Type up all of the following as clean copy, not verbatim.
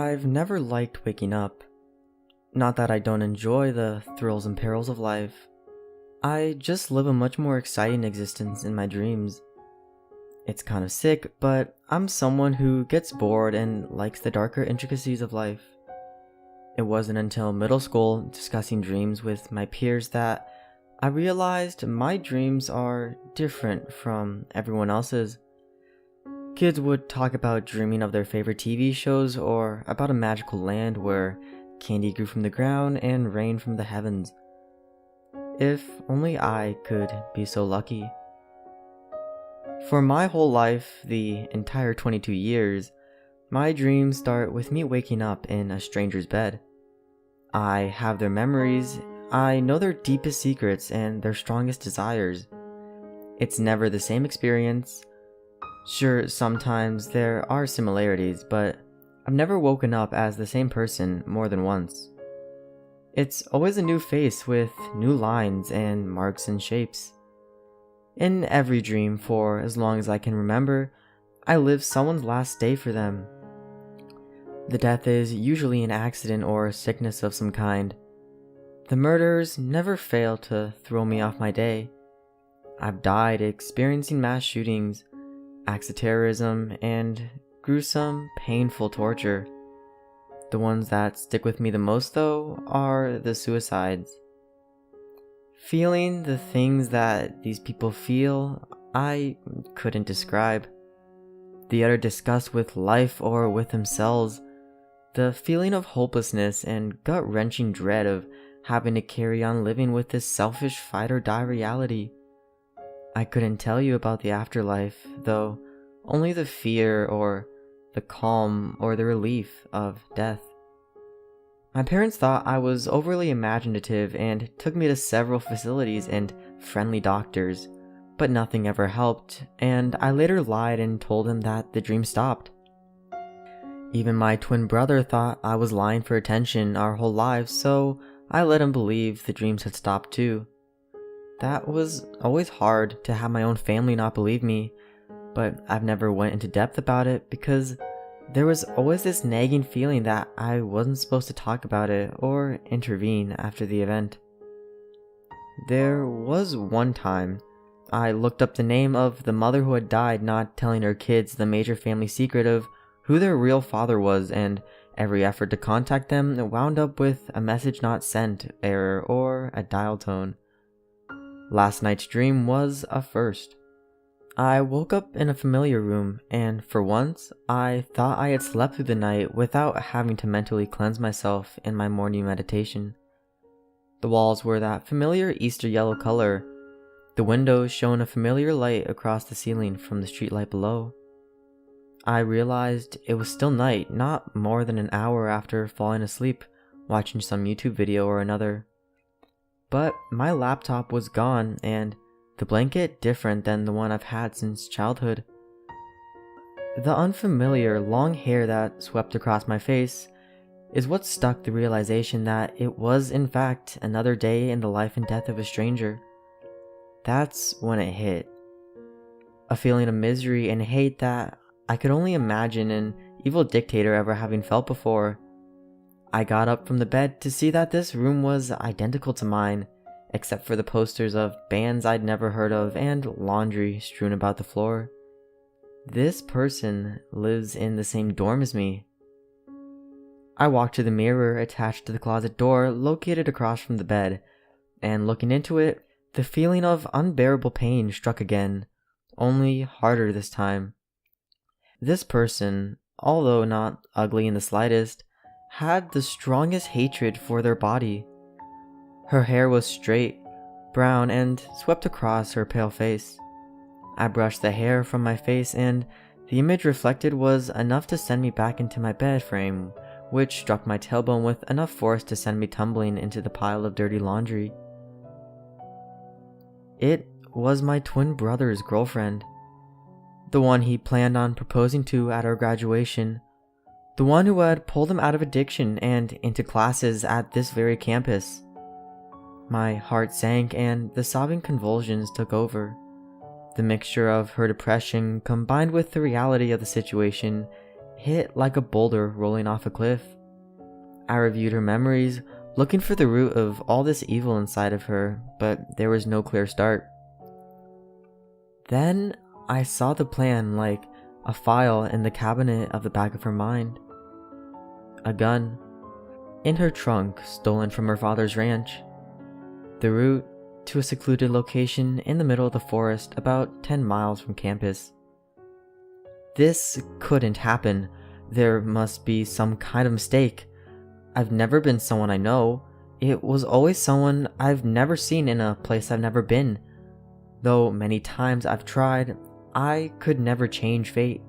I've never liked waking up. Not that I don't enjoy the thrills and perils of life. I just live a much more exciting existence in my dreams. It's kind of sick, but I'm someone who gets bored and likes the darker intricacies of life. It wasn't until middle school, discussing dreams with my peers, that I realized my dreams are different from everyone else's. Kids would talk about dreaming of their favorite TV shows or about a magical land where candy grew from the ground and rain from the heavens. If only I could be so lucky. For my whole life, the entire 22 years, my dreams start with me waking up in a stranger's bed. I have their memories, I know their deepest secrets and their strongest desires. It's never the same experience. Sure, sometimes there are similarities, but I've never woken up as the same person more than once. It's always a new face with new lines and marks and shapes. In every dream, for as long as I can remember, I live someone's last day for them. The death is usually an accident or sickness of some kind. The murderers never fail to throw me off my day. I've died experiencing mass shootings, acts of terrorism, and gruesome, painful torture. The ones that stick with me the most, though, are the suicides. Feeling the things that these people feel, I couldn't describe. The utter disgust with life or with themselves, the feeling of hopelessness and gut-wrenching dread of having to carry on living with this selfish fight-or-die reality. I couldn't tell you about the afterlife, though, only the fear or the calm or the relief of death. My parents thought I was overly imaginative and took me to several facilities and friendly doctors, but nothing ever helped, and I later lied and told them that the dream stopped. Even my twin brother thought I was lying for attention our whole lives, so I let him believe the dreams had stopped too. That was always hard, to have my own family not believe me, but I've never went into depth about it because there was always this nagging feeling that I wasn't supposed to talk about it or intervene after the event. There was one time I looked up the name of the mother who had died, not telling her kids the major family secret of who their real father was, and every effort to contact them wound up with a message not sent error or a dial tone. Last night's dream was a first. I woke up in a familiar room, and for once, I thought I had slept through the night without having to mentally cleanse myself in my morning meditation. The walls were that familiar Easter yellow color. The windows shone a familiar light across the ceiling from the streetlight below. I realized it was still night, not more than an hour after falling asleep, watching some YouTube video or another. But my laptop was gone, and the blanket different than the one I've had since childhood. The unfamiliar long hair that swept across my face is what stuck the realization that it was in fact another day in the life and death of a stranger. That's when it hit. A feeling of misery and hate that I could only imagine an evil dictator ever having felt before. I got up from the bed to see that this room was identical to mine, except for the posters of bands I'd never heard of and laundry strewn about the floor. This person lives in the same dorm as me. I walked to the mirror attached to the closet door located across from the bed, and looking into it, the feeling of unbearable pain struck again, only harder this time. This person, although not ugly in the slightest, had the strongest hatred for their body. Her hair was straight, brown, and swept across her pale face. I brushed the hair from my face, and the image reflected was enough to send me back into my bed frame, which struck my tailbone with enough force to send me tumbling into the pile of dirty laundry. It was my twin brother's girlfriend. The one he planned on proposing to at our graduation. The one who had pulled him out of addiction and into classes at this very campus. My heart sank and the sobbing convulsions took over. The mixture of her depression combined with the reality of the situation hit like a boulder rolling off a cliff. I reviewed her memories, looking for the root of all this evil inside of her, but there was no clear start. Then I saw the plan like a file in the cabinet of the back of her mind. A gun in her trunk stolen from her father's ranch. The route to a secluded location in the middle of the forest about 10 miles from campus. This couldn't happen. There must be some kind of mistake. I've never been someone I know. It was always someone I've never seen in a place I've never been. Though many times I've tried, I could never change fate.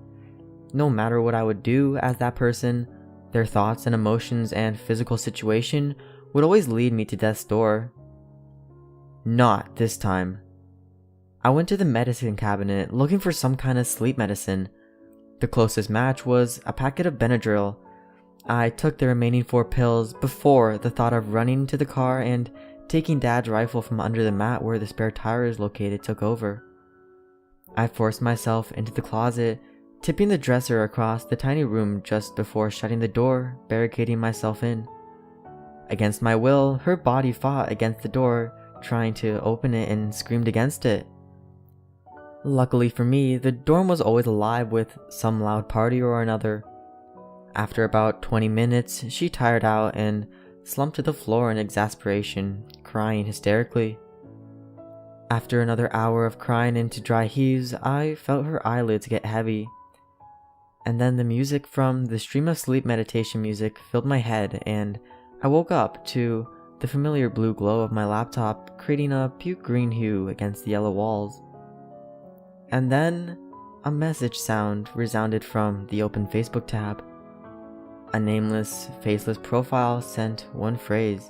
No matter what I would do as that person, their thoughts and emotions and physical situation would always lead me to death's door. Not this time. I went to the medicine cabinet looking for some kind of sleep medicine. The closest match was a packet of Benadryl. I took the remaining 4 pills before the thought of running to the car and taking Dad's rifle from under the mat where the spare tire is located took over. I forced myself into the closet, tipping the dresser across the tiny room just before shutting the door, barricading myself in. Against my will, her body fought against the door, trying to open it, and screamed against it. Luckily for me, the dorm was always alive with some loud party or another. After about 20 minutes, she tired out and slumped to the floor in exasperation, crying hysterically. After another hour of crying into dry heaves, I felt her eyelids get heavy. And then the music from the stream of sleep meditation music filled my head, and I woke up to the familiar blue glow of my laptop creating a puke green hue against the yellow walls. And then a message sound resounded from the open Facebook tab. A nameless, faceless profile sent one phrase.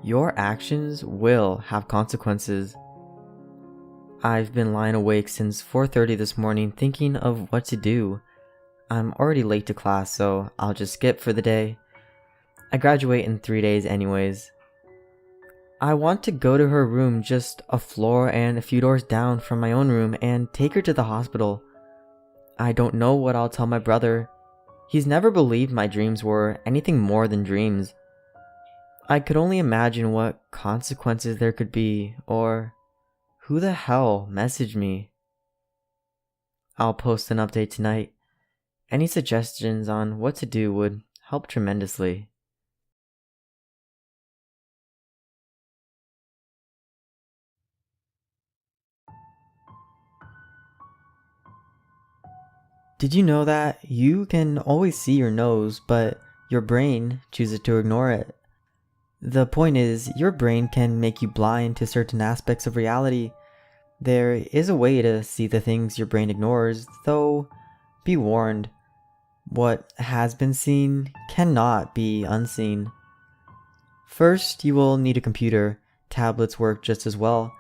Your actions will have consequences. I've been lying awake since 4:30 this morning thinking of what to do. I'm already late to class, so I'll just skip for the day. I graduate in 3 days anyways. I want to go to her room just a floor and a few doors down from my own room and take her to the hospital. I don't know what I'll tell my brother. He's never believed my dreams were anything more than dreams. I could only imagine what consequences there could be, or who the hell messaged me. I'll post an update tonight. Any suggestions on what to do would help tremendously. Did you know that you can always see your nose, but your brain chooses to ignore it? The point is, your brain can make you blind to certain aspects of reality. There is a way to see the things your brain ignores, though be warned, what has been seen cannot be unseen. First, you will need a computer. Tablets work just as well.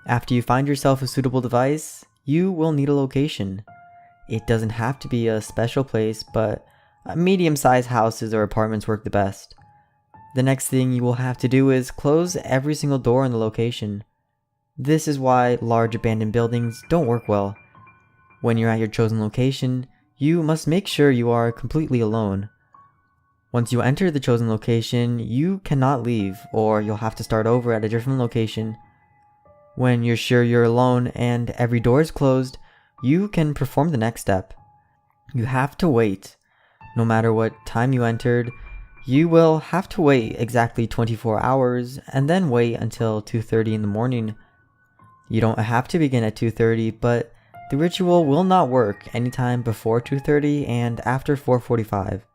After you find yourself a suitable device, you will need a location. It doesn't have to be a special place, but medium-sized houses or apartments work the best. The next thing you will have to do is close every single door in the location. This is why large abandoned buildings don't work well. When you're at your chosen location, you must make sure you are completely alone. Once you enter the chosen location, you cannot leave, or you'll have to start over at a different location. When you're sure you're alone and every door is closed, you can perform the next step. You have to wait. No matter what time you entered, you will have to wait exactly 24 hours and then wait until 2:30 in the morning. You don't have to begin at 2:30, but the ritual will not work anytime before 2:30 and after 4:45.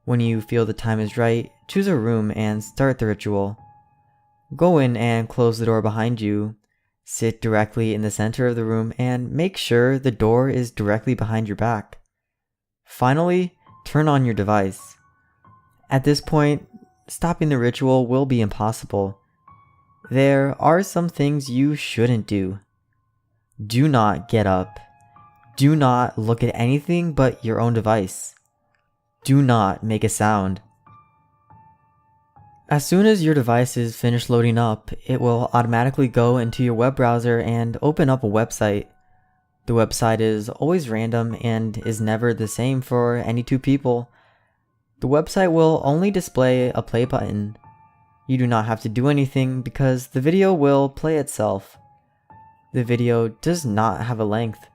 When you feel the time is right, choose a room and start the ritual. Go in and close the door behind you. Sit directly in the center of the room and make sure the door is directly behind your back. Finally, turn on your device. At this point, stopping the ritual will be impossible. There are some things you shouldn't do. Do not get up. Do not look at anything but your own device. Do not make a sound. As soon as your device is finished loading up, it will automatically go into your web browser and open up a website. The website is always random and is never the same for any two people. The website will only display a play button. You do not have to do anything because the video will play itself. The video does not have a length.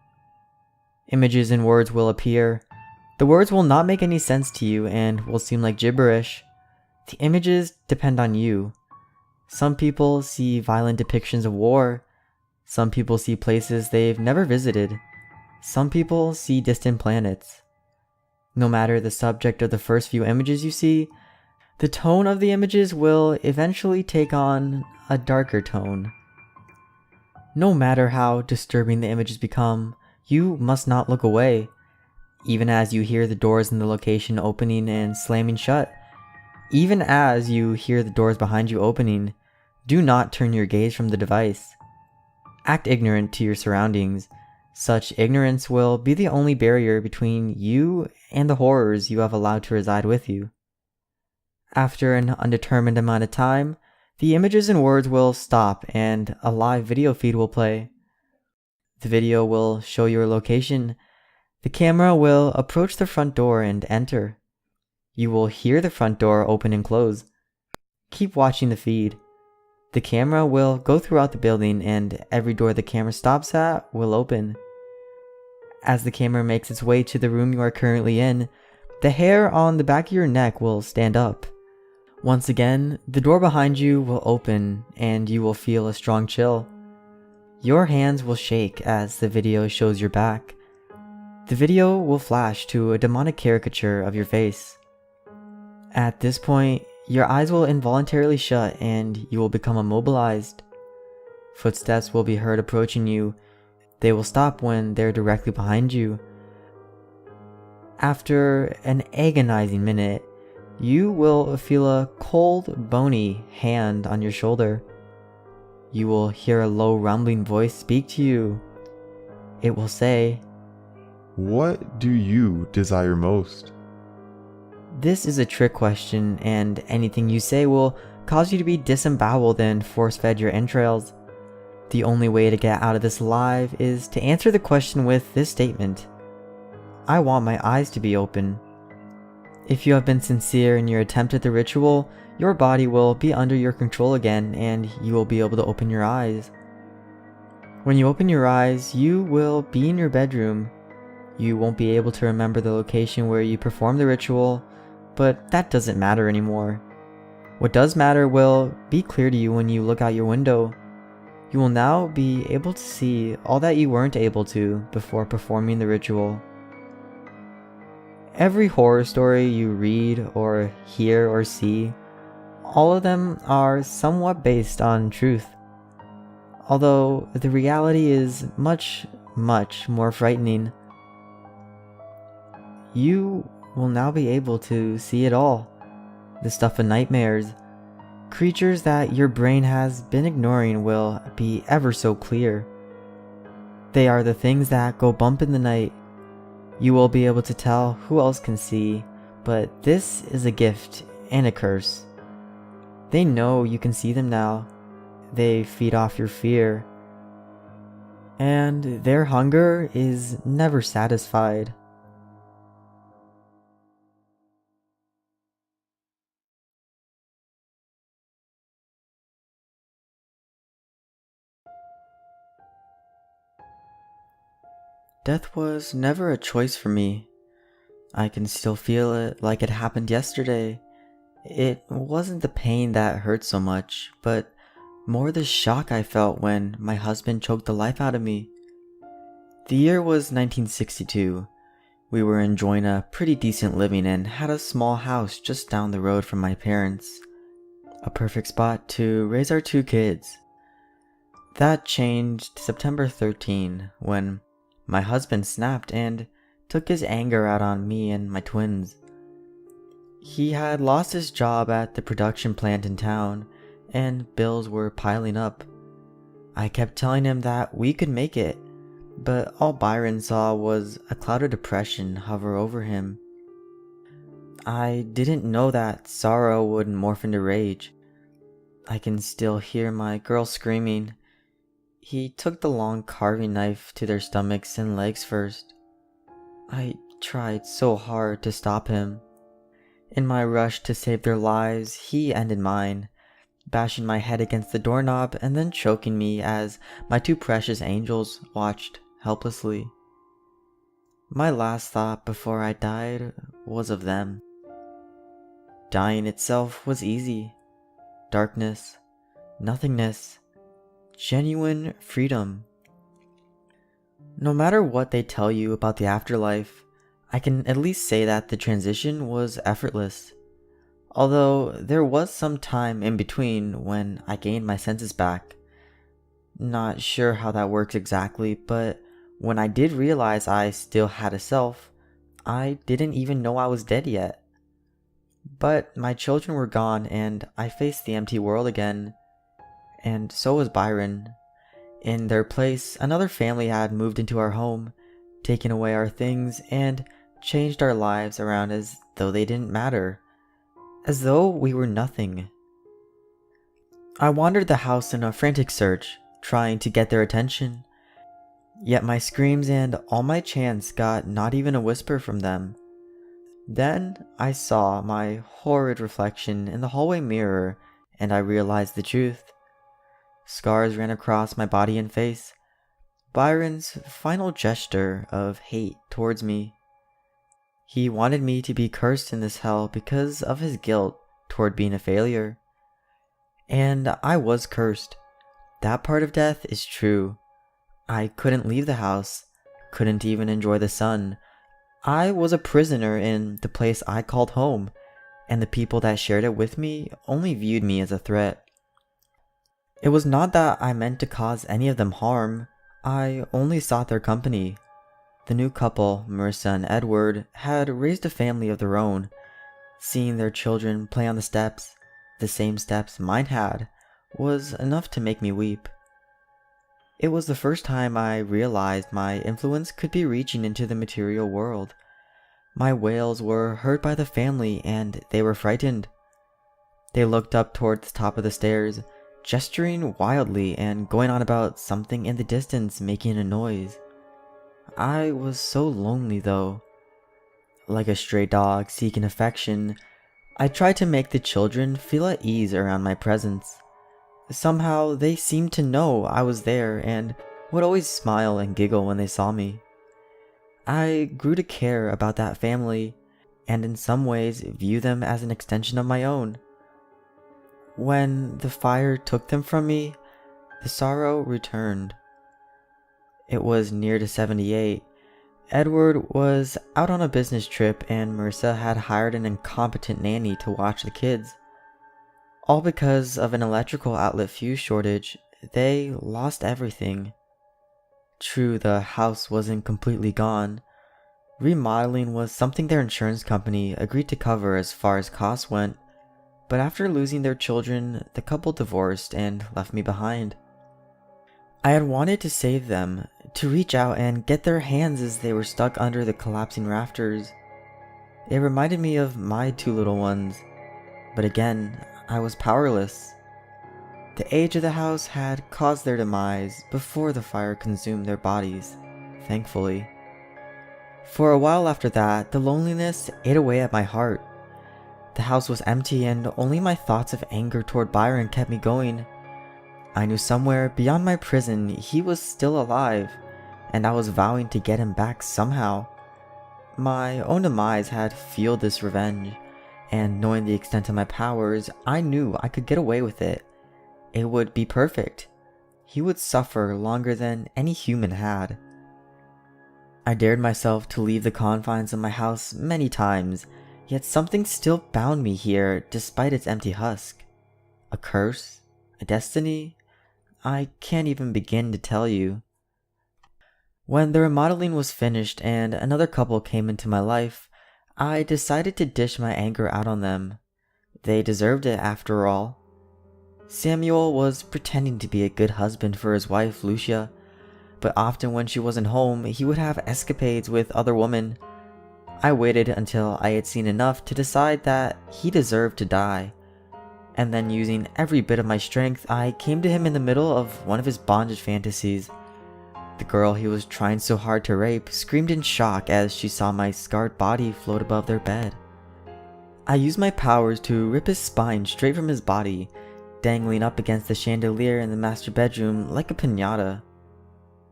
Images and words will appear. The words will not make any sense to you and will seem like gibberish. The images depend on you. Some people see violent depictions of war. Some people see places they've never visited. Some people see distant planets. No matter the subject of the first few images you see, the tone of the images will eventually take on a darker tone. No matter how disturbing the images become, you must not look away. Even as you hear the doors in the location opening and slamming shut, even as you hear the doors behind you opening, do not turn your gaze from the device. Act ignorant to your surroundings. Such ignorance will be the only barrier between you and the horrors you have allowed to reside with you. After an undetermined amount of time, the images and words will stop and a live video feed will play. The video will show your location. The camera will approach the front door and enter. You will hear the front door open and close. Keep watching the feed. The camera will go throughout the building and every door the camera stops at will open. As the camera makes its way to the room you are currently in, the hair on the back of your neck will stand up. Once again, the door behind you will open and you will feel a strong chill. Your hands will shake as the video shows your back. The video will flash to a demonic caricature of your face. At this point, your eyes will involuntarily shut and you will become immobilized. Footsteps will be heard approaching you. They will stop when they're directly behind you. After an agonizing minute, you will feel a cold, bony hand on your shoulder. You will hear a low rumbling voice speak to you. It will say, "What do you desire most?" This is a trick question, and anything you say will cause you to be disemboweled and force-fed your entrails. The only way to get out of this alive is to answer the question with this statement: I want my eyes to be open. If you have been sincere in your attempt at the ritual, your body will be under your control again and you will be able to open your eyes. When you open your eyes, you will be in your bedroom. You won't be able to remember the location where you performed the ritual, but that doesn't matter anymore. What does matter will be clear to you when you look out your window. You will now be able to see all that you weren't able to before performing the ritual. Every horror story you read or hear or see, all of them are somewhat based on truth. Although the reality is much, much more frightening. You will now be able to see it all. The stuff of nightmares. Creatures that your brain has been ignoring will be ever so clear. They are the things that go bump in the night. You will be able to tell who else can see, but this is a gift and a curse. They know you can see them now. They feed off your fear. And their hunger is never satisfied. Death was never a choice for me. I can still feel it like it happened yesterday. It wasn't the pain that hurt so much, but more the shock I felt when my husband choked the life out of me. The year was 1962. We were enjoying a pretty decent living and had a small house just down the road from my parents. A perfect spot to raise our 2 kids. That changed September 13 when my husband snapped and took his anger out on me and my twins. He had lost his job at the production plant in town, and bills were piling up. I kept telling him that we could make it, but all Byron saw was a cloud of depression hover over him. I didn't know that sorrow would morph into rage. I can still hear my girl screaming, He took the long carving knife to their stomachs and legs first. I tried so hard to stop him. In my rush to save their lives, he ended mine, bashing my head against the doorknob and then choking me as my two precious angels watched helplessly. My last thought before I died was of them. Dying itself was easy. Darkness, nothingness, genuine freedom. No matter what they tell you about the afterlife, I can at least say that the transition was effortless. Although there was some time in between when I gained my senses back. Not sure how that works exactly, but when I did realize I still had a self, I didn't even know I was dead yet. But my children were gone and I faced the empty world again. And so was Byron. In their place, another family had moved into our home, taken away our things, and changed our lives around as though they didn't matter. As though we were nothing. I wandered the house in a frantic search, trying to get their attention. Yet my screams and all my chants got not even a whisper from them. Then I saw my horrid reflection in the hallway mirror and I realized the truth. Scars ran across my body and face. Byron's final gesture of hate towards me. He wanted me to be cursed in this hell because of his guilt toward being a failure. And I was cursed. That part of death is true. I couldn't leave the house, couldn't even enjoy the sun. I was a prisoner in the place I called home, and the people that shared it with me only viewed me as a threat. It was not that I meant to cause any of them harm, I only sought their company. The new couple, Marissa and Edward, had raised a family of their own. Seeing their children play on the same steps mine had, was enough to make me weep. It was the first time I realized my influence could be reaching into the material world. My wails were heard by the family and they were frightened. They looked up toward the top of the stairs, gesturing wildly and going on about something in the distance making a noise. I was so lonely though. Like a stray dog seeking affection, I tried to make the children feel at ease around my presence. Somehow they seemed to know I was there and would always smile and giggle when they saw me. I grew to care about that family and in some ways view them as an extension of my own. When the fire took them from me, the sorrow returned. It was near to 78. Edward was out on a business trip and Marissa had hired an incompetent nanny to watch the kids. All because of an electrical outlet fuse shortage, they lost everything. True, the house wasn't completely gone. Remodeling was something their insurance company agreed to cover as far as costs went, but after losing their children, the couple divorced and left me behind. I had wanted to save them, to reach out and get their hands as they were stuck under the collapsing rafters. It reminded me of my two little ones, but again, I was powerless. The age of the house had caused their demise before the fire consumed their bodies, thankfully. For a while after that, the loneliness ate away at my heart. The house was empty and only my thoughts of anger toward Byron kept me going. I knew somewhere beyond my prison he was still alive, and I was vowing to get him back somehow. My own demise had fueled this revenge, and knowing the extent of my powers, I knew I could get away with it. It would be perfect. He would suffer longer than any human had. I dared myself to leave the confines of my house many times, yet something still bound me here despite its empty husk. A curse? A destiny? I can't even begin to tell you. When the remodeling was finished and another couple came into my life, I decided to dish my anger out on them. They deserved it after all. Samuel was pretending to be a good husband for his wife, Lucia, but often when she wasn't home, he would have escapades with other women. I waited until I had seen enough to decide that he deserved to die. and then using every bit of my strength, I came to him in the middle of one of his bondage fantasies. The girl he was trying so hard to rape screamed in shock as she saw my scarred body float above their bed. I used my powers to rip his spine straight from his body, dangling up against the chandelier in the master bedroom like a piñata.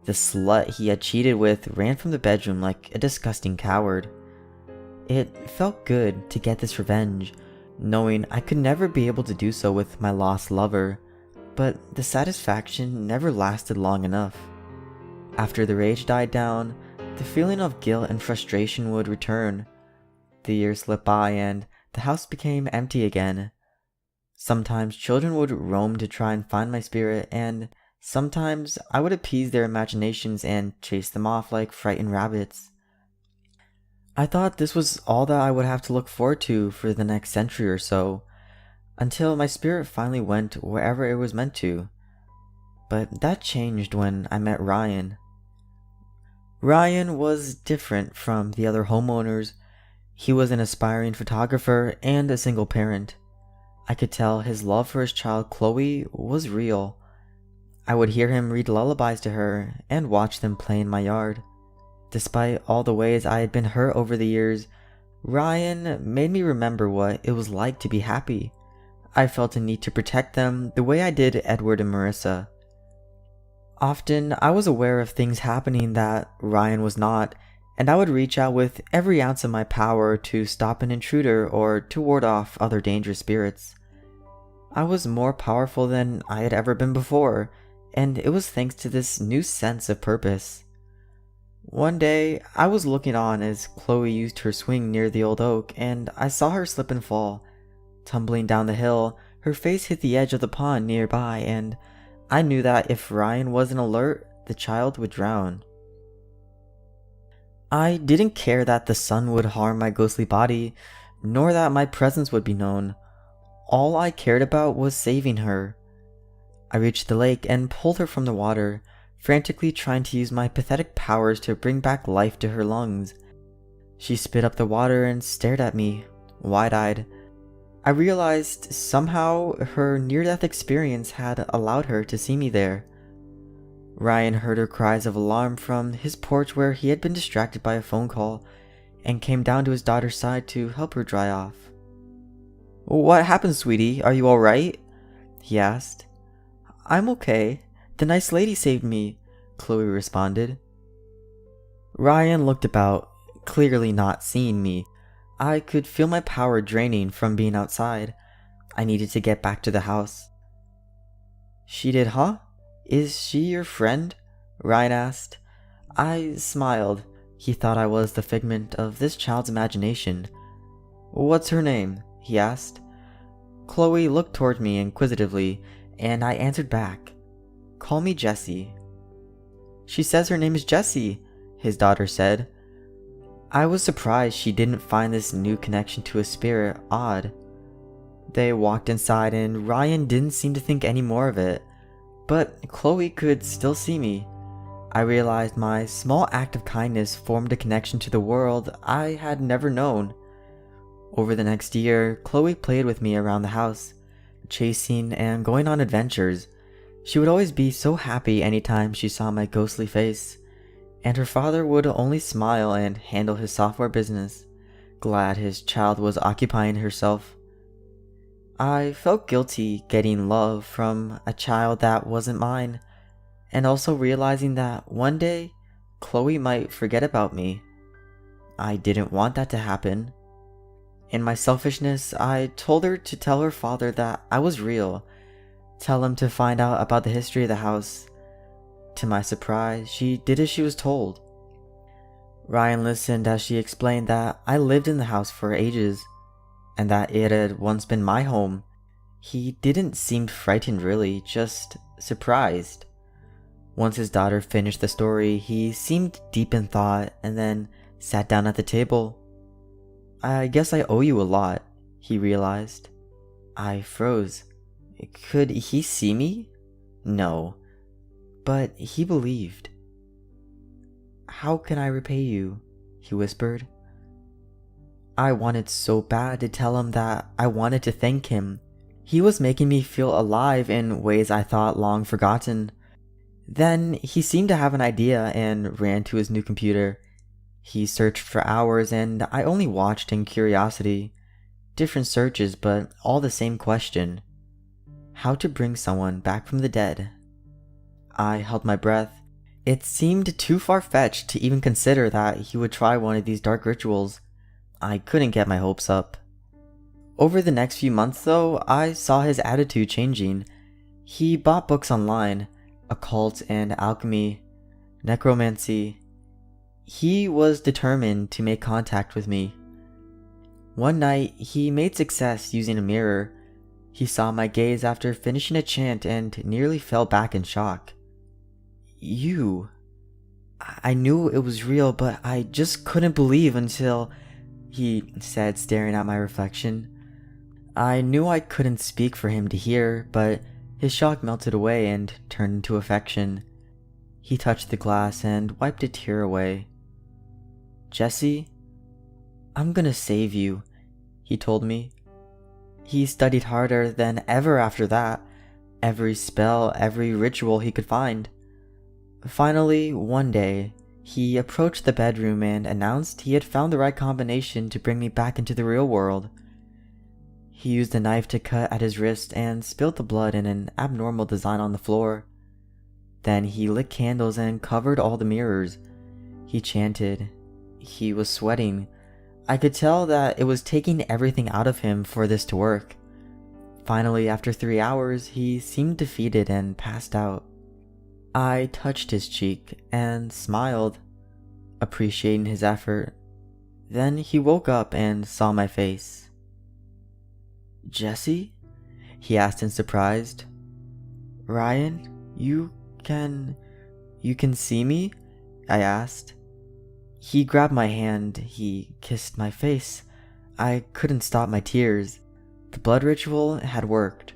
The slut he had cheated with ran from the bedroom like a disgusting coward. It felt good to get this revenge, knowing I could never be able to do so with my lost lover, but the satisfaction never lasted long enough. After the rage died down, the feeling of guilt and frustration would return. The years slipped by and the house became empty again. Sometimes children would roam to try and find my spirit, and sometimes I would appease their imaginations and chase them off like frightened rabbits. I thought this was all that I would have to look forward to for the next century or so, until my spirit finally went wherever it was meant to. But that changed when I met Ryan. Ryan was different from the other homeowners. He was an aspiring photographer and a single parent. I could tell his love for his child Chloe was real. I would hear him read lullabies to her and watch them play in my yard. Despite all the ways I had been hurt over the years, Ryan made me remember what it was like to be happy. I felt a need to protect them the way I did Edward and Marissa. Often, I was aware of things happening that Ryan was not, and I would reach out with every ounce of my power to stop an intruder or to ward off other dangerous spirits. I was more powerful than I had ever been before, and it was thanks to this new sense of purpose. One day, I was looking on as Chloe used her swing near the old oak, and I saw her slip and fall. Tumbling down the hill, her face hit the edge of the pond nearby, and I knew that if Ryan wasn't alert, the child would drown. I didn't care that the sun would harm my ghostly body, nor that my presence would be known. All I cared about was saving her. I reached the lake and pulled her from the water, frantically trying to use my pathetic powers to bring back life to her lungs. She spit up the water and stared at me, wide-eyed. I realized somehow her near-death experience had allowed her to see me there. Ryan heard her cries of alarm from his porch where he had been distracted by a phone call, and came down to his daughter's side to help her dry off. "What happened, sweetie? Are you alright?" he asked. "I'm okay. The nice lady saved me," Chloe responded. Ryan looked about, clearly not seeing me. I could feel my power draining from being outside. I needed to get back to the house. "She did, huh? Is she your friend?" Ryan asked. I smiled. He thought I was the figment of this child's imagination. "What's her name?" he asked. Chloe looked toward me inquisitively, and I answered back. "Call me Jessie." "She says her name is Jessie," his daughter said. I was surprised she didn't find this new connection to a spirit odd. They walked inside and Ryan didn't seem to think any more of it, but Chloe could still see me. I realized my small act of kindness formed a connection to the world I had never known. Over the next year, Chloe played with me around the house, chasing and going on adventures. She would always be so happy anytime she saw my ghostly face, and her father would only smile and handle his software business, glad his child was occupying herself. I felt guilty getting love from a child that wasn't mine, and also realizing that one day, Chloe might forget about me. I didn't want that to happen. In my selfishness, I told her to tell her father that I was real, tell him to find out about the history of the house. To my surprise, she did as she was told. Ryan listened as she explained that I lived in the house for ages, and that it had once been my home. He didn't seem frightened really, just surprised. Once his daughter finished the story, he seemed deep in thought and then sat down at the table. "I guess I owe you a lot," he realized. I froze. Could he see me? No. But he believed. "How can I repay you?" he whispered. I wanted so bad to tell him that I wanted to thank him. He was making me feel alive in ways I thought long forgotten. Then he seemed to have an idea and ran to his new computer. He searched for hours and I only watched in curiosity. Different searches, but all the same question. How to bring someone back from the dead. I held my breath. It seemed too far-fetched to even consider that he would try one of these dark rituals. I couldn't get my hopes up. Over the next few months though, I saw his attitude changing. He bought books online, occult and alchemy, necromancy. He was determined to make contact with me. One night, he made success using a mirror. He saw my gaze after finishing a chant and nearly fell back in shock. You. I knew it was real, but I just couldn't believe until, he said, staring at my reflection. I knew I couldn't speak for him to hear, but his shock melted away and turned into affection. He touched the glass and wiped a tear away. Jesse, I'm gonna save you, he told me. He studied harder than ever after that, every spell, every ritual he could find. Finally, one day, he approached the bedroom and announced he had found the right combination to bring me back into the real world. He used a knife to cut at his wrist and spilled the blood in an abnormal design on the floor. Then he lit candles and covered all the mirrors. He chanted. He was sweating. I could tell that it was taking everything out of him for this to work. Finally, after 3 hours, he seemed defeated and passed out. I touched his cheek and smiled, appreciating his effort. Then he woke up and saw my face. Jesse? He asked in surprise. Ryan, you can see me? I asked. He grabbed my hand, he kissed my face. I couldn't stop my tears. The blood ritual had worked.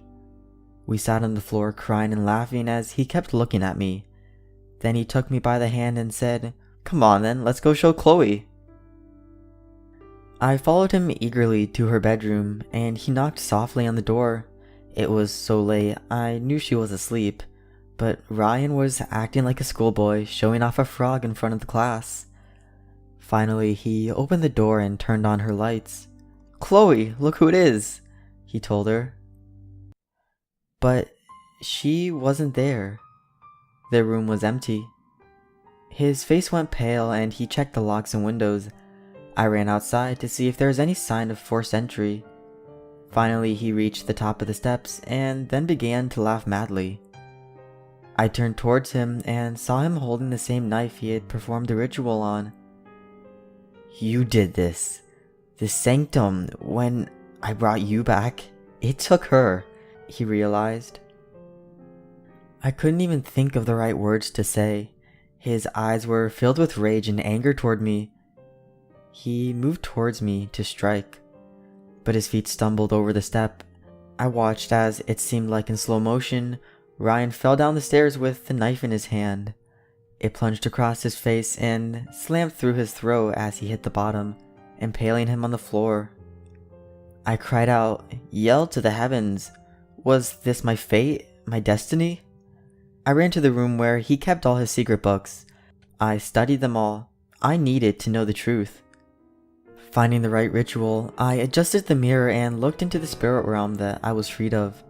We sat on the floor crying and laughing as he kept looking at me. Then he took me by the hand and said, "Come on then, let's go show Chloe." I followed him eagerly to her bedroom, and he knocked softly on the door. It was so late, I knew she was asleep, but Ryan was acting like a schoolboy, showing off a frog in front of the class. Finally, he opened the door and turned on her lights. "Chloe, look who it is," he told her. But she wasn't there. The room was empty. His face went pale and he checked the locks and windows. I ran outside to see if there was any sign of forced entry. Finally, he reached the top of the steps and then began to laugh madly. I turned towards him and saw him holding the same knife he had performed the ritual on. "You did this. The sanctum, when I brought you back, it took her," he realized. I couldn't even think of the right words to say. His eyes were filled with rage and anger toward me. He moved towards me to strike, but his feet stumbled over the step. I watched as, it seemed like in slow motion, Ryan fell down the stairs with the knife in his hand. It plunged across his face and slammed through his throat as he hit the bottom, impaling him on the floor. I cried out, yelled to the heavens. Was this my fate? My destiny? I ran to the room where he kept all his secret books. I studied them all. I needed to know the truth. Finding the right ritual, I adjusted the mirror and looked into the spirit realm that I was freed of.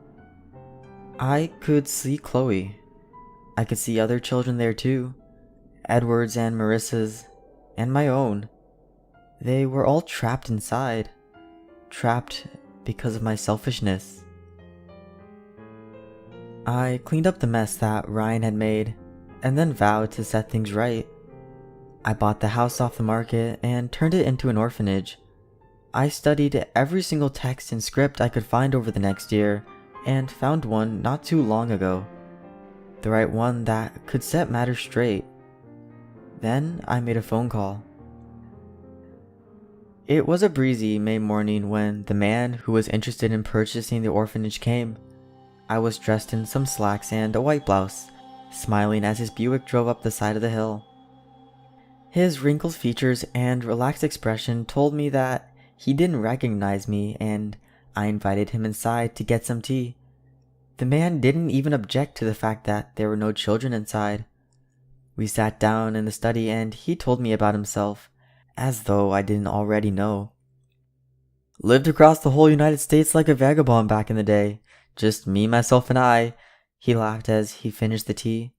I could see Chloe. I could see other children there too. Edward's and Marissa's, and my own. They were all trapped inside. Trapped because of my selfishness. I cleaned up the mess that Ryan had made, and then vowed to set things right. I bought the house off the market and turned it into an orphanage. I studied every single text and script I could find over the next year, and found one not too long ago. The right one that could set matters straight. Then I made a phone call. It was a breezy May morning when the man who was interested in purchasing the orphanage came. I was dressed in some slacks and a white blouse, smiling as his Buick drove up the side of the hill. His wrinkled features and relaxed expression told me that he didn't recognize me, and I invited him inside to get some tea. The man didn't even object to the fact that there were no children inside. We sat down in the study and he told me about himself, as though I didn't already know. Lived across the whole United States like a vagabond back in the day. Just me, myself, and I. He laughed as he finished the tea.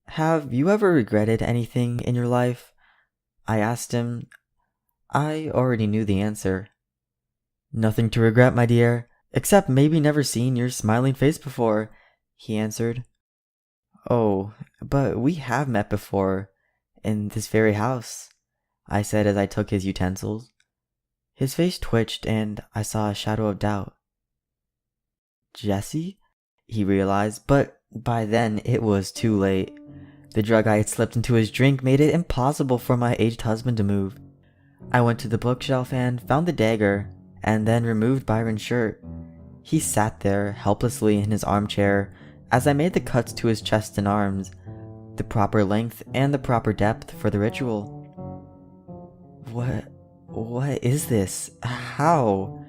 Have you ever regretted anything in your life? I asked him. I already knew the answer. Nothing to regret, my dear, except maybe never seeing your smiling face before, he answered. Oh, but we have met before, in this very house, I said as I took his utensils. His face twitched and I saw a shadow of doubt. Jesse? He realized, but by then it was too late. The drug I had slipped into his drink made it impossible for my aged husband to move. I went to the bookshelf and found the dagger, and then removed Byron's shirt. He sat there helplessly in his armchair as I made the cuts to his chest and arms, the proper length and the proper depth for the ritual. What is this? How?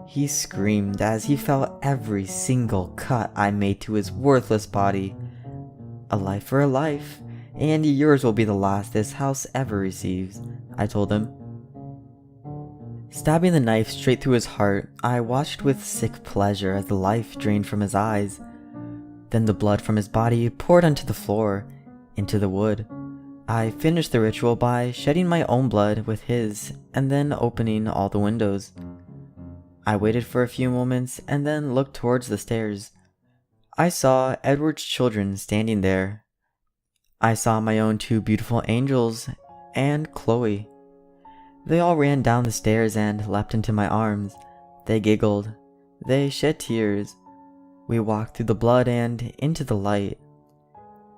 He screamed as he felt every single cut I made to his worthless body. A life for a life, and yours will be the last this house ever receives, I told him. Stabbing the knife straight through his heart, I watched with sick pleasure as the life drained from his eyes. Then the blood from his body poured onto the floor, into the wood. I finished the ritual by shedding my own blood with his, and then opening all the windows. I waited for a few moments and then looked towards the stairs. I saw Edward's children standing there. I saw my own two beautiful angels and Chloe. They all ran down the stairs and leapt into my arms. They giggled. They shed tears. We walked through the blood and into the light.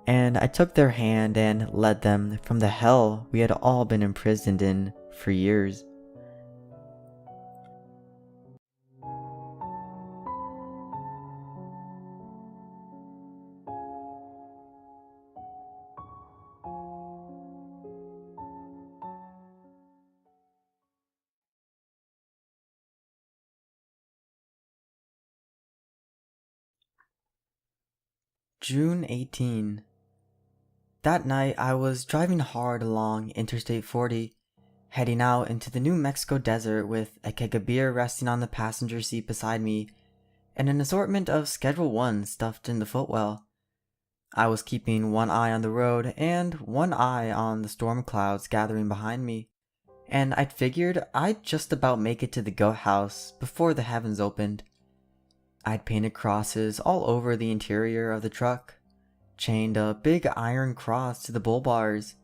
And I took their hand and led them from the hell we had all been imprisoned in for years. June 18. That night I was driving hard along Interstate 40, heading out into the New Mexico desert with a keg of beer resting on the passenger seat beside me and an assortment of Schedule 1 stuffed in the footwell. I was keeping one eye on the road and one eye on the storm clouds gathering behind me, and I'd figured I'd just about make it to the goat house before the heavens opened. I'd painted crosses all over the interior of the truck, chained a big iron cross to the bull bars.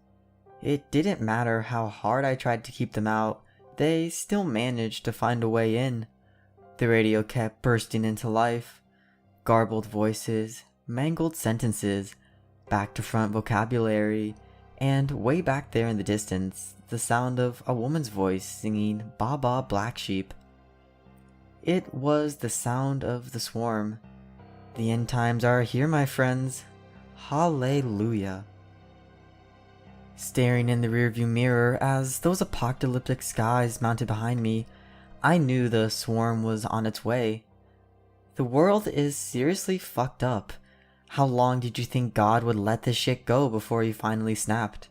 It didn't matter how hard I tried to keep them out, they still managed to find a way in. The radio kept bursting into life. Garbled voices, mangled sentences, back to front vocabulary, and way back there in the distance, the sound of a woman's voice singing Ba Ba Black Sheep. It was the sound of the swarm. The end times are here, my friends. Hallelujah. Staring in the rearview mirror as those apocalyptic skies mounted behind me, I knew the swarm was on its way. The world is seriously fucked up. How long did you think God would let this shit go before he finally snapped?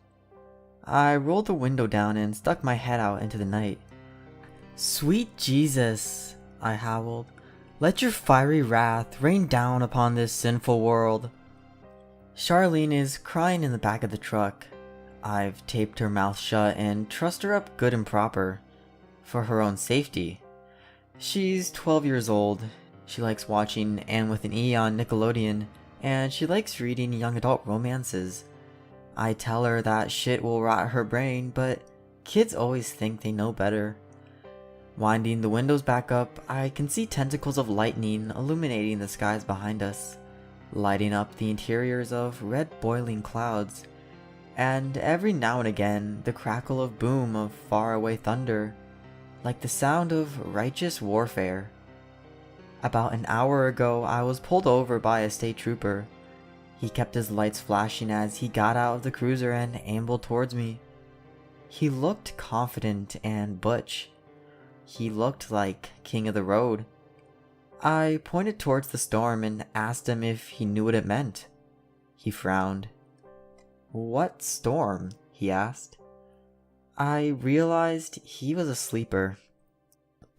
I rolled the window down and stuck my head out into the night. Sweet Jesus, I howled. Let your fiery wrath rain down upon this sinful world. Charlene is crying in the back of the truck. I've taped her mouth shut and trussed her up good and proper. For her own safety. She's 12 years old. She likes watching Anne with an E on Nickelodeon, and she likes reading young adult romances. I tell her that shit will rot her brain, but kids always think they know better. Winding the windows back up, I can see tentacles of lightning illuminating the skies behind us, lighting up the interiors of red boiling clouds, and every now and again the crackle of boom of faraway thunder, like the sound of righteous warfare. About an hour ago, I was pulled over by a state trooper. He kept his lights flashing as he got out of the cruiser and ambled towards me. He looked confident and butch. He looked like king of the road. I pointed towards the storm and asked him if he knew what it meant. He frowned. "What storm?" he asked. I realized he was a sleeper.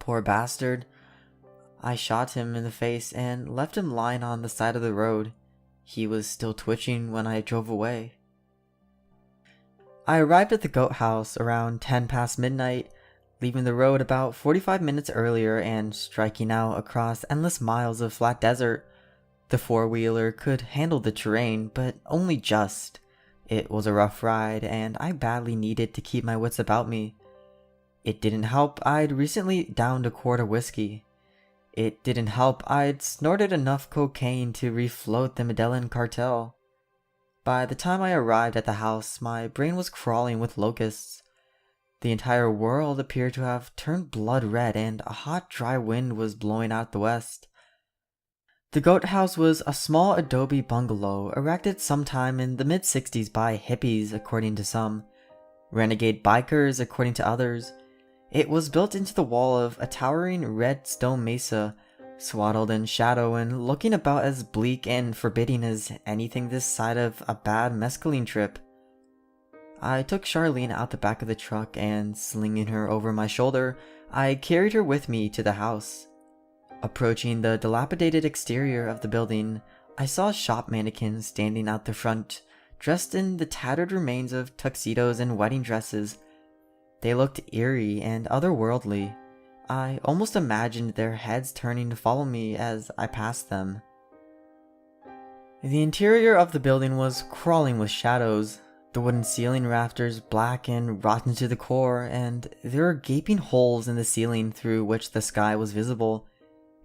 Poor bastard. I shot him in the face and left him lying on the side of the road. He was still twitching when I drove away. I arrived at the goat house around 10 past midnight, leaving the road about 45 minutes earlier and striking out across endless miles of flat desert. The four-wheeler could handle the terrain, but only just. It was a rough ride, and I badly needed to keep my wits about me. It didn't help I'd recently downed a quart of whiskey. It didn't help I'd snorted enough cocaine to refloat the Medellin cartel. By the time I arrived at the house, my brain was crawling with locusts. The entire world appeared to have turned blood red, and a hot, dry wind was blowing out the west. The goat house was a small adobe bungalow erected sometime in the mid-60s by hippies, according to some, renegade bikers, according to others. It was built into the wall of a towering red stone mesa, swaddled in shadow and looking about as bleak and forbidding as anything this side of a bad mescaline trip. I took Charlene out the back of the truck and, slinging her over my shoulder, I carried her with me to the house. Approaching the dilapidated exterior of the building, I saw a shop mannequin standing out the front, dressed in the tattered remains of tuxedos and wedding dresses. They looked eerie and otherworldly. I almost imagined their heads turning to follow me as I passed them. The interior of the building was crawling with shadows, the wooden ceiling rafters black and rotten to the core, and there were gaping holes in the ceiling through which the sky was visible.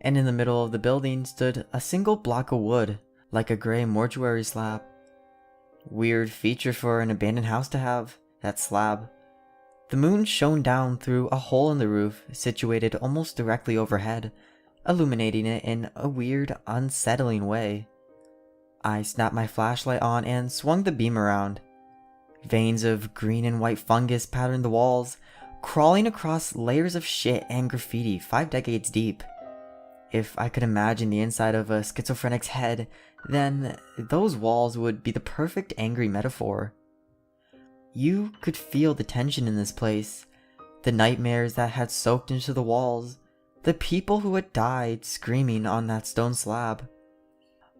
And in the middle of the building stood a single block of wood, like a grey mortuary slab. Weird feature for an abandoned house to have, that slab. The moon shone down through a hole in the roof, situated almost directly overhead, illuminating it in a weird, unsettling way. I snapped my flashlight on and swung the beam around. Veins of green and white fungus patterned the walls, crawling across layers of shit and graffiti 5 decades deep. If I could imagine the inside of a schizophrenic's head, then those walls would be the perfect angry metaphor. You could feel the tension in this place, the nightmares that had soaked into the walls, the people who had died screaming on that stone slab.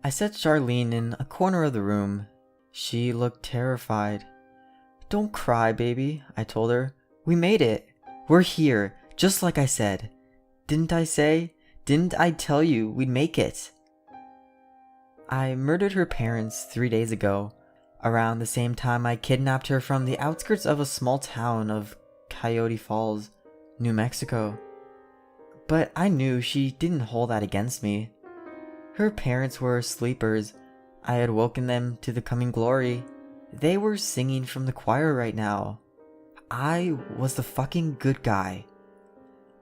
I set Charlene in a corner of the room. She looked terrified. "Don't cry, baby," I told her. "We made it. We're here, just like I said. Didn't I say? Didn't I tell you we'd make it?" I murdered her parents 3 days ago, around the same time I kidnapped her from the outskirts of a small town of Coyote Falls, New Mexico. But I knew she didn't hold that against me. Her parents were sleepers. I had woken them to the coming glory. They were singing from the choir right now. I was the fucking good guy.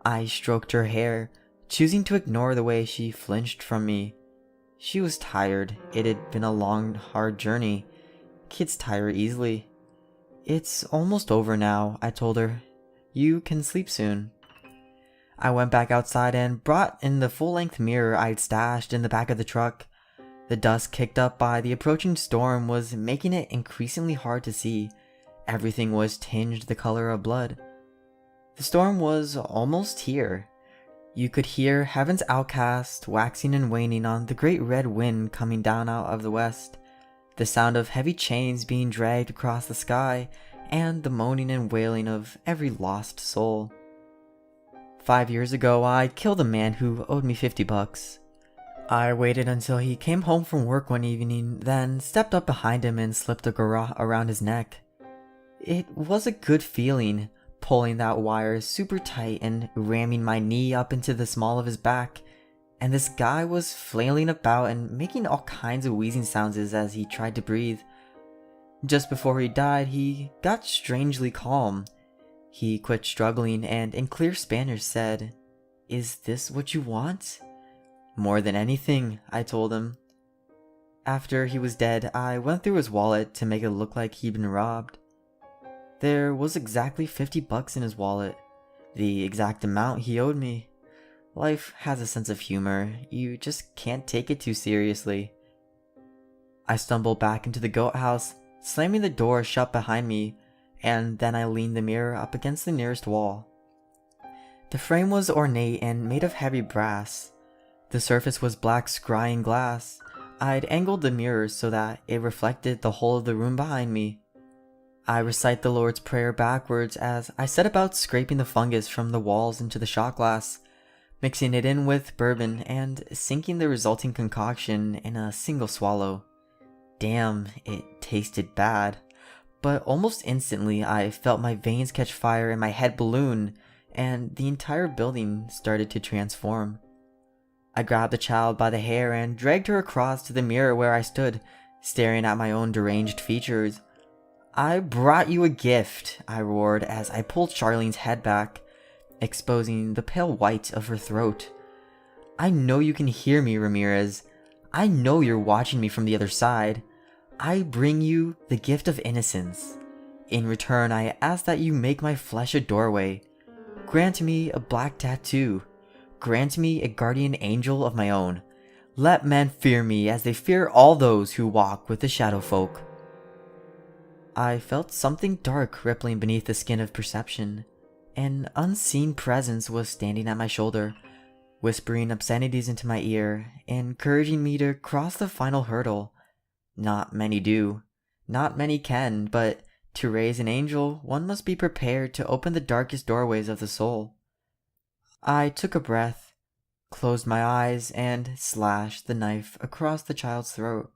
I stroked her hair, choosing to ignore the way she flinched from me. She was tired. It had been a long, hard journey. Kids tire easily. "It's almost over now," I told her. "You can sleep soon." I went back outside and brought in the full-length mirror I'd stashed in the back of the truck. The dust kicked up by the approaching storm was making it increasingly hard to see. Everything was tinged the color of blood. The storm was almost here. You could hear heaven's outcast waxing and waning on the great red wind coming down out of the west, the sound of heavy chains being dragged across the sky, and the moaning and wailing of every lost soul. 5 years ago, I killed a man who owed me $50. I waited until he came home from work one evening, then stepped up behind him and slipped a garrote around his neck. It was a good feeling, pulling that wire super tight and ramming my knee up into the small of his back, and this guy was flailing about and making all kinds of wheezing sounds as he tried to breathe. Just before he died, he got strangely calm. He quit struggling and in clear Spanish said, "Is this what you want?" "More than anything," I told him. After he was dead, I went through his wallet to make it look like he'd been robbed. There was exactly $50 in his wallet. the exact amount he owed me. Life has a sense of humor, you just can't take it too seriously. I stumbled back into the goat house, slamming the door shut behind me, and then I leaned the mirror up against the nearest wall. The frame was ornate and made of heavy brass. The surface was black scrying glass. I'd angled the mirror so that it reflected the whole of the room behind me. I recite the Lord's Prayer backwards as I set about scraping the fungus from the walls into the shot glass, mixing it in with bourbon and sinking the resulting concoction in a single swallow. Damn, it tasted bad. But almost instantly I felt my veins catch fire and my head balloon, and the entire building started to transform. I grabbed the child by the hair and dragged her across to the mirror where I stood, staring at my own deranged features. "I brought you a gift," I roared as I pulled Charlene's head back, exposing the pale white of her throat. "I know you can hear me, Ramirez. I know you're watching me from the other side. I bring you the gift of innocence. In return, I ask that you make my flesh a doorway. Grant me a black tattoo. Grant me a guardian angel of my own. Let men fear me as they fear all those who walk with the shadow folk." I felt something dark rippling beneath the skin of perception. An unseen presence was standing at my shoulder, whispering obscenities into my ear, encouraging me to cross the final hurdle. Not many do. Not many can, but to raise an angel, one must be prepared to open the darkest doorways of the soul. I took a breath, closed my eyes, and slashed the knife across the child's throat.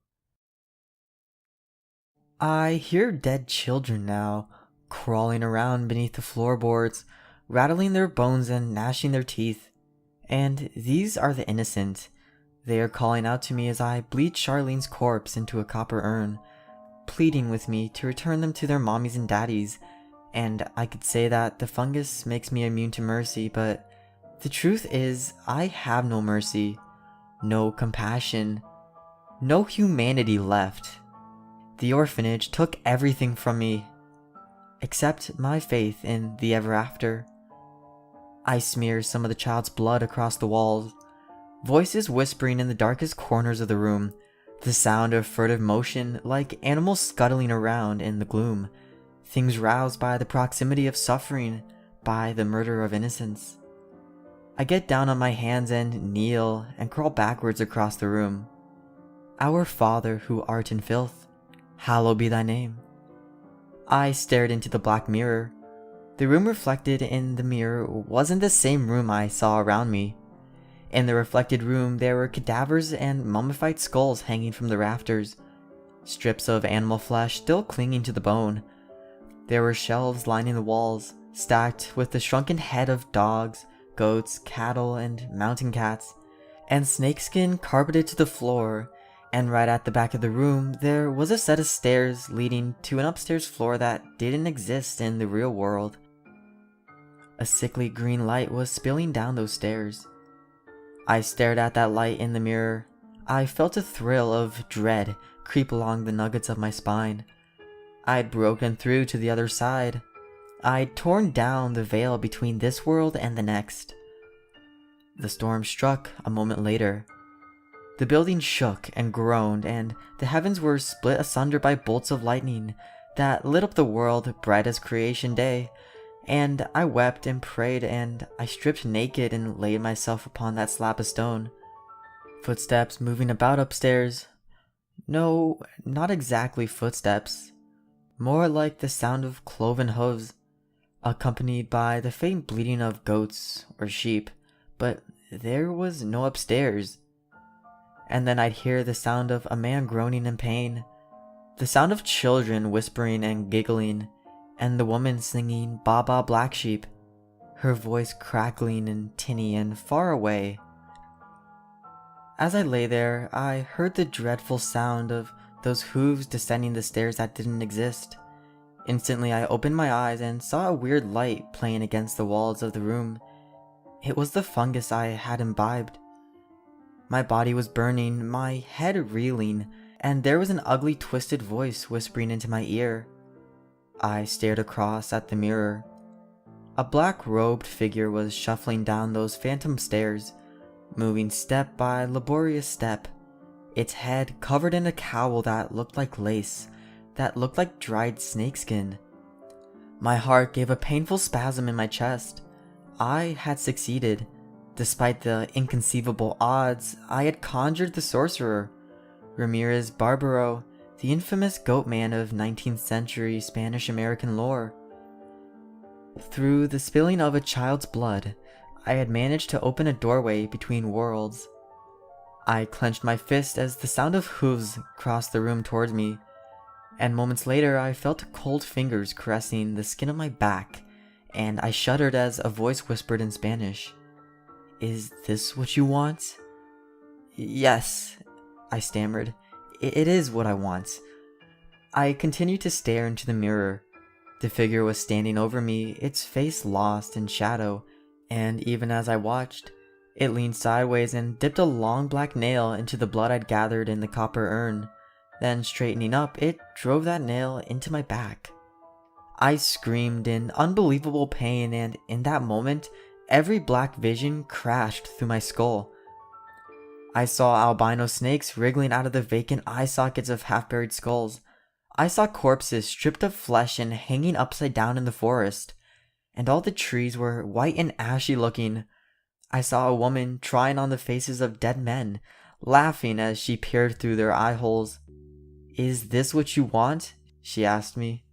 I hear dead children now, crawling around beneath the floorboards, rattling their bones and gnashing their teeth. And these are the innocent. They are calling out to me as I bleed Charlene's corpse into a copper urn, pleading with me to return them to their mommies and daddies. And I could say that the fungus makes me immune to mercy, but the truth is I have no mercy, no compassion, no humanity left. The orphanage took everything from me, except my faith in the ever after. I smear some of the child's blood across the walls, voices whispering in the darkest corners of the room, the sound of furtive motion like animals scuttling around in the gloom, things roused by the proximity of suffering, by the murder of innocence. I get down on my hands and kneel and crawl backwards across the room. "Our Father who art in filth, hallowed be thy name." I stared into the black mirror. The room reflected in the mirror wasn't the same room I saw around me. In the reflected room there were cadavers and mummified skulls hanging from the rafters, strips of animal flesh still clinging to the bone. There were shelves lining the walls, stacked with the shrunken head of dogs, goats, cattle, and mountain cats, and snakeskin carpeted to the floor. And right at the back of the room there was a set of stairs leading to an upstairs floor that didn't exist in the real world. A sickly green light was spilling down those stairs. I stared at that light in the mirror. I felt a thrill of dread creep along the nuggets of my spine. I'd broken through to the other side. I'd torn down the veil between this world and the next. The storm struck a moment later. The building shook and groaned, and the heavens were split asunder by bolts of lightning that lit up the world bright as creation day. And I wept and prayed, and I stripped naked and laid myself upon that slab of stone. Footsteps moving about upstairs. No, not exactly footsteps. More like the sound of cloven hooves, accompanied by the faint bleating of goats or sheep. But there was no upstairs. And then I'd hear the sound of a man groaning in pain, the sound of children whispering and giggling, and the woman singing "Ba Ba Black Sheep," her voice crackling and tinny and far away. As I lay there, I heard the dreadful sound of those hooves descending the stairs that didn't exist. Instantly I opened my eyes and saw a weird light playing against the walls of the room. It was the fungus I had imbibed. My body was burning, my head reeling, and there was an ugly twisted voice whispering into my ear. I stared across at the mirror. A black-robed figure was shuffling down those phantom stairs, moving step by laborious step, its head covered in a cowl that looked like lace, that looked like dried snakeskin. My heart gave a painful spasm in my chest. I had succeeded. Despite the inconceivable odds, I had conjured the sorcerer, Ramirez Barbaro, the infamous goat man of 19th century Spanish-American lore. Through the spilling of a child's blood, I had managed to open a doorway between worlds. I clenched my fist as the sound of hooves crossed the room towards me, and moments later I felt cold fingers caressing the skin of my back, and I shuddered as a voice whispered in Spanish, "Is this what you want?" "Yes," I stammered. It is what I want." I continued to stare into the mirror. The figure was standing over me, its face lost in shadow, and even as I watched, it leaned sideways and dipped a long black nail into the blood I'd gathered in the copper urn. Then, straightening up, it drove that nail into my back. I screamed in unbelievable pain, and in that moment, every black vision crashed through my skull. I saw albino snakes wriggling out of the vacant eye sockets of half-buried skulls. I saw corpses stripped of flesh and hanging upside down in the forest, and all the trees were white and ashy looking. I saw a woman trying on the faces of dead men, laughing as she peered through their eye holes. "Is this what you want?" she asked me.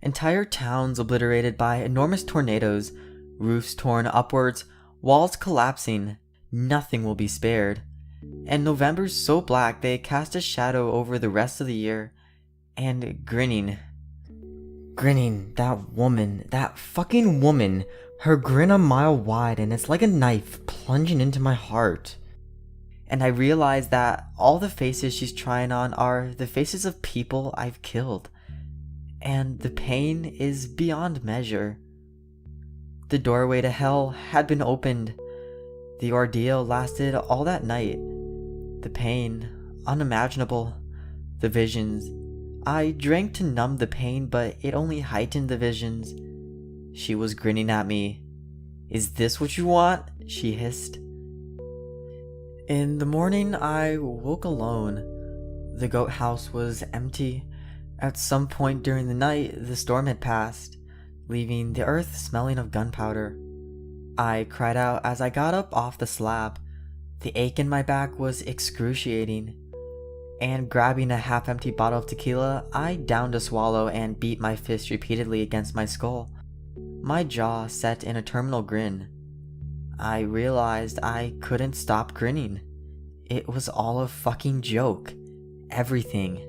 Entire towns obliterated by enormous tornadoes, roofs torn upwards, walls collapsing, nothing will be spared. And November's so black they cast a shadow over the rest of the year. And grinning, that woman, that fucking woman, her grin a mile wide, and it's like a knife plunging into my heart. And I realize that all the faces she's trying on are the faces of people I've killed. And the pain is beyond measure. The doorway to hell had been opened. The ordeal lasted all that night. The pain, unimaginable. The visions. I drank to numb the pain, but it only heightened the visions. She was grinning at me. "Is this what you want?" she hissed. In the morning, I woke alone. The goat house was empty. At some point during the night, the storm had passed, leaving the earth smelling of gunpowder. I cried out as I got up off the slab. The ache in my back was excruciating. And grabbing a half-empty bottle of tequila, I downed a swallow and beat my fist repeatedly against my skull. My jaw set in a terminal grin. I realized I couldn't stop grinning. It was all a fucking joke. Everything.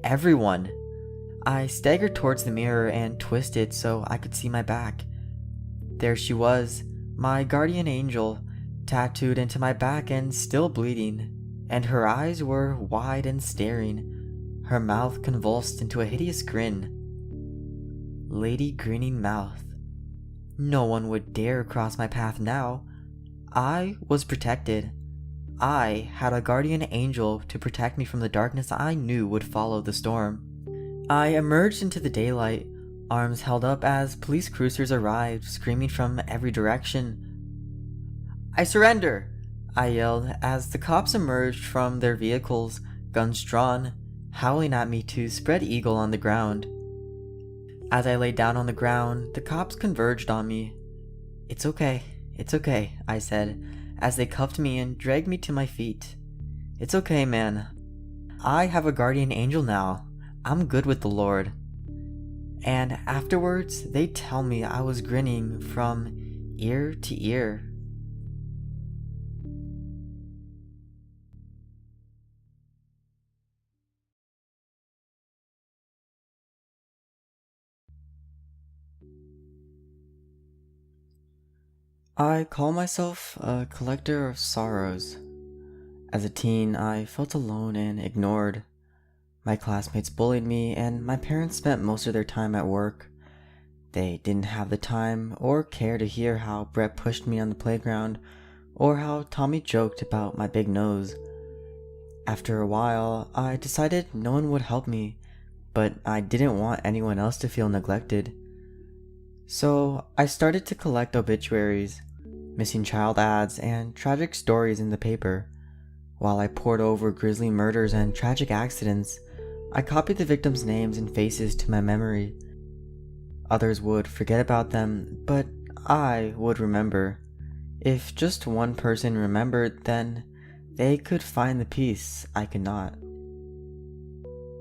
Everyone. I staggered towards the mirror and twisted so I could see my back. There she was, my guardian angel, tattooed into my back and still bleeding. And her eyes were wide and staring, her mouth convulsed into a hideous grin. Lady Grinning Mouth. No one would dare cross my path now. I was protected. I had a guardian angel to protect me from the darkness I knew would follow the storm. I emerged into the daylight, arms held up as police cruisers arrived, screaming from every direction. "I surrender!" I yelled as the cops emerged from their vehicles, guns drawn, howling at me to spread eagle on the ground. As I lay down on the ground, the cops converged on me. It's okay, I said, as they cuffed me and dragged me to my feet. "It's okay, man. I have a guardian angel now. I'm good with the Lord." And afterwards, they tell me I was grinning from ear to ear. I call myself a collector of sorrows. As a teen, I felt alone and ignored. My classmates bullied me, and my parents spent most of their time at work. They didn't have the time or care to hear how Brett pushed me on the playground, or how Tommy joked about my big nose. After a while, I decided no one would help me, but I didn't want anyone else to feel neglected. So I started to collect obituaries, missing child ads, and tragic stories in the paper. While I pored over grisly murders and tragic accidents, I copied the victims' names and faces to my memory. Others would forget about them, but I would remember. If just one person remembered, then they could find the peace I could not.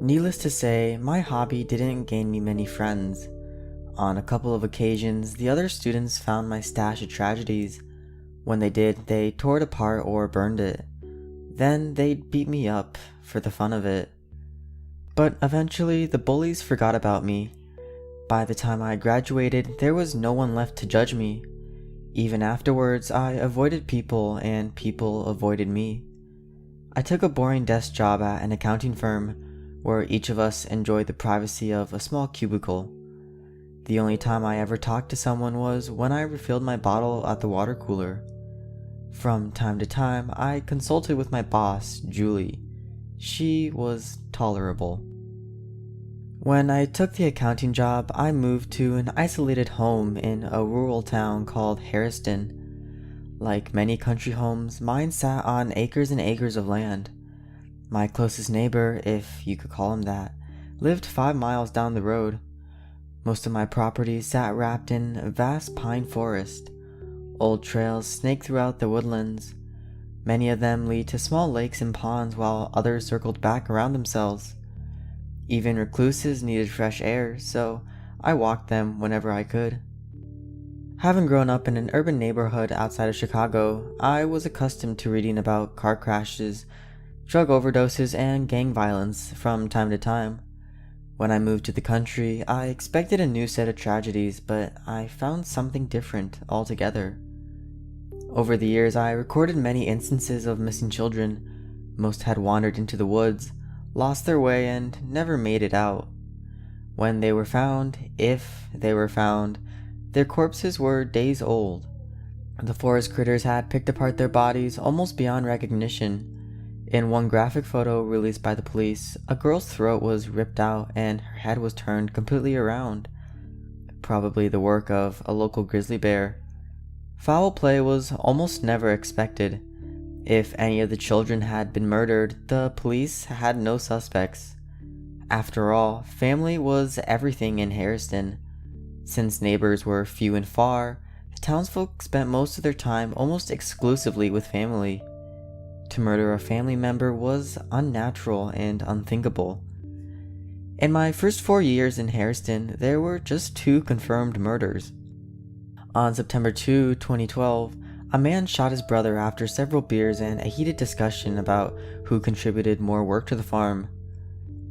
Needless to say, my hobby didn't gain me many friends. On a couple of occasions, the other students found my stash of tragedies. When they did, they tore it apart or burned it. Then they'd beat me up for the fun of it. But eventually, the bullies forgot about me. By the time I graduated, there was no one left to judge me. Even afterwards, I avoided people and people avoided me. I took a boring desk job at an accounting firm where each of us enjoyed the privacy of a small cubicle. The only time I ever talked to someone was when I refilled my bottle at the water cooler. From time to time, I consulted with my boss, Julie. She was tolerable. When I took the accounting job, I moved to an isolated home in a rural town called Harriston. Like many country homes, mine sat on acres and acres of land. My closest neighbor, if you could call him that, lived 5 miles down the road. Most of my property sat wrapped in a vast pine forest. Old trails snaked throughout the woodlands. Many of them lead to small lakes and ponds, while others circled back around themselves. Even recluses needed fresh air, so I walked them whenever I could. Having grown up in an urban neighborhood outside of Chicago, I was accustomed to reading about car crashes, drug overdoses, and gang violence from time to time. When I moved to the country, I expected a new set of tragedies, but I found something different altogether. Over the years, I recorded many instances of missing children. Most had wandered into the woods, lost their way, and never made it out. When they were found, if they were found, their corpses were days old. The forest critters had picked apart their bodies almost beyond recognition. In one graphic photo released by the police, a girl's throat was ripped out and her head was turned completely around. Probably the work of a local grizzly bear. Foul play was almost never expected. If any of the children had been murdered, the police had no suspects. After all, family was everything in Harriston. Since neighbors were few and far, the townsfolk spent most of their time almost exclusively with family. To murder a family member was unnatural and unthinkable. In my first 4 years in Harriston, there were just 2 confirmed murders. On September 2, 2012, a man shot his brother after several beers and a heated discussion about who contributed more work to the farm.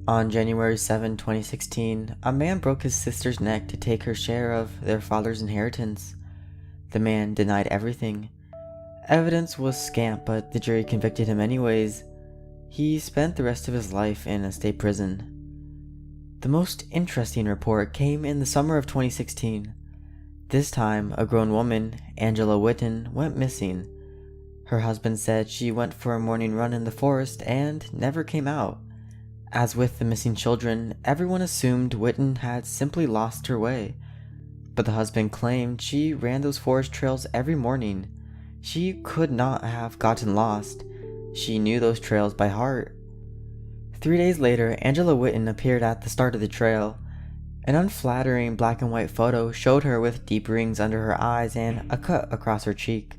On January 7, 2016, a man broke his sister's neck to take her share of their father's inheritance. The man denied everything. Evidence was scant, but the jury convicted him anyways. He spent the rest of his life in a state prison. The most interesting report came in the summer of 2016. This time, a grown woman, Angela Witten, went missing. Her husband said she went for a morning run in the forest and never came out. As with the missing children, everyone assumed Witten had simply lost her way. But the husband claimed she ran those forest trails every morning. She could not have gotten lost. She knew those trails by heart. 3 days later, Angela Witten appeared at the start of the trail. An unflattering black and white photo showed her with deep rings under her eyes and a cut across her cheek.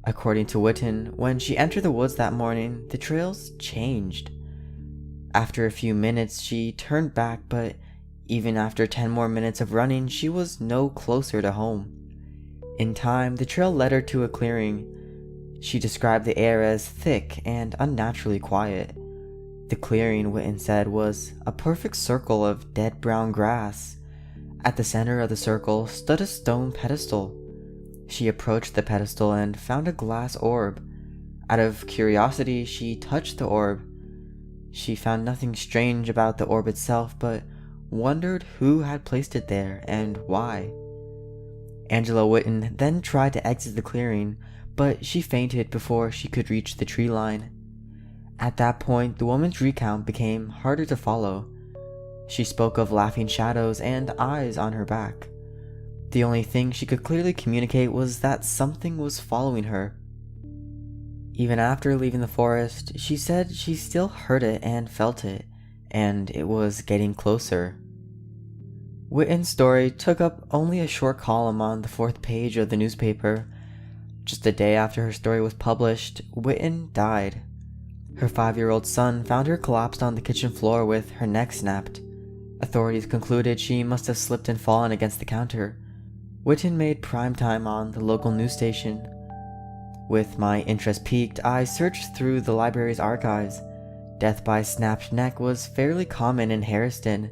According to Witten, when she entered the woods that morning, the trails changed. After a few minutes, she turned back, but even after 10 more minutes of running, she was no closer to home. In time, the trail led her to a clearing. She described the air as thick and unnaturally quiet. The clearing, Witten said, was a perfect circle of dead brown grass. At the center of the circle stood a stone pedestal. She approached the pedestal and found a glass orb. Out of curiosity, she touched the orb. She found nothing strange about the orb itself, but wondered who had placed it there and why. Angela Witten then tried to exit the clearing, but she fainted before she could reach the tree line. At that point, the woman's recount became harder to follow. She spoke of laughing shadows and eyes on her back. The only thing she could clearly communicate was that something was following her. Even after leaving the forest, she said she still heard it and felt it, and it was getting closer. Witten's story took up only a short column on the 4th page of the newspaper. Just a day after her story was published, Witten died. Her 5-year-old son found her collapsed on the kitchen floor with her neck snapped. Authorities concluded she must have slipped and fallen against the counter. Witten made primetime on the local news station. With my interest piqued, I searched through the library's archives. Death by snapped neck was fairly common in Harriston.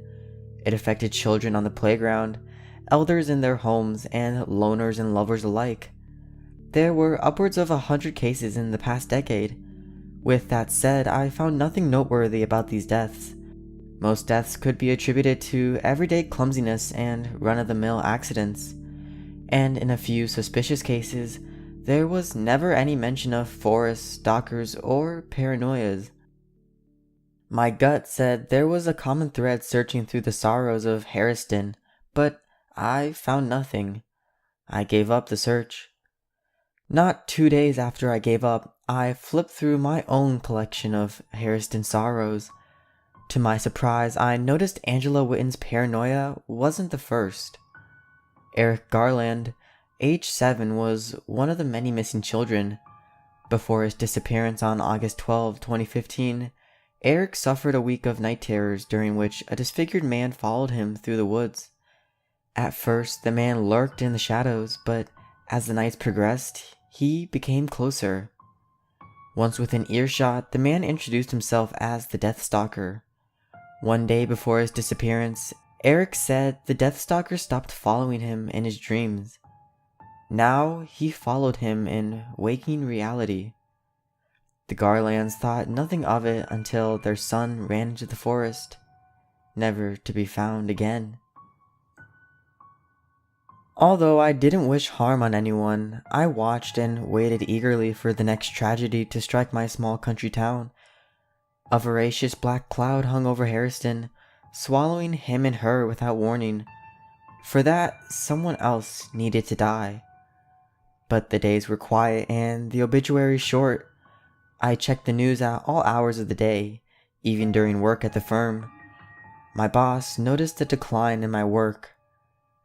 It affected children on the playground, elders in their homes, and loners and lovers alike. There were upwards of 100 cases in the past decade. With that said, I found nothing noteworthy about these deaths. Most deaths could be attributed to everyday clumsiness and run-of-the-mill accidents. And in a few suspicious cases, there was never any mention of forests, stalkers, or paranoias. My gut said there was a common thread searching through the sorrows of Harriston, but I found nothing. I gave up the search. Not 2 days after I gave up, I flipped through my own collection of Harriston sorrows. To my surprise, I noticed Angela Witten's paranoia wasn't the first. Eric Garland, age 7, was one of the many missing children. Before his disappearance on August 12, 2015, Eric suffered a week of night terrors during which a disfigured man followed him through the woods. At first, the man lurked in the shadows, but as the nights progressed, he became closer. Once within earshot, the man introduced himself as the Deathstalker. One day before his disappearance, Eric said the Deathstalker stopped following him in his dreams. Now he followed him in waking reality. The Garlands thought nothing of it until their son ran into the forest, never to be found again. Although I didn't wish harm on anyone, I watched and waited eagerly for the next tragedy to strike my small country town. A voracious black cloud hung over Harriston, swallowing him and her without warning. For that, someone else needed to die. But the days were quiet and the obituaries short. I checked the news at all hours of the day, even during work at the firm. My boss noticed a decline in my work.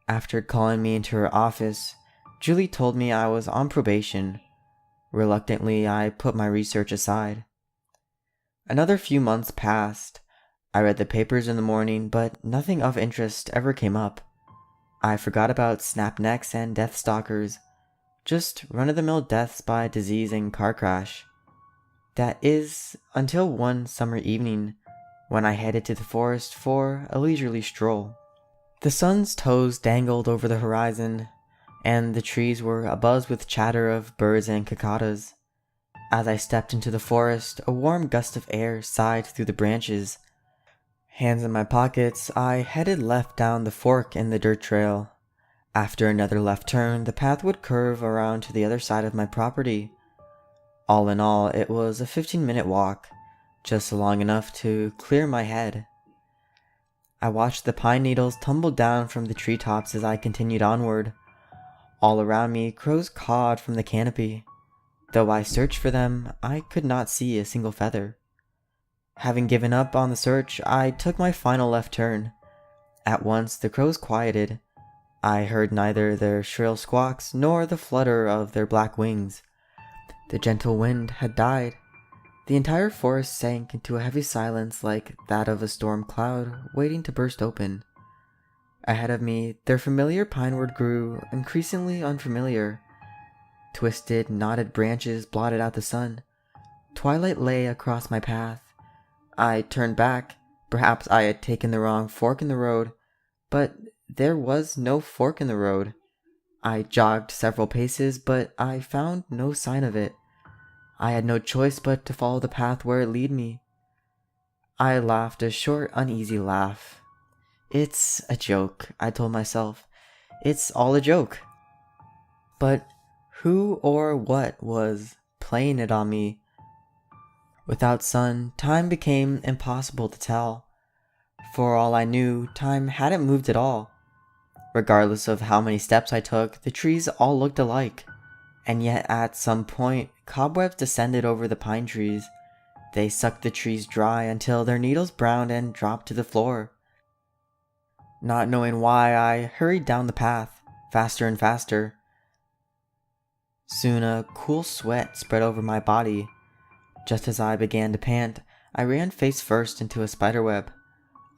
After calling me into her office, Julie told me I was on probation. Reluctantly, I put my research aside. Another few months passed. I read the papers in the morning, but nothing of interest ever came up. I forgot about snap necks and deathstalkers, just run-of-the-mill deaths by disease and car crash. That is, until one summer evening, when I headed to the forest for a leisurely stroll. The sun's toes dangled over the horizon, and the trees were abuzz with chatter of birds and cicadas. As I stepped into the forest, a warm gust of air sighed through the branches. Hands in my pockets, I headed left down the fork in the dirt trail. After another left turn, the path would curve around to the other side of my property. All in all, it was a 15-minute walk, just long enough to clear my head. I watched the pine needles tumble down from the treetops as I continued onward. All around me, crows cawed from the canopy. Though I searched for them, I could not see a single feather. Having given up on the search, I took my final left turn. At once, the crows quieted. I heard neither their shrill squawks nor the flutter of their black wings. The gentle wind had died. The entire forest sank into a heavy silence like that of a storm cloud waiting to burst open. Ahead of me, their familiar pinewood grew increasingly unfamiliar. Twisted, knotted branches blotted out the sun. Twilight lay across my path. I turned back. Perhaps I had taken the wrong fork in the road, but there was no fork in the road. I jogged several paces, but I found no sign of it. I had no choice but to follow the path where it led me. I laughed a short, uneasy laugh. It's a joke, I told myself. It's all a joke. But who or what was playing it on me? Without sun, time became impossible to tell. For all I knew, time hadn't moved at all. Regardless of how many steps I took, the trees all looked alike. And yet at some point, cobwebs descended over the pine trees. They sucked the trees dry until their needles browned and dropped to the floor. Not knowing why, I hurried down the path, faster and faster. Soon a cool sweat spread over my body. Just as I began to pant, I ran face first into a spiderweb.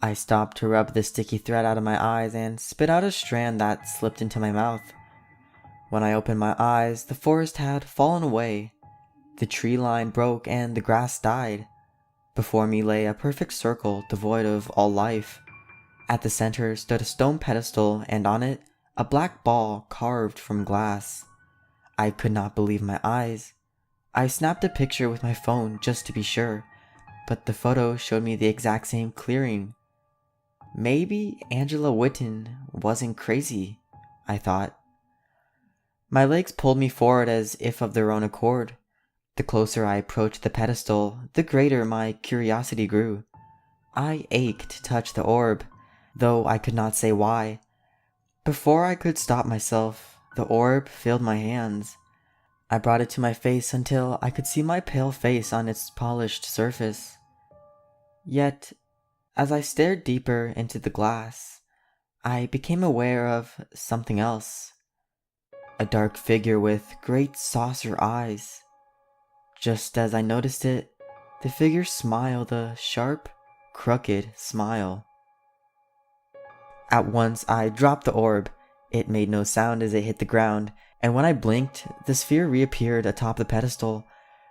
I stopped to rub the sticky thread out of my eyes and spit out a strand that slipped into my mouth. When I opened my eyes, the forest had fallen away. The tree line broke and the grass died. Before me lay a perfect circle devoid of all life. At the center stood a stone pedestal, and on it, a black ball carved from glass. I could not believe my eyes. I snapped a picture with my phone just to be sure, but the photo showed me the exact same clearing. Maybe Angela Witten wasn't crazy, I thought. My legs pulled me forward as if of their own accord. The closer I approached the pedestal, the greater my curiosity grew. I ached to touch the orb, though I could not say why. Before I could stop myself, the orb filled my hands. I brought it to my face until I could see my pale face on its polished surface. Yet, as I stared deeper into the glass, I became aware of something else. A dark figure with great saucer eyes. Just as I noticed it, the figure smiled a sharp, crooked smile. At once I dropped the orb. It made no sound as it hit the ground, and when I blinked, the sphere reappeared atop the pedestal.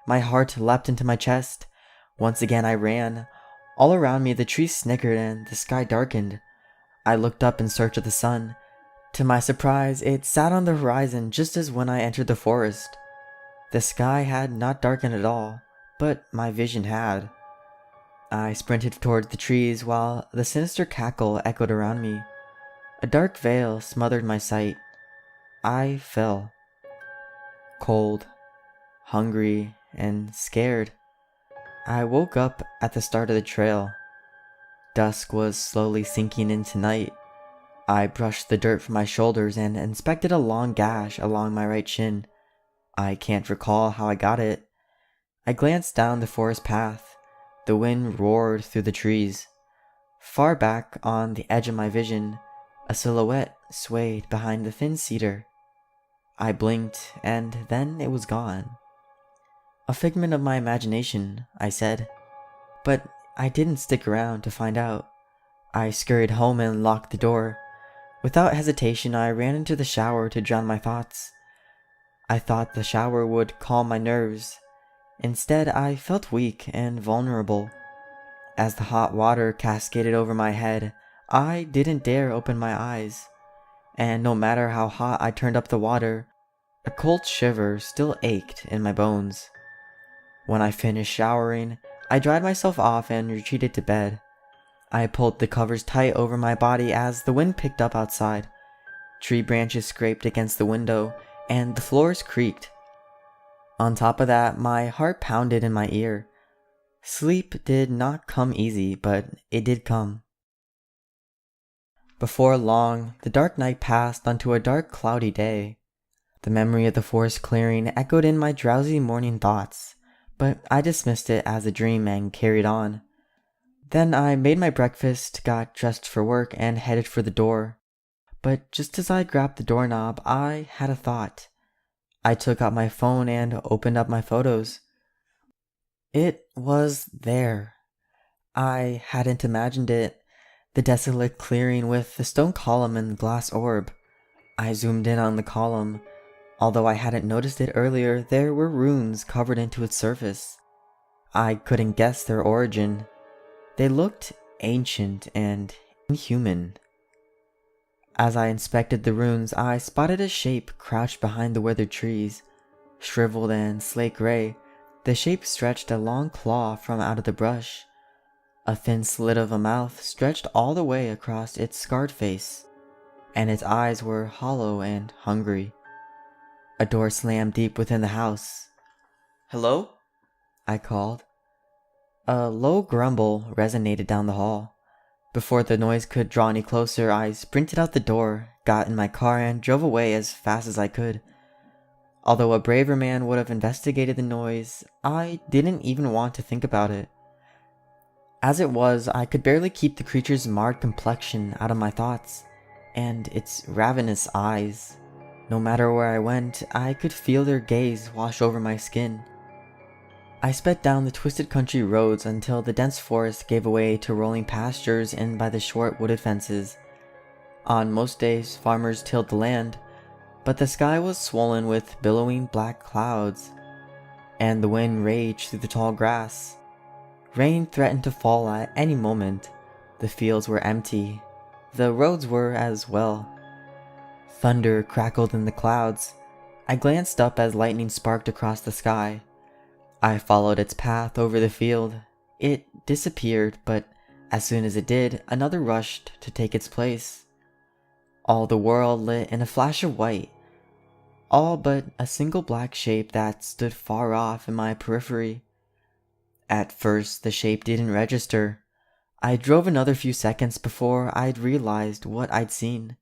My heart leapt into my chest. Once again I ran. All around me the trees snickered and the sky darkened. I looked up in search of the sun. To my surprise, it sat on the horizon just as when I entered the forest. The sky had not darkened at all, but my vision had. I sprinted towards the trees while the sinister cackle echoed around me. A dark veil smothered my sight. I fell. Cold, hungry, and scared. I woke up at the start of the trail. Dusk was slowly sinking into night. I brushed the dirt from my shoulders and inspected a long gash along my right shin. I can't recall how I got it. I glanced down the forest path. The wind roared through the trees. Far back on the edge of my vision, a silhouette swayed behind the thin cedar. I blinked, and then it was gone. A figment of my imagination, I said. But I didn't stick around to find out. I scurried home and locked the door. Without hesitation, I ran into the shower to drown my thoughts. I thought the shower would calm my nerves. Instead, I felt weak and vulnerable. As the hot water cascaded over my head, I didn't dare open my eyes. And no matter how hot I turned up the water, a cold shiver still ached in my bones. When I finished showering, I dried myself off and retreated to bed. I pulled the covers tight over my body as the wind picked up outside. Tree branches scraped against the window, and the floors creaked. On top of that, my heart pounded in my ear. Sleep did not come easy, but it did come. Before long, the dark night passed onto a dark, cloudy day. The memory of the forest clearing echoed in my drowsy morning thoughts, but I dismissed it as a dream and carried on. Then I made my breakfast, got dressed for work, and headed for the door. But just as I grabbed the doorknob, I had a thought. I took out my phone and opened up my photos. It was there. I hadn't imagined it. The desolate clearing with the stone column and glass orb. I zoomed in on the column. Although I hadn't noticed it earlier, there were runes covered into its surface. I couldn't guess their origin. They looked ancient and inhuman. As I inspected the runes, I spotted a shape crouched behind the withered trees. Shriveled and slate gray, the shape stretched a long claw from out of the brush. A thin slit of a mouth stretched all the way across its scarred face, and its eyes were hollow and hungry. A door slammed deep within the house. "Hello?" I called. A low grumble resonated down the hall. Before the noise could draw any closer, I sprinted out the door, got in my car, and drove away as fast as I could. Although a braver man would have investigated the noise, I didn't even want to think about it. As it was, I could barely keep the creature's marred complexion out of my thoughts, and its ravenous eyes. No matter where I went, I could feel their gaze wash over my skin. I sped down the twisted country roads until the dense forest gave way to rolling pastures and by the short wooded fences. On most days, farmers tilled the land, but the sky was swollen with billowing black clouds, and the wind raged through the tall grass. Rain threatened to fall at any moment. The fields were empty. The roads were as well. Thunder crackled in the clouds. I glanced up as lightning sparked across the sky. I followed its path over the field. It disappeared, but as soon as it did, another rushed to take its place. All the world lit in a flash of white, all but a single black shape that stood far off in my periphery. At first, the shape didn't register. I drove another few seconds before I'd realized what I'd seen.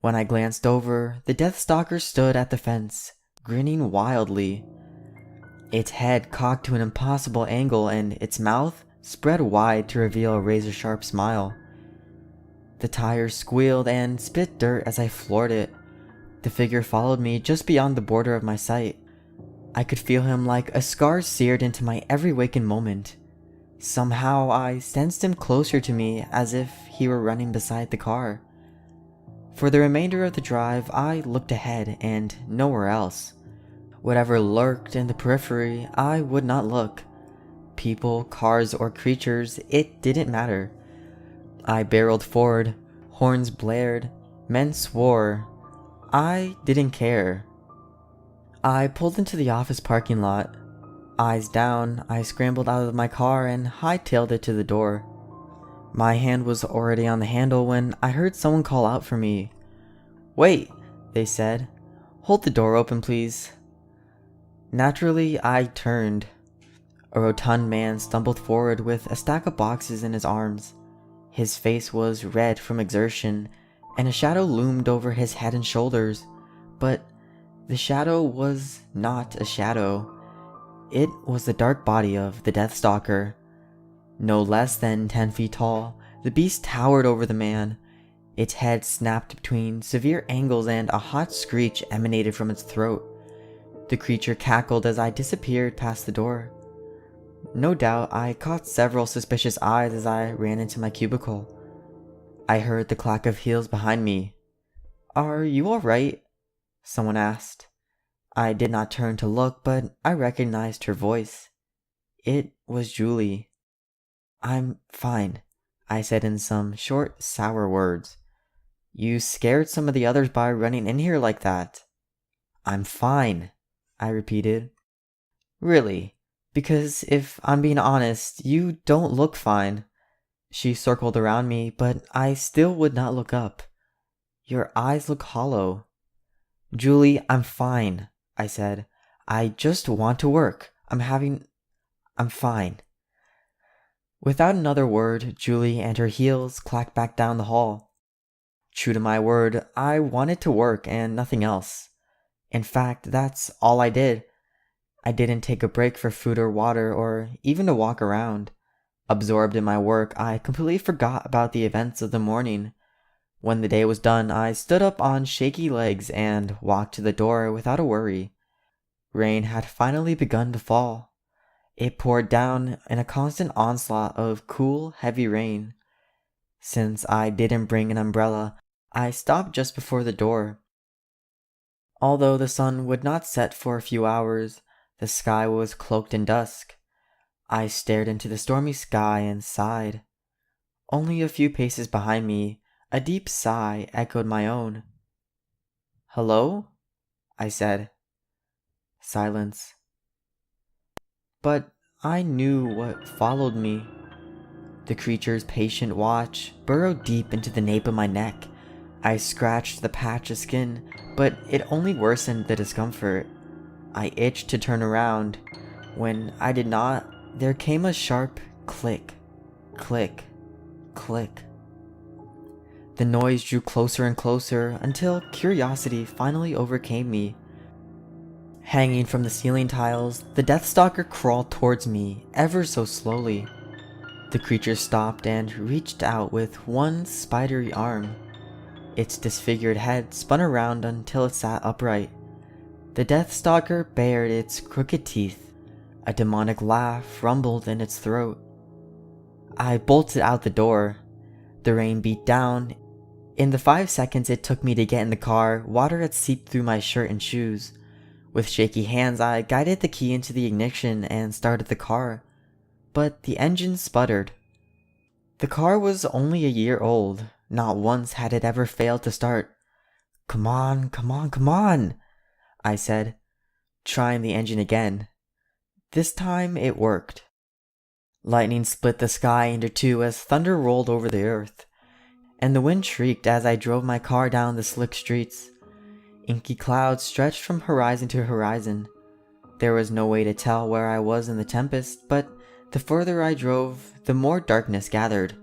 When I glanced over, the Deathstalker stood at the fence, grinning wildly. Its head cocked to an impossible angle and its mouth spread wide to reveal a razor-sharp smile. The tires squealed and spit dirt as I floored it. The figure followed me just beyond the border of my sight. I could feel him like a scar seared into my every waking moment. Somehow I sensed him closer to me as if he were running beside the car. For the remainder of the drive, I looked ahead and nowhere else. Whatever lurked in the periphery, I would not look. People, cars, or creatures, it didn't matter. I barreled forward, horns blared, men swore. I didn't care. I pulled into the office parking lot. Eyes down, I scrambled out of my car and hightailed it to the door. My hand was already on the handle when I heard someone call out for me. "Wait," they said. "Hold the door open, please." Naturally, I turned. A rotund man stumbled forward with a stack of boxes in his arms. His face was red from exertion, and a shadow loomed over his head and shoulders. But the shadow was not a shadow. It was the dark body of the Deathstalker. No less than 10 feet tall, the beast towered over the man. Its head snapped between severe angles and a hot screech emanated from its throat. The creature cackled as I disappeared past the door. No doubt I caught several suspicious eyes as I ran into my cubicle. I heard the clack of heels behind me. "Are you alright?" someone asked. I did not turn to look, but I recognized her voice. It was Julie. "I'm fine," I said in some short, sour words. "You scared some of the others by running in here like that." "I'm fine," I repeated. "Really? Because if I'm being honest, you don't look fine." She circled around me, but I still would not look up. "Your eyes look hollow." "Julie, I'm fine," I said. "I just want to work. I'm fine." Without another word, Julie and her heels clacked back down the hall. True to my word, I wanted to work and nothing else. In fact, that's all I did. I didn't take a break for food or water or even to walk around. Absorbed in my work, I completely forgot about the events of the morning. When the day was done, I stood up on shaky legs and walked to the door without a worry. Rain had finally begun to fall. It poured down in a constant onslaught of cool, heavy rain. Since I didn't bring an umbrella, I stopped just before the door. Although the sun would not set for a few hours, the sky was cloaked in dusk. I stared into the stormy sky and sighed. Only a few paces behind me, a deep sigh echoed my own. "Hello?" I said. Silence. But I knew what followed me. The creature's patient watch burrowed deep into the nape of my neck. I scratched the patch of skin, but it only worsened the discomfort. I itched to turn around. When I did not, there came a sharp click, click. click. The noise drew closer and closer until curiosity finally overcame me. Hanging from the ceiling tiles, the Deathstalker crawled towards me ever so slowly. The creature stopped and reached out with one spidery arm. Its disfigured head spun around until it sat upright. The Deathstalker bared its crooked teeth. A demonic laugh rumbled in its throat. I bolted out the door. The rain beat down. In the 5 seconds it took me to get in the car, water had seeped through my shirt and shoes. With shaky hands, I guided the key into the ignition and started the car. But the engine sputtered. The car was only a year old. Not once had it ever failed to start. "Come on, come on, come on," I said, trying the engine again. This time it worked. Lightning split the sky into two as thunder rolled over the earth, and the wind shrieked as I drove my car down the slick streets. Inky clouds stretched from horizon to horizon. There was no way to tell where I was in the tempest, but the further I drove, the more darkness gathered.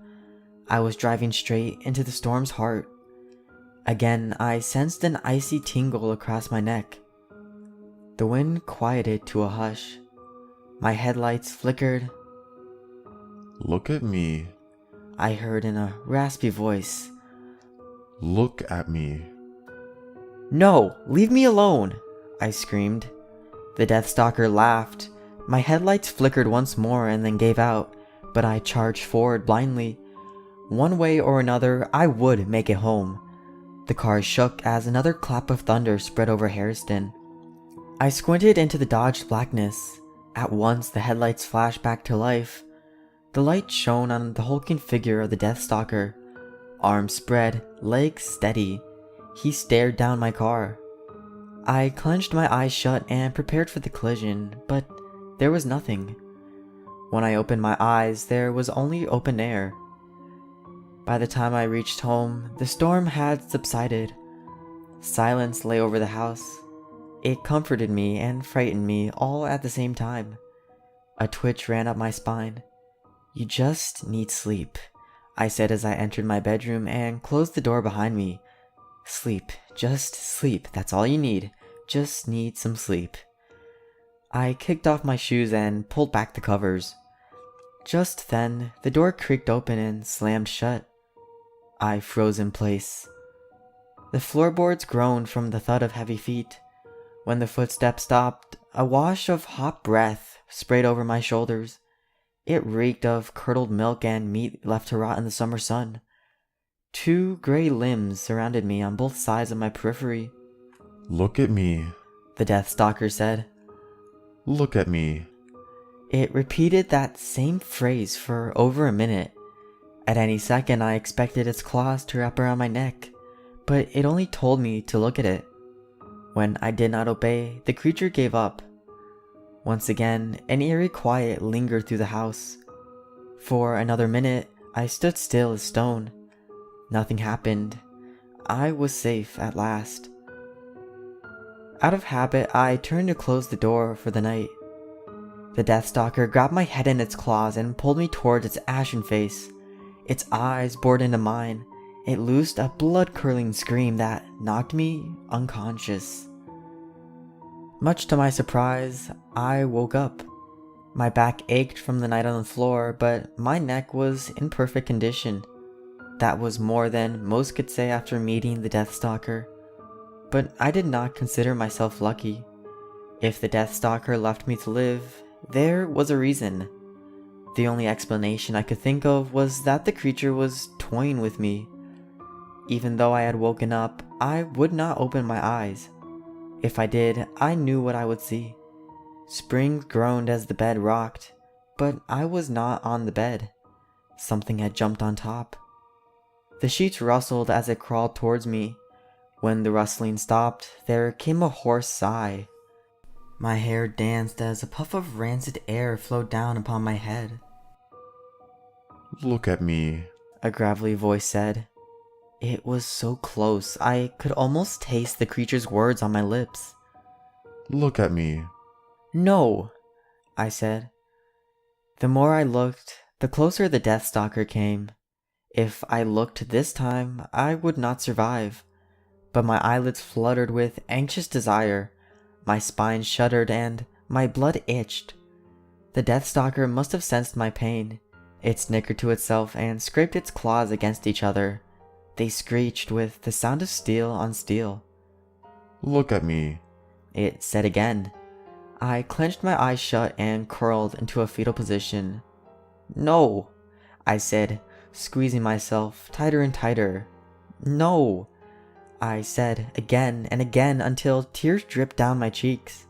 I was driving straight into the storm's heart. Again, I sensed an icy tingle across my neck. The wind quieted to a hush. My headlights flickered. Look at me. I heard in a raspy voice. Look at me. "No, leave me alone," I screamed. The Deathstalker laughed. My headlights flickered once more and then gave out, but I charged forward blindly. One way or another, I would make it home. The car shook as another clap of thunder spread over Harriston. I squinted into the dodged blackness. At once, the headlights flashed back to life. The light shone on the hulking figure of the Deathstalker. Arms spread, legs steady. He stared down my car. I clenched my eyes shut and prepared for the collision, but there was nothing. When I opened my eyes, there was only open air. By the time I reached home, the storm had subsided. Silence lay over the house. It comforted me and frightened me all at the same time. A twitch ran up my spine. "You just need sleep," I said as I entered my bedroom and closed the door behind me. "Sleep, just sleep, that's all you need. Just need some sleep." I kicked off my shoes and pulled back the covers. Just then, the door creaked open and slammed shut. I froze in place. The floorboards groaned from the thud of heavy feet. When the footsteps stopped, a wash of hot breath sprayed over my shoulders. It reeked of curdled milk and meat left to rot in the summer sun. 2 gray limbs surrounded me on both sides of my periphery. Look at me. The Deathstalker said. Look at me. It repeated that same phrase for over a minute. At any second, I expected its claws to wrap around my neck, but it only told me to look at it. When I did not obey, the creature gave up. Once again, an eerie quiet lingered through the house. For another minute, I stood still as stone. Nothing happened. I was safe at last. Out of habit, I turned to close the door for the night. The Deathstalker grabbed my head in its claws and pulled me towards its ashen face. Its eyes bored into mine. It loosed a blood-curdling scream that knocked me unconscious. Much to my surprise, I woke up. My back ached from the night on the floor, but my neck was in perfect condition. That was more than most could say after meeting the Deathstalker. But I did not consider myself lucky. If the Deathstalker left me to live, there was a reason. The only explanation I could think of was that the creature was toying with me. Even though I had woken up, I would not open my eyes. If I did, I knew what I would see. Springs groaned as the bed rocked, but I was not on the bed. Something had jumped on top. The sheets rustled as it crawled towards me. When the rustling stopped, there came a hoarse sigh. My hair danced as a puff of rancid air flowed down upon my head. Look at me. A gravelly voice said. It was so close, I could almost taste the creature's words on my lips. Look at me. No, I said. The more I looked, the closer the Deathstalker came. If I looked this time, I would not survive. But my eyelids fluttered with anxious desire, my spine shuddered, and my blood itched. The Deathstalker must have sensed my pain. It snickered to itself and scraped its claws against each other. They screeched with the sound of steel on steel. Look at me, It said again. I clenched my eyes shut and curled into a fetal position. No, I said, squeezing myself tighter and tighter. No, I said again and again until tears dripped down my cheeks.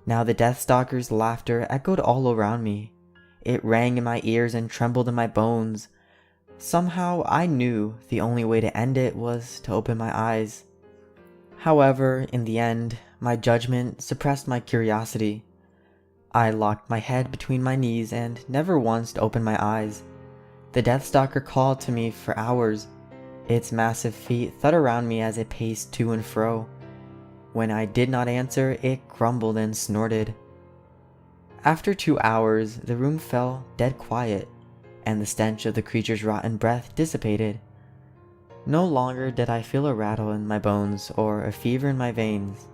Now the Deathstalker's laughter echoed all around me. It rang in my ears and trembled in my bones. Somehow I knew the only way to end it was to open my eyes. However, in the end, my judgment suppressed my curiosity. I locked my head between my knees and never once opened my eyes. The Deathstalker called to me for hours. Its massive feet thud around me as it paced to and fro. When I did not answer, it grumbled and snorted. After 2 hours, the room fell dead quiet, and the stench of the creature's rotten breath dissipated. No longer did I feel a rattle in my bones or a fever in my veins.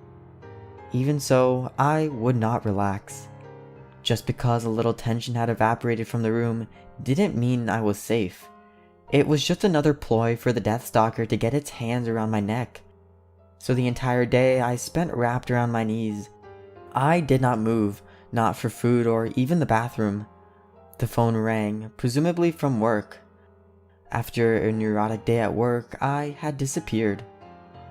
Even so, I would not relax. Just because a little tension had evaporated from the room didn't mean I was safe. It was just another ploy for the Deathstalker to get its hands around my neck. So the entire day I spent wrapped around my knees. I did not move, not for food or even the bathroom. The phone rang, presumably from work. After a neurotic day at work, I had disappeared.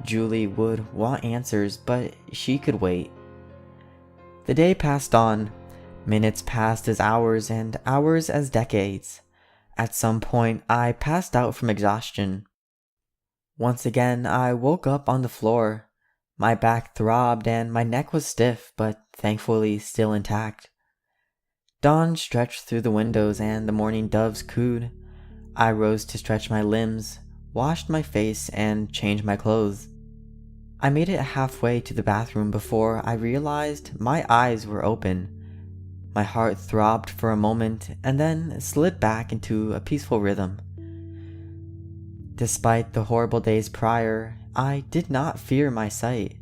Julie would want answers, but she could wait. The day passed on. Minutes passed as hours and hours as decades. At some point, I passed out from exhaustion. Once again, I woke up on the floor. My back throbbed and my neck was stiff, but thankfully still intact. Dawn stretched through the windows and the morning doves cooed. I rose to stretch my limbs, washed my face, and changed my clothes. I made it halfway to the bathroom before I realized my eyes were open. My heart throbbed for a moment and then slid back into a peaceful rhythm. Despite the horrible days prior, I did not fear my sight.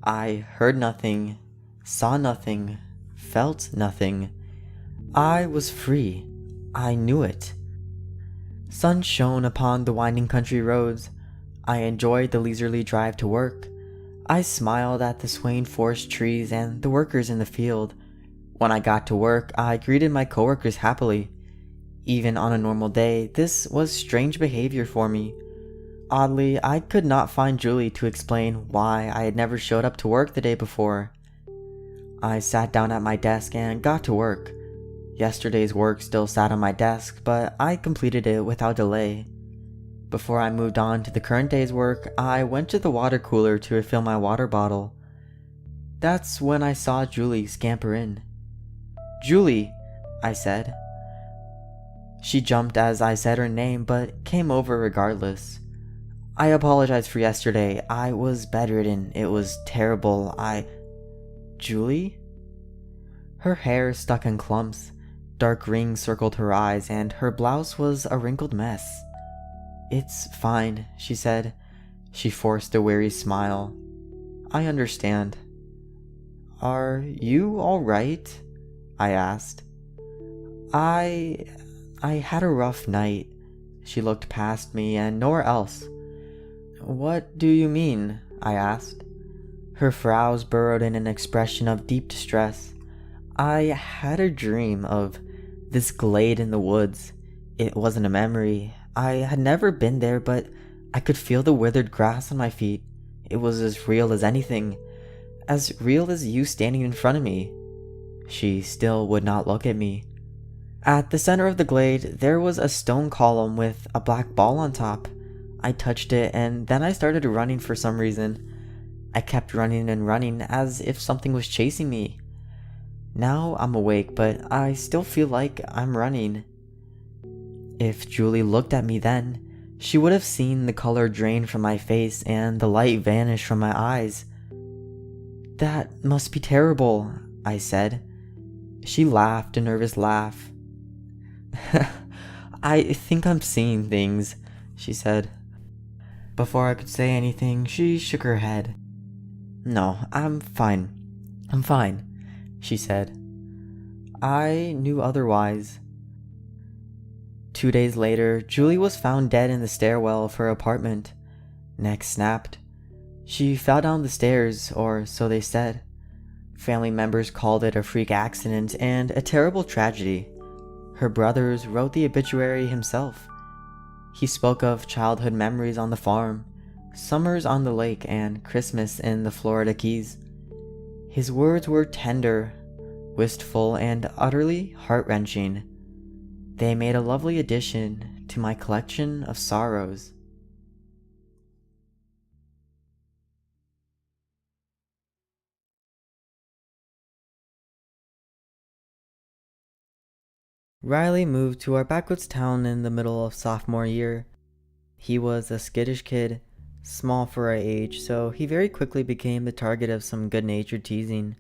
I heard nothing, saw nothing, felt nothing. I was free. I knew it. Sun shone upon the winding country roads. I enjoyed the leisurely drive to work. I smiled at the swaying forest trees and the workers in the field. When I got to work, I greeted my coworkers happily. Even on a normal day, this was strange behavior for me. Oddly, I could not find Julie to explain why I had never showed up to work the day before. I sat down at my desk and got to work. Yesterday's work still sat on my desk, but I completed it without delay. Before I moved on to the current day's work, I went to the water cooler to refill my water bottle. That's when I saw Julie scamper in. "Julie," I said. She jumped as I said her name, but came over regardless. "I apologize for yesterday. I was bedridden. It was terrible. Julie?" Her hair stuck in clumps. Dark rings circled her eyes, and her blouse was a wrinkled mess. "It's fine," she said. She forced a weary smile. "I understand." "Are you alright?" I asked. I had a rough night." She looked past me and nowhere else. "What do you mean?" I asked. Her brows burrowed in an expression of deep distress. "I had a dream of this glade in the woods. It wasn't a memory. I had never been there, but I could feel the withered grass on my feet. It was as real as anything. As real as you standing in front of me." She still would not look at me. At the center of the glade, there was a stone column with a black ball on top. I touched it and then I started running for some reason. I kept running and running as if something was chasing me. Now I'm awake, but I still feel like I'm running. If Julie looked at me then, she would have seen the color drain from my face and the light vanish from my eyes. "That must be terrible," I said. She laughed a nervous laugh. I think I'm seeing things, she said. Before I could say anything, she shook her head. No, I'm fine. I'm fine, she said. I knew otherwise. 2 days later, Julie was found dead in the stairwell of her apartment. Neck snapped. She fell down the stairs, or so they said. Family members called it a freak accident and a terrible tragedy. Her brothers wrote the obituary himself. He spoke of childhood memories on the farm, summers on the lake, and Christmas in the Florida Keys. His words were tender, wistful, and utterly heart-wrenching. They made a lovely addition to my collection of sorrows. Riley moved to our backwoods town in the middle of sophomore year. He was a skittish kid, small for our age, so he very quickly became the target of some good-natured teasing.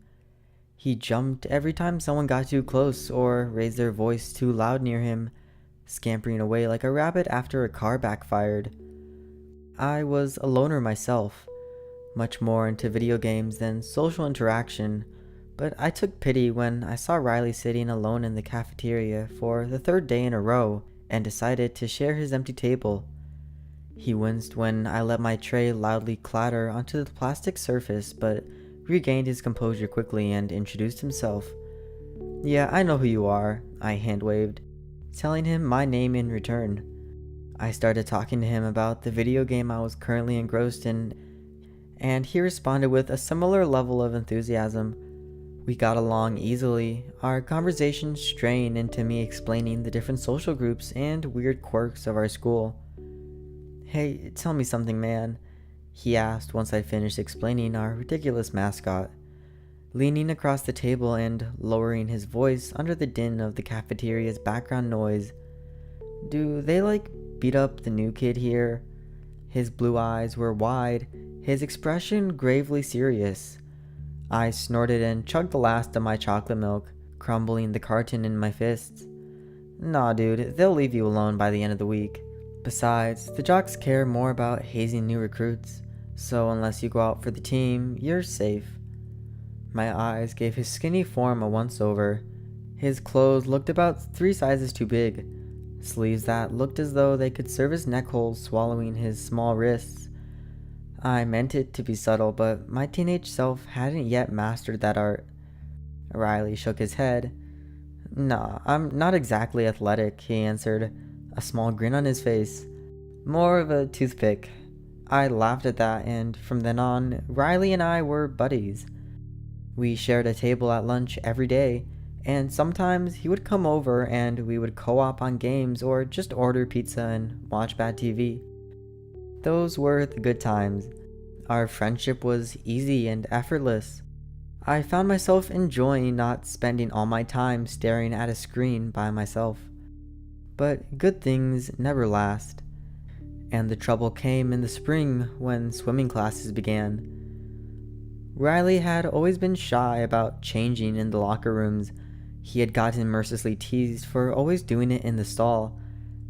He jumped every time someone got too close or raised their voice too loud near him, scampering away like a rabbit after a car backfired. I was a loner myself, much more into video games than social interaction, but I took pity when I saw Riley sitting alone in the cafeteria for the third day in a row and decided to share his empty table. He winced when I let my tray loudly clatter onto the plastic surface, but regained his composure quickly and introduced himself. Yeah, I know who you are, I hand-waved, telling him my name in return. I started talking to him about the video game I was currently engrossed in, and he responded with a similar level of enthusiasm. We got along easily, our conversation straying into me explaining the different social groups and weird quirks of our school. Hey, tell me something, man, he asked once I finished explaining our ridiculous mascot. Leaning across the table and lowering his voice under the din of the cafeteria's background noise. Do they beat up the new kid here? His blue eyes were wide, his expression gravely serious. I snorted and chugged the last of my chocolate milk, crumbling the carton in my fists. Nah, dude, they'll leave you alone by the end of the week. Besides, the jocks care more about hazing new recruits, so unless you go out for the team, you're safe. My eyes gave his skinny form a once-over. His clothes looked about 3 sizes too big, sleeves that looked as though they could serve as neck holes swallowing his small wrists. I meant it to be subtle, but my teenage self hadn't yet mastered that art. Riley shook his head. Nah, I'm not exactly athletic, he answered, a small grin on his face. More of a toothpick. I laughed at that, and from then on, Riley and I were buddies. We shared a table at lunch every day, and sometimes he would come over and we would co-op on games or just order pizza and watch bad TV. Those were the good times. Our friendship was easy and effortless. I found myself enjoying not spending all my time staring at a screen by myself. But good things never last. And the trouble came in the spring when swimming classes began. Riley had always been shy about changing in the locker rooms. He had gotten mercilessly teased for always doing it in the stall,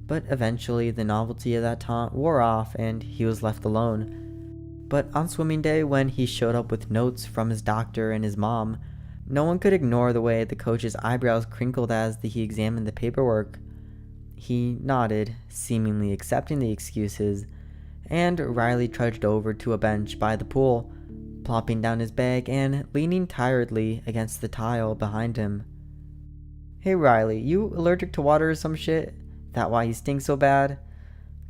but eventually the novelty of that taunt wore off and he was left alone. But on swimming day, when he showed up with notes from his doctor and his mom, no one could ignore the way the coach's eyebrows crinkled as he examined the paperwork. He nodded, seemingly accepting the excuses, and Riley trudged over to a bench by the pool, plopping down his bag and leaning tiredly against the tile behind him. Hey Riley, you allergic to water or some shit? That why you stink so bad?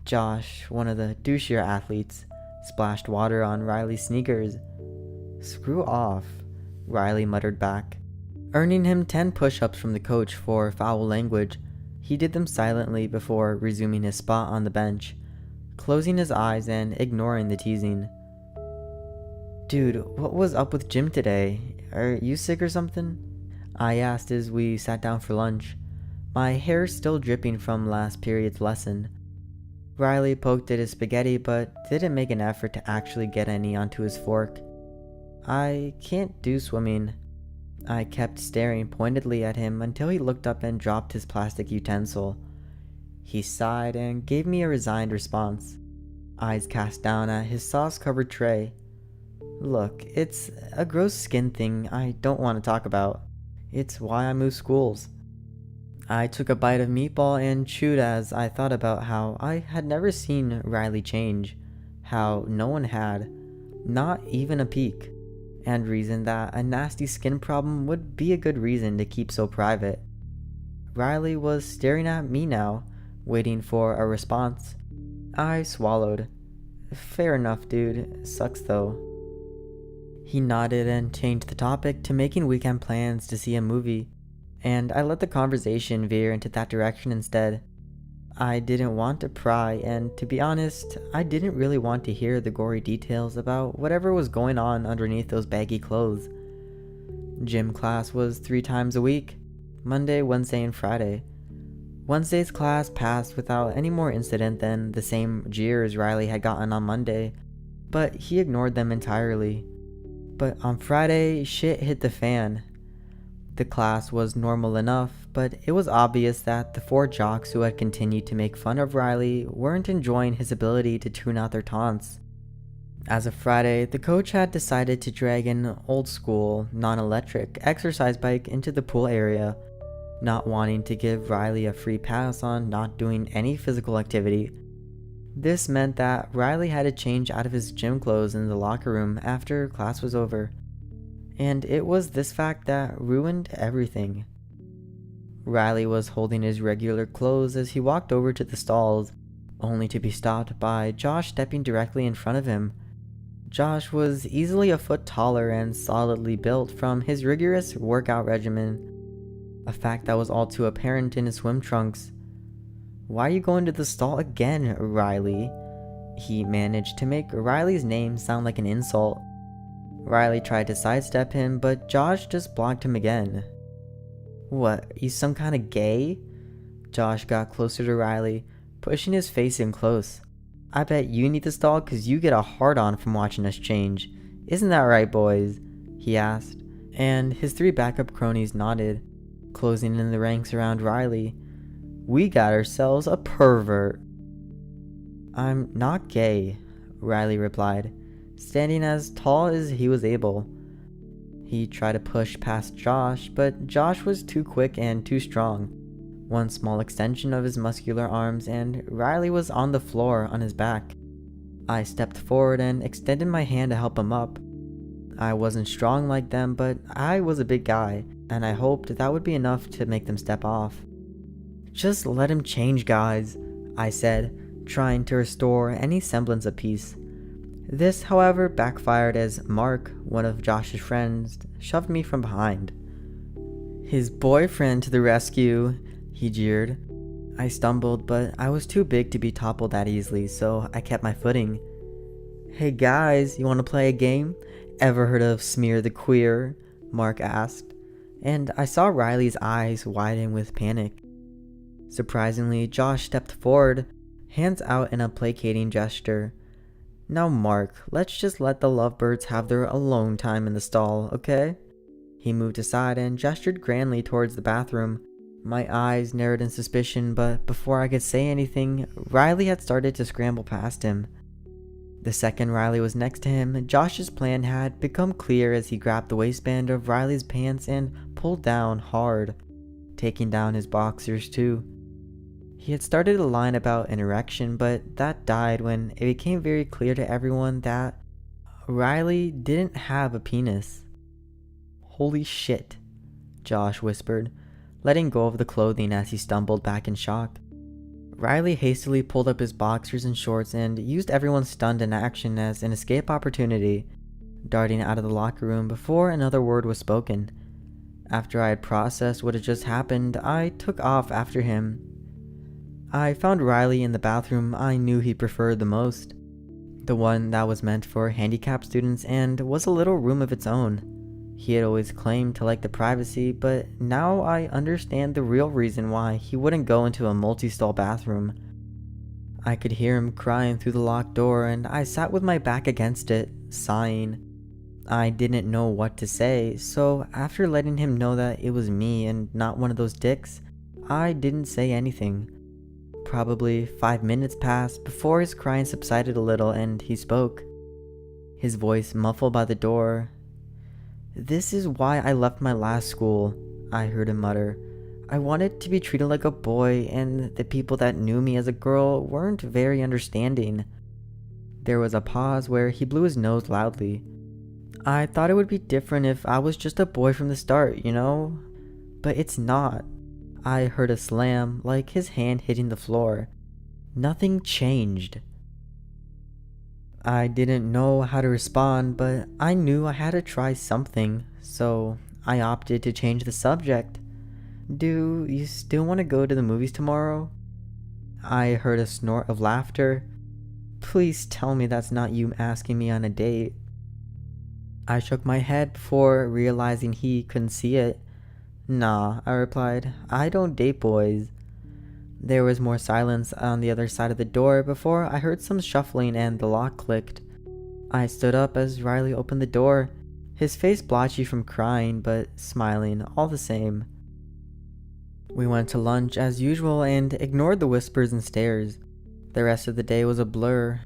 Josh, one of the douchier athletes, splashed water on Riley's sneakers. Screw off, Riley muttered back. Earning him 10 push-ups from the coach for foul language, he did them silently before resuming his spot on the bench, closing his eyes and ignoring the teasing. Dude, what was up with gym today? Are you sick or something? I asked as we sat down for lunch, my hair still dripping from last period's lesson. Riley poked at his spaghetti but didn't make an effort to actually get any onto his fork. I can't do swimming. I kept staring pointedly at him until he looked up and dropped his plastic utensil. He sighed and gave me a resigned response, eyes cast down at his sauce-covered tray. Look, it's a gross skin thing I don't want to talk about. It's why I moved schools. I took a bite of meatball and chewed as I thought about how I had never seen Riley change, how no one had, not even a peek, and reasoned that a nasty skin problem would be a good reason to keep so private. Riley was staring at me now, waiting for a response. I swallowed. Fair enough, dude. Sucks though. He nodded and changed the topic to making weekend plans to see a movie, and I let the conversation veer into that direction instead. I didn't want to pry, and to be honest, I didn't really want to hear the gory details about whatever was going on underneath those baggy clothes. Gym class was 3 times a week, Monday, Wednesday, and Friday. Wednesday's class passed without any more incident than the same jeers Riley had gotten on Monday, but he ignored them entirely. But on Friday, shit hit the fan. The class was normal enough, but it was obvious that the 4 jocks who had continued to make fun of Riley weren't enjoying his ability to tune out their taunts. As of Friday, the coach had decided to drag an old-school, non-electric exercise bike into the pool area, not wanting to give Riley a free pass on not doing any physical activity. This meant that Riley had to change out of his gym clothes in the locker room after class was over. And it was this fact that ruined everything. Riley was holding his regular clothes as he walked over to the stalls, only to be stopped by Josh stepping directly in front of him. Josh was easily a foot taller and solidly built from his rigorous workout regimen, a fact that was all too apparent in his swim trunks. "Why are you going to the stall again, Riley?" He managed to make Riley's name sound like an insult. Riley tried to sidestep him, but Josh just blocked him again. "What, you some kind of gay?" Josh got closer to Riley, pushing his face in close. "I bet you need the stall cause you get a hard-on from watching us change. Isn't that right, boys?" he asked, and his 3 backup cronies nodded, closing in the ranks around Riley. "We got ourselves a pervert." "I'm not gay," Riley replied, standing as tall as he was able. He tried to push past Josh, but Josh was too quick and too strong. One small extension of his muscular arms and Riley was on the floor on his back. I stepped forward and extended my hand to help him up. I wasn't strong like them, but I was a big guy, and I hoped that would be enough to make them step off. "Just let him change, guys," I said, trying to restore any semblance of peace. This, however, backfired as Mark, one of Josh's friends, shoved me from behind. "His boyfriend to the rescue," he jeered. I stumbled, but I was too big to be toppled that easily, so I kept my footing. "Hey guys, you want to play a game? Ever heard of Smear the Queer?" Mark asked, and I saw Riley's eyes widen with panic. Surprisingly, Josh stepped forward, hands out in a placating gesture. "Now Mark, let's just let the lovebirds have their alone time in the stall, okay?" He moved aside and gestured grandly towards the bathroom. My eyes narrowed in suspicion, but before I could say anything, Riley had started to scramble past him. The second Riley was next to him, Josh's plan had become clear as he grabbed the waistband of Riley's pants and pulled down hard, taking down his boxers too. He had started a line about an erection, but that died when it became very clear to everyone that Riley didn't have a penis. "Holy shit," Josh whispered, letting go of the clothing as he stumbled back in shock. Riley hastily pulled up his boxers and shorts and used everyone's stunned inaction as an escape opportunity, darting out of the locker room before another word was spoken. After I had processed what had just happened, I took off after him. I found Riley in the bathroom I knew he preferred the most, the one that was meant for handicapped students and was a little room of its own. He had always claimed to like the privacy, but now I understand the real reason why he wouldn't go into a multi-stall bathroom. I could hear him crying through the locked door, and I sat with my back against it, sighing. I didn't know what to say, so after letting him know that it was me and not one of those dicks, I didn't say anything. Probably 5 minutes passed before his crying subsided a little and he spoke, his voice muffled by the door. "This is why I left my last school," I heard him mutter. "I wanted to be treated like a boy, and the people that knew me as a girl weren't very understanding." There was a pause where he blew his nose loudly. "I thought it would be different if I was just a boy from the start, you know? But it's not." I heard a slam, like his hand hitting the floor. Nothing changed. I didn't know how to respond, but I knew I had to try something, so I opted to change the subject. "Do you still want to go to the movies tomorrow?" I heard a snort of laughter. "Please tell me that's not you asking me on a date." I shook my head before realizing he couldn't see it. "Nah," I replied. "I don't date boys." There was more silence on the other side of the door before I heard some shuffling and the lock clicked. I stood up as Riley opened the door, his face blotchy from crying but smiling all the same. We went to lunch as usual and ignored the whispers and stares. The rest of the day was a blur.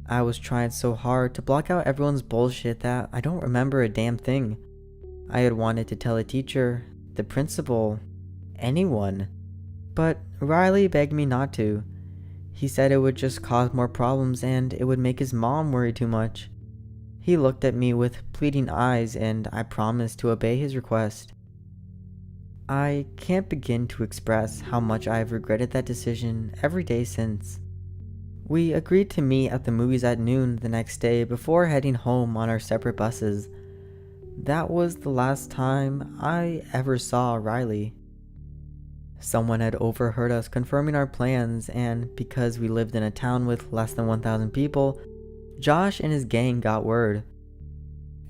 I was trying so hard to block out everyone's bullshit that I don't remember a damn thing. I had wanted to tell a teacher, the principal, anyone. But Riley begged me not to. He said it would just cause more problems and it would make his mom worry too much. He looked at me with pleading eyes and I promised to obey his request. I can't begin to express how much I have regretted that decision every day since. We agreed to meet at the movies at noon the next day before heading home on our separate buses. That was the last time I ever saw Riley. Someone had overheard us confirming our plans, and because we lived in a town with less than 1,000 people, Josh and his gang got word.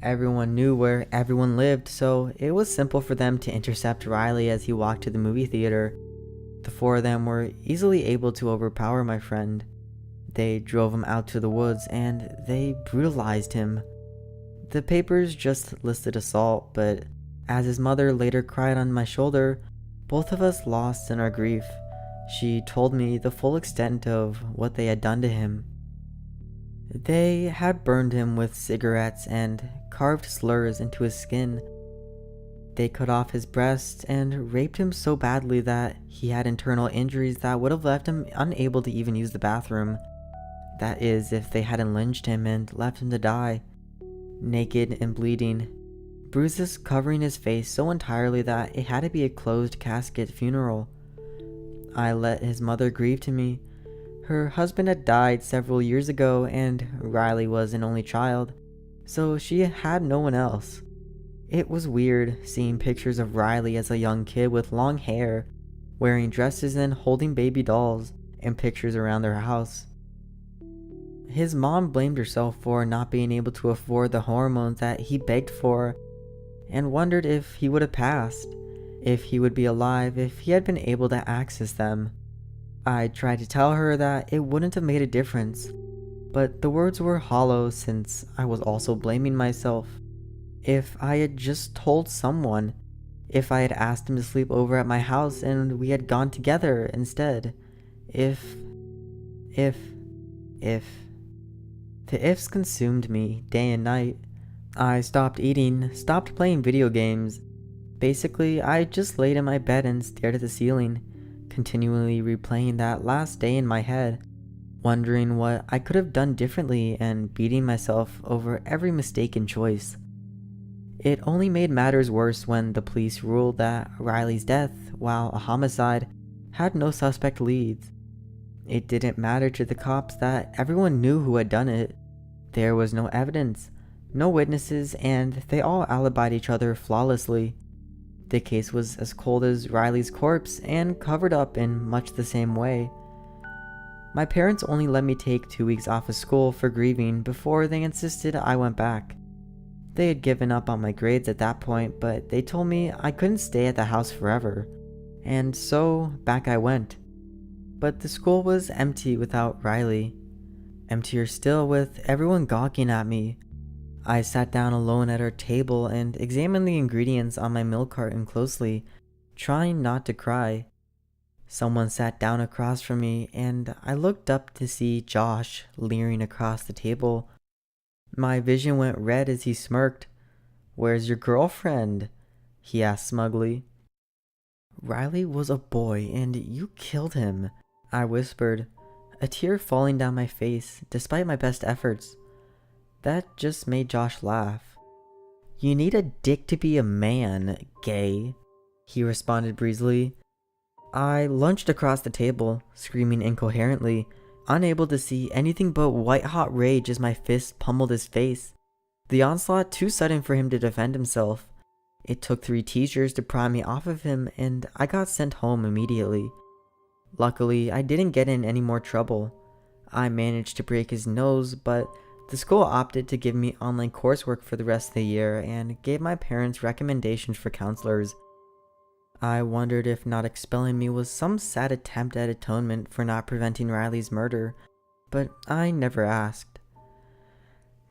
Everyone knew where everyone lived, so it was simple for them to intercept Riley as he walked to the movie theater. The four of them were easily able to overpower my friend. They drove him out to the woods and they brutalized him. The papers just listed assault, but as his mother later cried on my shoulder, both of us lost in our grief. She told me the full extent of what they had done to him. They had burned him with cigarettes and carved slurs into his skin. They cut off his breast and raped him so badly that he had internal injuries that would have left him unable to even use the bathroom. That is, if they hadn't lynched him and left him to die. Naked and bleeding, bruises covering his face so entirely that it had to be a closed casket funeral. I let his mother grieve to me. Her husband had died several years ago and Riley was an only child, so she had no one else. It was weird seeing pictures of Riley as a young kid with long hair, wearing dresses and holding baby dolls, and pictures around their house. His mom blamed herself for not being able to afford the hormones that he begged for, and wondered if he would have passed, if he would be alive if he had been able to access them. I tried to tell her that it wouldn't have made a difference, but the words were hollow since I was also blaming myself. If I had just told someone, if I had asked him to sleep over at my house and we had gone together instead, if. The ifs consumed me day and night. I stopped eating, stopped playing video games. Basically, I just laid in my bed and stared at the ceiling, continually replaying that last day in my head, wondering what I could have done differently and beating myself over every mistaken choice. It only made matters worse when the police ruled that Riley's death, while a homicide, had no suspect leads. It didn't matter to the cops that everyone knew who had done it. There was no evidence, no witnesses, and they all alibied each other flawlessly. The case was as cold as Riley's corpse and covered up in much the same way. My parents only let me take 2 weeks off of school for grieving before they insisted I went back. They had given up on my grades at that point, but they told me I couldn't stay at the house forever, and so back I went. But the school was empty without Riley. Emptier still with everyone gawking at me. I sat down alone at our table and examined the ingredients on my milk carton closely, trying not to cry. Someone sat down across from me, and I looked up to see Josh leering across the table. My vision went red as he smirked. "Where's your girlfriend?" he asked smugly. "Riley was a boy, and you killed him," I whispered, a tear falling down my face despite my best efforts. That just made Josh laugh. "You need a dick to be a man, gay," he responded breezily. I lunged across the table, screaming incoherently, unable to see anything but white-hot rage as my fist pummeled his face. The onslaught too sudden for him to defend himself. It took 3 teachers to pry me off of him, and I got sent home immediately. Luckily, I didn't get in any more trouble. I managed to break his nose, but the school opted to give me online coursework for the rest of the year and gave my parents recommendations for counselors. I wondered if not expelling me was some sad attempt at atonement for not preventing Riley's murder, but I never asked.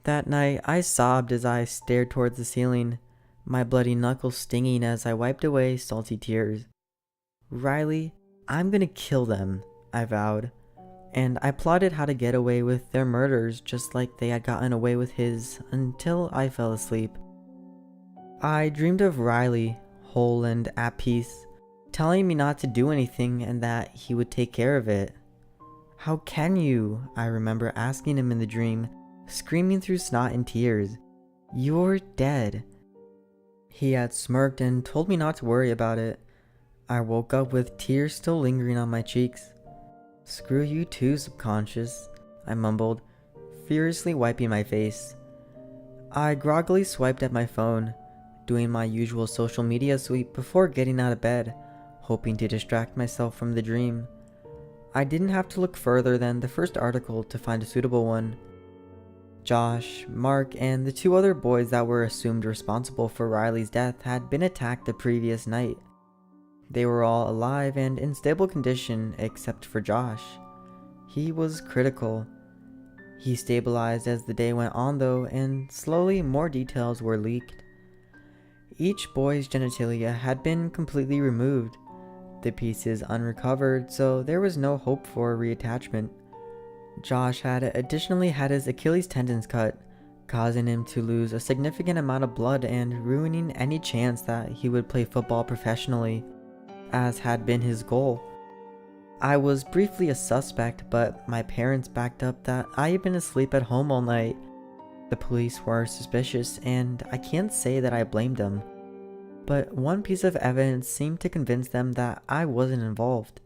That night, I sobbed as I stared towards the ceiling, my bloody knuckles stinging as I wiped away salty tears. "Riley, I'm gonna kill them," I vowed, and I plotted how to get away with their murders just like they had gotten away with his until I fell asleep. I dreamed of Riley, whole and at peace, telling me not to do anything and that he would take care of it. "How can you?" I remember asking him in the dream, screaming through snot and tears. "You're dead." He had smirked and told me not to worry about it. I woke up with tears still lingering on my cheeks. "Screw you too, subconscious," I mumbled, furiously wiping my face. I groggily swiped at my phone, doing my usual social media sweep before getting out of bed, hoping to distract myself from the dream. I didn't have to look further than the first article to find a suitable one. Josh, Mark, and the 2 other boys that were assumed responsible for Riley's death had been attacked the previous night. They were all alive and in stable condition except for Josh. He was critical. He stabilized as the day went on though, and slowly more details were leaked. Each boy's genitalia had been completely removed, the pieces unrecovered, so there was no hope for reattachment. Josh had additionally had his Achilles tendons cut, causing him to lose a significant amount of blood and ruining any chance that he would play football professionally, as had been his goal. I was briefly a suspect, but my parents backed up that I had been asleep at home all night. The police were suspicious, and I can't say that I blamed them. But one piece of evidence seemed to convince them that I wasn't involved.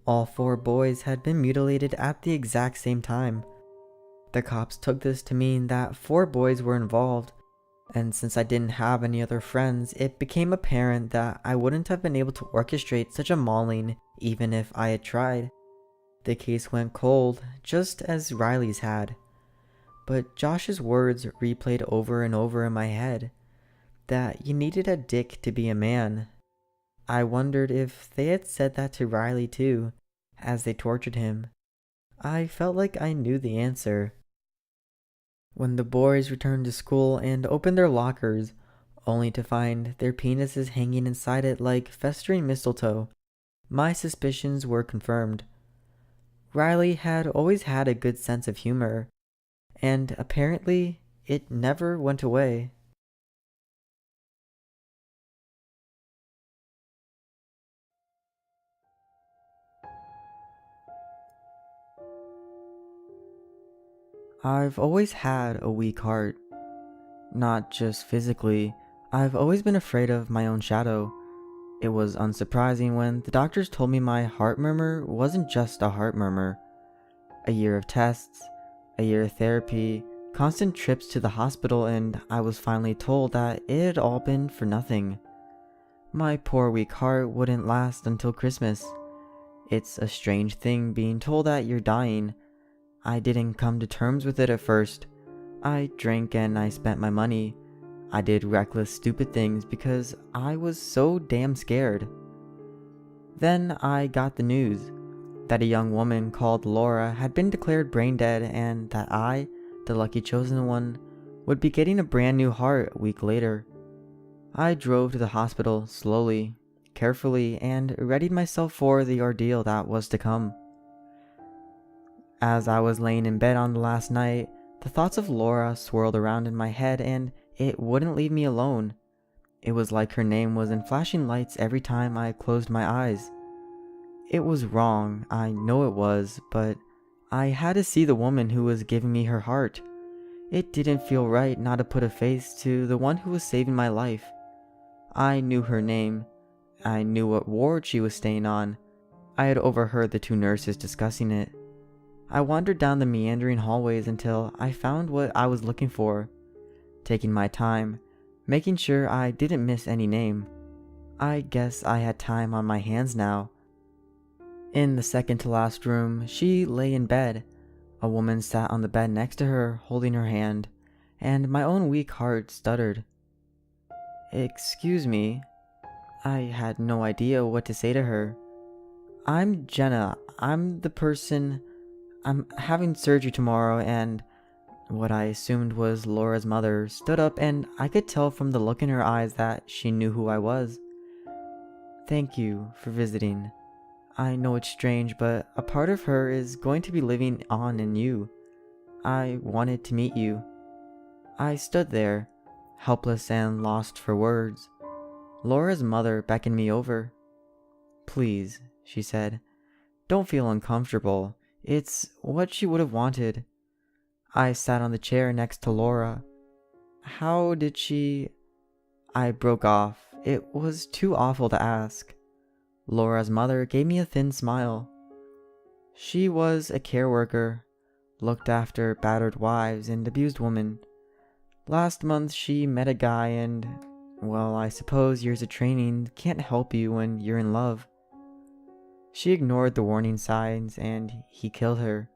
All 4 boys had been mutilated at the exact same time. The cops took this to mean that 4 boys were involved, and since I didn't have any other friends, it became apparent that I wouldn't have been able to orchestrate such a mauling even if I had tried. The case went cold, just as Riley's had. But Josh's words replayed over and over in my head, that you needed a dick to be a man. I wondered if they had said that to Riley too, as they tortured him. I felt like I knew the answer. When the boys returned to school and opened their lockers, only to find their penises hanging inside it like festering mistletoe, my suspicions were confirmed. Riley had always had a good sense of humor, and apparently it never went away. I've always had a weak heart. Not just physically, I've always been afraid of my own shadow. It was unsurprising when the doctors told me my heart murmur wasn't just a heart murmur. A year of tests, a year of therapy, constant trips to the hospital, and I was finally told that it had all been for nothing. My poor weak heart wouldn't last until Christmas. It's a strange thing being told that you're dying. I didn't come to terms with it at first. I drank and I spent my money. I did reckless, stupid things because I was so damn scared. Then I got the news that a young woman called Laura had been declared brain dead and that I, the lucky chosen one, would be getting a brand new heart a week later. I drove to the hospital slowly, carefully and readied myself for the ordeal that was to come. As I was laying in bed on the last night, the thoughts of Laura swirled around in my head and it wouldn't leave me alone. It was like her name was in flashing lights every time I closed my eyes. It was wrong, I know it was, but I had to see the woman who was giving me her heart. It didn't feel right not to put a face to the one who was saving my life. I knew her name. I knew what ward she was staying on. I had overheard the two nurses discussing it. I wandered down the meandering hallways until I found what I was looking for, taking my time, making sure I didn't miss any name. I guess I had time on my hands now. In the second to last room, she lay in bed. A woman sat on the bed next to her, holding her hand, and my own weak heart stuttered. "Excuse me." I had no idea what to say to her. "I'm Jenna. I'm the person. I'm having surgery tomorrow," and what I assumed was Laura's mother stood up, and I could tell from the look in her eyes that she knew who I was. "Thank you for visiting. I know it's strange, but a part of her is going to be living on in you. I wanted to meet you." I stood there, helpless and lost for words. Laura's mother beckoned me over. "Please," she said, "don't feel uncomfortable. It's what she would have wanted." I sat on the chair next to Laura. "How did she—" I broke off. It was too awful to ask. Laura's mother gave me a thin smile. "She was a care worker, looked after battered wives and abused women. Last month she met a guy and, well, I suppose years of training can't help you when you're in love. She ignored the warning signs and he killed her.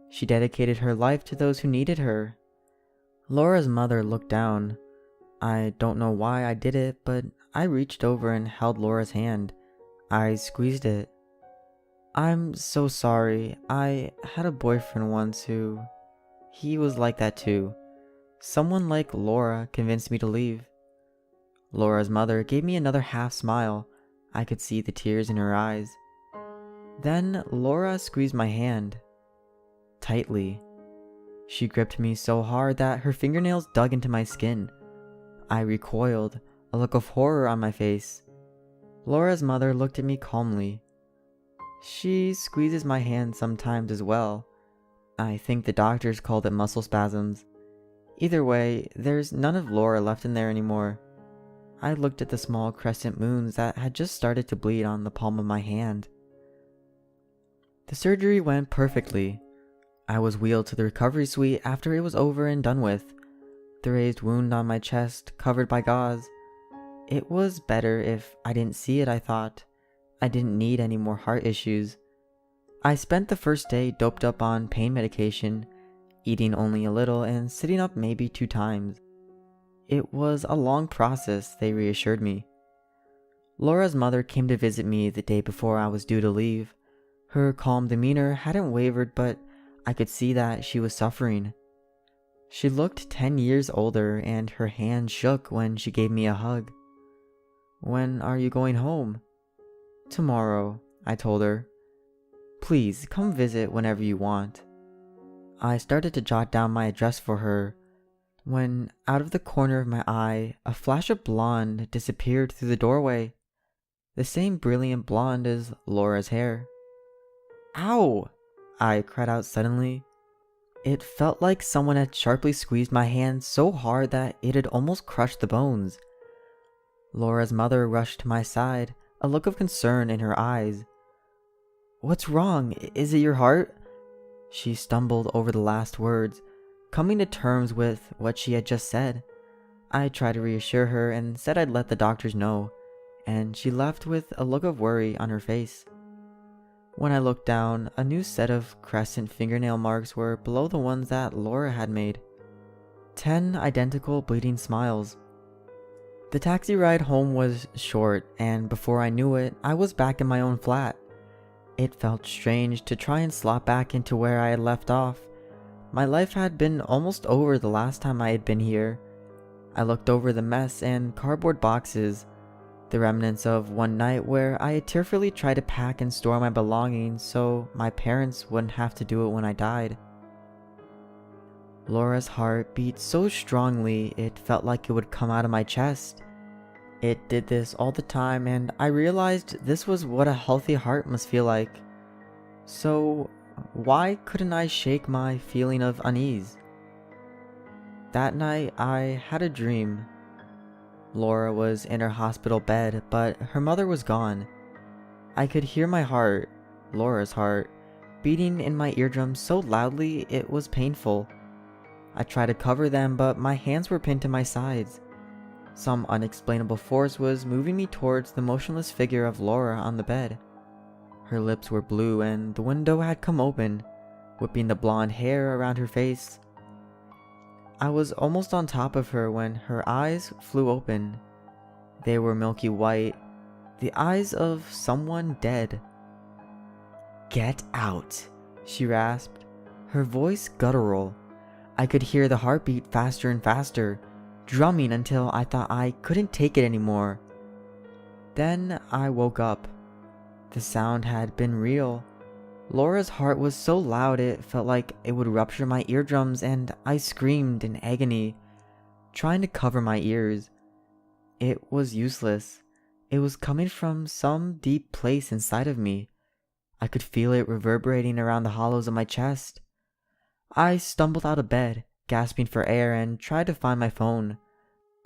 She dedicated her life to those who needed her." Laura's mother looked down. I don't know why I did it, but I reached over and held Laura's hand. I squeezed it. "I'm so sorry. I had a boyfriend once who... he was like that too. Someone like Laura convinced me to leave." Laura's mother gave me another half smile. I could see the tears in her eyes. Then Laura squeezed my hand. Tightly. She gripped me so hard that her fingernails dug into my skin. I recoiled, a look of horror on my face. Laura's mother looked at me calmly. "She squeezes my hand sometimes as well. I think the doctors called it muscle spasms. Either way, there's none of Laura left in there anymore." I looked at the small crescent moons that had just started to bleed on the palm of my hand. The surgery went perfectly. I was wheeled to the recovery suite after it was over and done with. The raised wound on my chest, covered by gauze. It was better if I didn't see it, I thought. I didn't need any more heart issues. I spent the first day doped up on pain medication, eating only a little and sitting up maybe 2 times. It was a long process, they reassured me. Laura's mother came to visit me the day before I was due to leave. Her calm demeanor hadn't wavered, but I could see that she was suffering. She looked 10 years older and her hand shook when she gave me a hug. "When are you going home?" "Tomorrow," I told her. "Please, come visit whenever you want." I started to jot down my address for her, when out of the corner of my eye, a flash of blonde disappeared through the doorway. The same brilliant blonde as Laura's hair. "Ow!" I cried out suddenly. It felt like someone had sharply squeezed my hand so hard that it had almost crushed the bones. Laura's mother rushed to my side, a look of concern in her eyes. "What's wrong? Is it your heart?" She stumbled over the last words, coming to terms with what she had just said. I tried to reassure her and said I'd let the doctors know, and she left with a look of worry on her face. When I looked down, a new set of crescent fingernail marks were below the ones that Laura had made. 10 identical bleeding smiles. The taxi ride home was short, and before I knew it, I was back in my own flat. It felt strange to try and slot back into where I had left off. My life had been almost over the last time I had been here. I looked over the mess and cardboard boxes. the remnants of one night where I had tearfully tried to pack and store my belongings so my parents wouldn't have to do it when I died. Laura's heart beat so strongly it felt like it would come out of my chest. It did this all the time, and I realized this was what a healthy heart must feel like. So why couldn't I shake my feeling of unease? That night I had a dream. Laura was in her hospital bed, but her mother was gone. I could hear my heart, Laura's heart, beating in my eardrums so loudly it was painful. I tried to cover them, but my hands were pinned to my sides. Some unexplainable force was moving me towards the motionless figure of Laura on the bed. Her lips were blue and the window had come open, whipping the blonde hair around her face. I was almost on top of her when her eyes flew open. They were milky white, the eyes of someone dead. "Get out," she rasped, her voice guttural. I could hear the heartbeat faster and faster, drumming until I thought I couldn't take it anymore. Then I woke up. The sound had been real. Laura's heart was so loud it felt like it would rupture my eardrums, and I screamed in agony, trying to cover my ears. It was useless. It was coming from some deep place inside of me. I could feel it reverberating around the hollows of my chest. I stumbled out of bed, gasping for air, and tried to find my phone.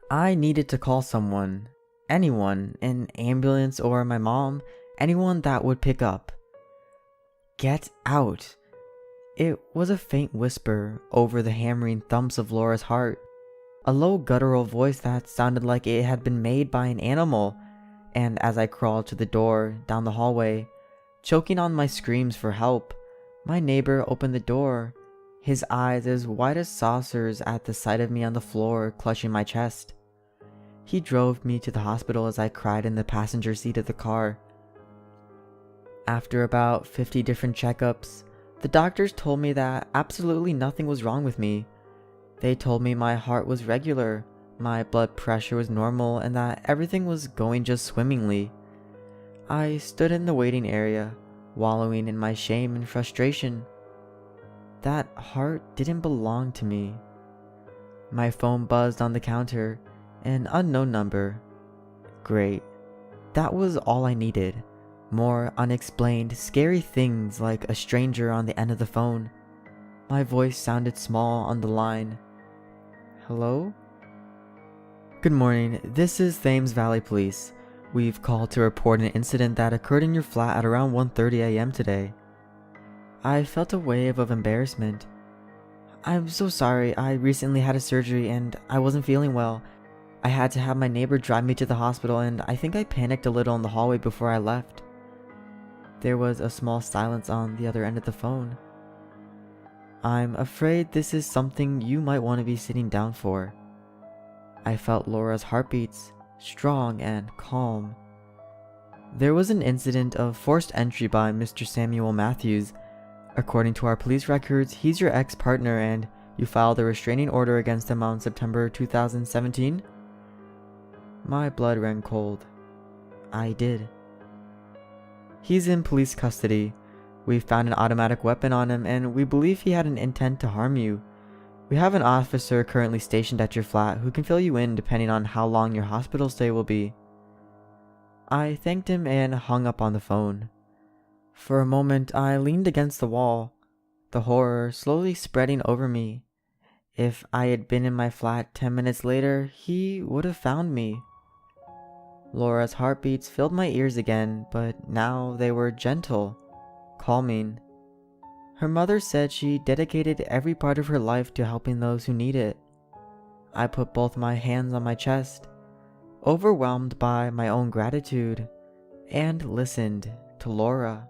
I needed to call someone. Anyone, an ambulance or my mom, anyone that would pick up. "Get out." It was a faint whisper over the hammering thumps of Laura's heart. A low guttural voice that sounded like it had been made by an animal, and as I crawled to the door down the hallway, choking on my screams for help, my neighbor opened the door, his eyes as wide as saucers at the sight of me on the floor clutching my chest. He drove me to the hospital as I cried in the passenger seat of the car. After about 50 different checkups, the doctors told me that absolutely nothing was wrong with me. They told me my heart was regular, my blood pressure was normal, and that everything was going just swimmingly. I stood in the waiting area, wallowing in my shame and frustration. That heart didn't belong to me. My phone buzzed on the counter, an unknown number. Great. That was all I needed. More unexplained, scary things like a stranger on the end of the phone. My voice sounded small on the line. "Hello?" "Good morning, this is Thames Valley Police. We've called to report an incident that occurred in your flat at around 1:30 a.m. today." I felt a wave of embarrassment. "I'm so sorry, I recently had a surgery and I wasn't feeling well. I had to have my neighbor drive me to the hospital, and I think I panicked a little in the hallway before I left." There was a small silence on the other end of the phone. "I'm afraid this is something you might want to be sitting down for." I felt Laura's heartbeats, strong and calm. "There was an incident of forced entry by Mr. Samuel Matthews. According to our police records, he's your ex-partner and you filed a restraining order against him on September 2017? My blood ran cold. I did. "He's in police custody. We found an automatic weapon on him and we believe he had an intent to harm you. We have an officer currently stationed at your flat who can fill you in depending on how long your hospital stay will be." I thanked him and hung up on the phone. For a moment I leaned against the wall, the horror slowly spreading over me. If I had been in my flat 10 minutes later, he would have found me. Laura's heartbeats filled my ears again, but now they were gentle, calming. Her mother said she dedicated every part of her life to helping those who need it. I put both my hands on my chest, overwhelmed by my own gratitude, and listened to Laura.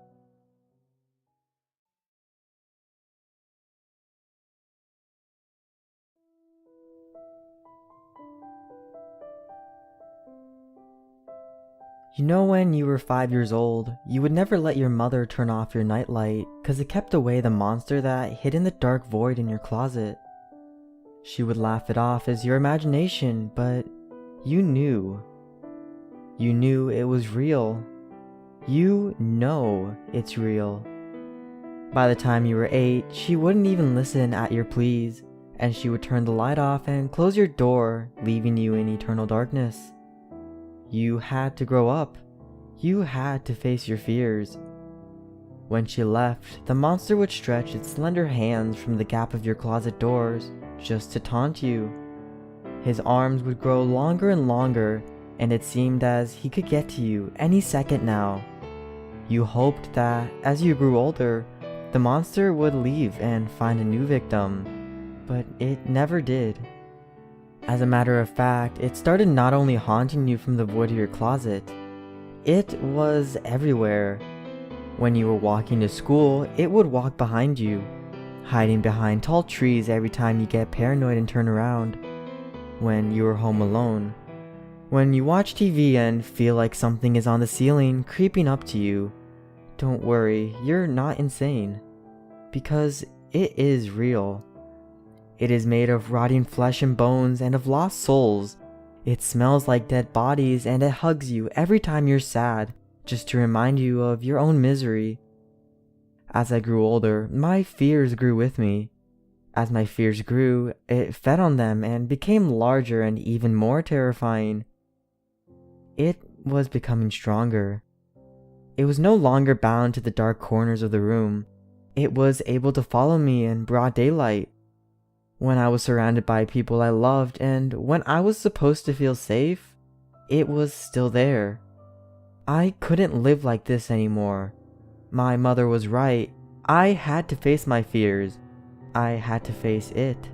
You know, when you were 5 years old, you would never let your mother turn off your nightlight because it kept away the monster that hid in the dark void in your closet. She would laugh it off as your imagination, but you knew. You knew it was real. You know it's real. By the time you were 8, she wouldn't even listen at your pleas, and she would turn the light off and close your door, leaving you in eternal darkness. You had to grow up. You had to face your fears. When she left, the monster would stretch its slender hands from the gap of your closet doors just to taunt you. His arms would grow longer and longer, and it seemed as he could get to you any second now. You hoped that, as you grew older, the monster would leave and find a new victim, but it never did. As a matter of fact, it started not only haunting you from the void of your closet, it was everywhere. When you were walking to school, it would walk behind you, hiding behind tall trees every time you get paranoid and turn around. When you were home alone, when you watch TV and feel like something is on the ceiling creeping up to you, don't worry, you're not insane, because it is real. It is made of rotting flesh and bones and of lost souls. It smells like dead bodies and it hugs you every time you're sad, just to remind you of your own misery. As I grew older, my fears grew with me. As my fears grew, it fed on them and became larger and even more terrifying. It was becoming stronger. It was no longer bound to the dark corners of the room. It was able to follow me in broad daylight. When I was surrounded by people I loved and when I was supposed to feel safe, it was still there. I couldn't live like this anymore. My mother was right. I had to face my fears. I had to face it.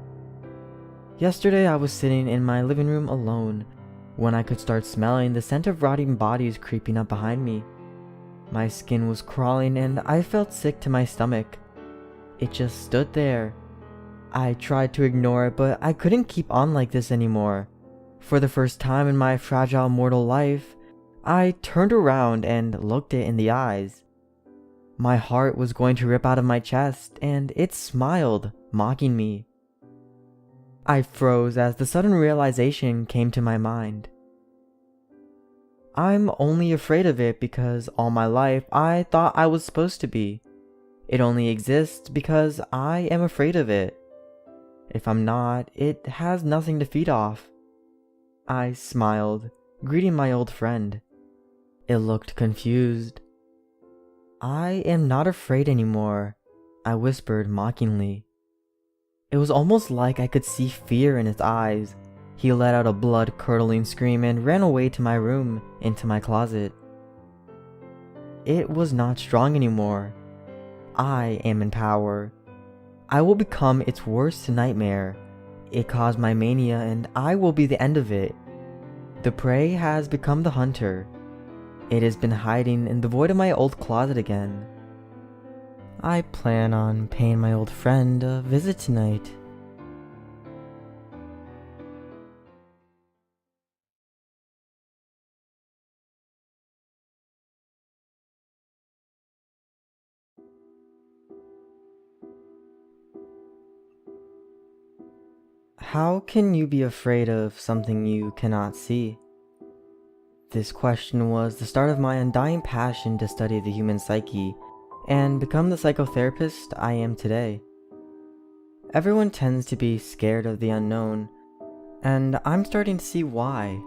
Yesterday I was sitting in my living room alone when I could start smelling the scent of rotting bodies creeping up behind me. My skin was crawling and I felt sick to my stomach. It just stood there. I tried to ignore it, but I couldn't keep on like this anymore. For the first time in my fragile mortal life, I turned around and looked it in the eyes. My heart was going to rip out of my chest, and it smiled, mocking me. I froze as the sudden realization came to my mind. I'm only afraid of it because all my life I thought I was supposed to be. It only exists because I am afraid of it. If I'm not, it has nothing to feed off. I smiled, greeting my old friend. It looked confused. I am not afraid anymore, I whispered mockingly. It was almost like I could see fear in its eyes. He let out a blood-curdling scream and ran away to my room, into my closet. It was not strong anymore. I am in power. I will become its worst nightmare. It caused my mania and I will be the end of it. The prey has become the hunter. It has been hiding in the void of my old closet again. I plan on paying my old friend a visit tonight. How can you be afraid of something you cannot see? This question was the start of my undying passion to study the human psyche and become the psychotherapist I am today. Everyone tends to be scared of the unknown, and I'm starting to see why.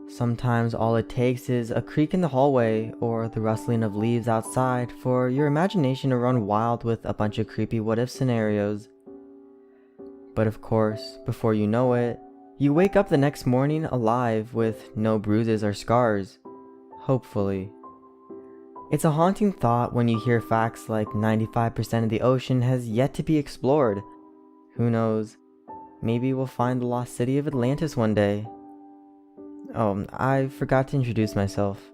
Sometimes all it takes is a creak in the hallway or the rustling of leaves outside for your imagination to run wild with a bunch of creepy what-if scenarios. But of course, before you know it, you wake up the next morning alive with no bruises or scars. Hopefully. It's a haunting thought when you hear facts like 95% of the ocean has yet to be explored. Who knows? Maybe we'll find the lost city of Atlantis one day. Oh, I forgot to introduce myself.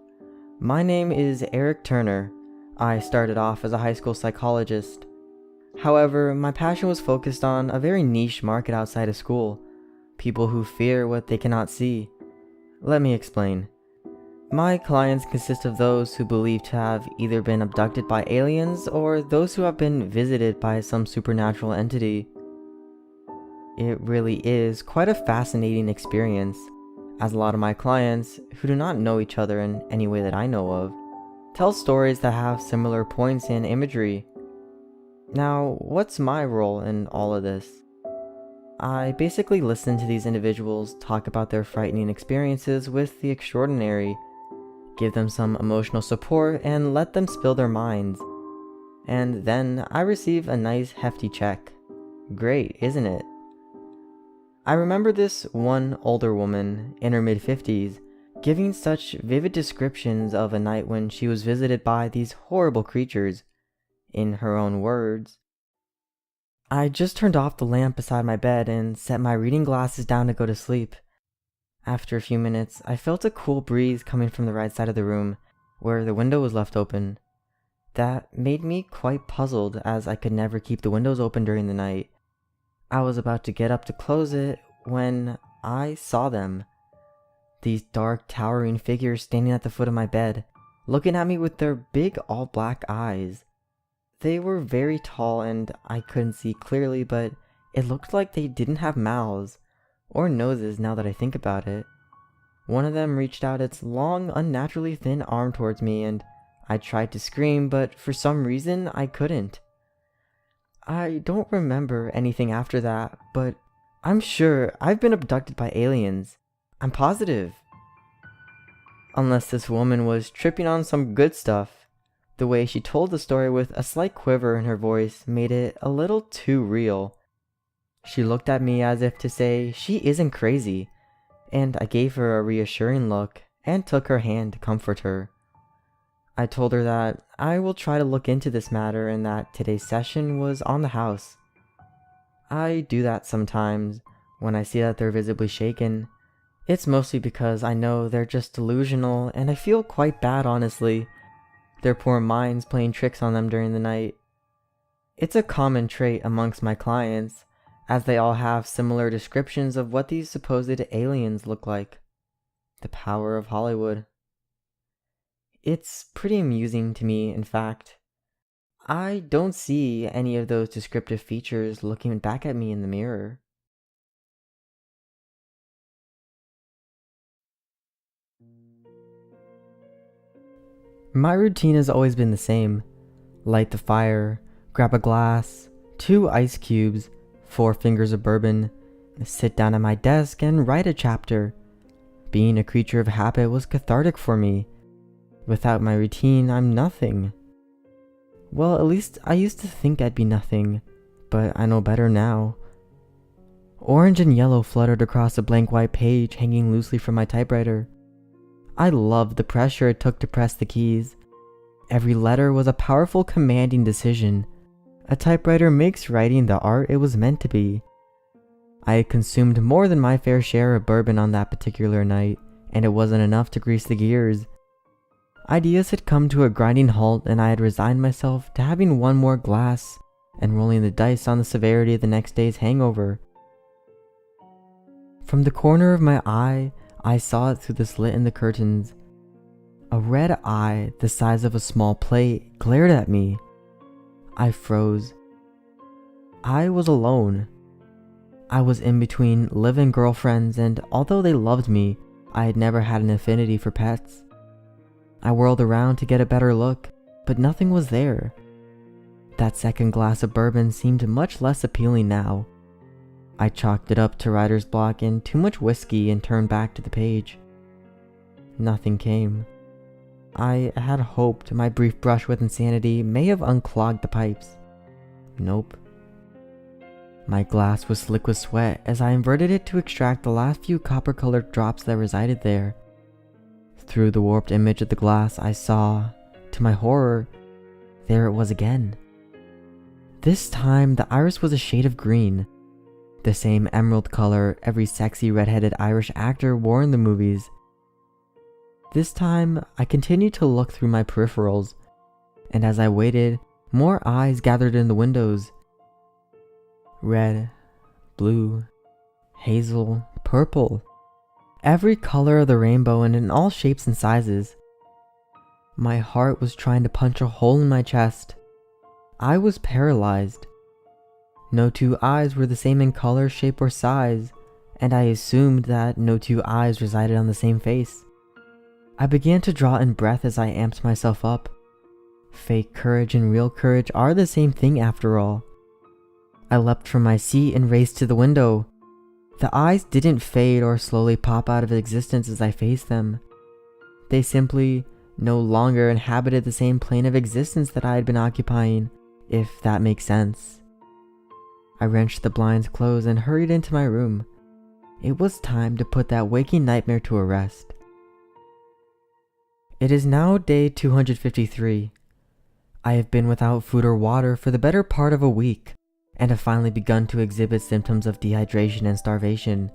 My name is Eric Turner. I started off as a high school psychologist. However, my passion was focused on a very niche market outside of school. People who fear what they cannot see. Let me explain. My clients consist of those who believe to have either been abducted by aliens or those who have been visited by some supernatural entity. It really is quite a fascinating experience. as a lot of my clients, who do not know each other in any way that I know of, tell stories that have similar points and imagery. Now, what's my role in all of this? I basically listen to these individuals talk about their frightening experiences with the extraordinary, give them some emotional support, and let them spill their minds. And then I receive a nice hefty check. Great, isn't it? I remember this one older woman in her mid-50s giving such vivid descriptions of a night when she was visited by these horrible creatures. In her own words, I just turned off the lamp beside my bed and set my reading glasses down to go to sleep. After a few minutes, I felt a cool breeze coming from the right side of the room, where the window was left open. That made me quite puzzled, as I could never keep the windows open during the night. I was about to get up to close it when I saw them. These dark, towering figures standing at the foot of my bed, looking at me with their big all-black eyes. They were very tall and I couldn't see clearly, but it looked like they didn't have mouths or noses now that I think about it. One of them reached out its long, unnaturally thin arm towards me, and I tried to scream, but for some reason I couldn't. I don't remember anything after that, but I'm sure I've been abducted by aliens. I'm positive. Unless this woman was tripping on some good stuff. The way she told the story with a slight quiver in her voice made it a little too real. She looked at me as if to say she isn't crazy, and I gave her a reassuring look and took her hand to comfort her. I told her that I will try to look into this matter and that today's session was on the house. I do that sometimes when I see that they're visibly shaken. It's mostly because I know they're just delusional, and I feel quite bad, honestly. Their poor minds playing tricks on them during the night. It's a common trait amongst my clients, as they all have similar descriptions of what these supposed aliens look like. The power of Hollywood. It's pretty amusing to me, in fact. I don't see any of those descriptive features looking back at me in the mirror. My routine has always been the same. Light the fire, grab a glass, 2 ice cubes, 4 fingers of bourbon, sit down at my desk and write a chapter. Being a creature of habit was cathartic for me. Without my routine, I'm nothing. Well, at least I used to think I'd be nothing, but I know better now. Orange and yellow fluttered across a blank white page hanging loosely from my typewriter. I loved the pressure it took to press the keys. Every letter was a powerful, commanding decision. A typewriter makes writing the art it was meant to be. I had consumed more than my fair share of bourbon on that particular night, and it wasn't enough to grease the gears. Ideas had come to a grinding halt, and I had resigned myself to having one more glass and rolling the dice on the severity of the next day's hangover. From the corner of my eye, I saw it through the slit in the curtains. A red eye the size of a small plate glared at me. I froze. I was alone. I was in between live-in girlfriends, and although they loved me, I had never had an affinity for pets. I whirled around to get a better look, but nothing was there. That second glass of bourbon seemed much less appealing now. I chalked it up to writer's block and too much whiskey and turned back to the page. Nothing came. I had hoped my brief brush with insanity may have unclogged the pipes. Nope. My glass was slick with sweat as I inverted it to extract the last few copper-colored drops that resided there. Through the warped image of the glass, I saw, to my horror, there it was again. This time, the iris was a shade of green. The same emerald color every sexy red-headed Irish actor wore in the movies. This time, I continued to look through my peripherals, and as I waited, more eyes gathered in the windows. Red, blue, hazel, purple. Every color of the rainbow and in all shapes and sizes. My heart was trying to punch a hole in my chest. I was paralyzed. No 2 eyes were the same in color, shape, or size. and I assumed that no two eyes resided on the same face. I began to draw in breath as I amped myself up. Fake courage and real courage are the same thing after all. I leapt from my seat and raced to the window. The eyes didn't fade or slowly pop out of existence as I faced them. They simply no longer inhabited the same plane of existence that I had been occupying, if that makes sense. I wrenched the blinds closed and hurried into my room. It was time to put that waking nightmare to rest. It is now day 253. I have been without food or water for the better part of a week, and have finally begun to exhibit symptoms of dehydration and starvation.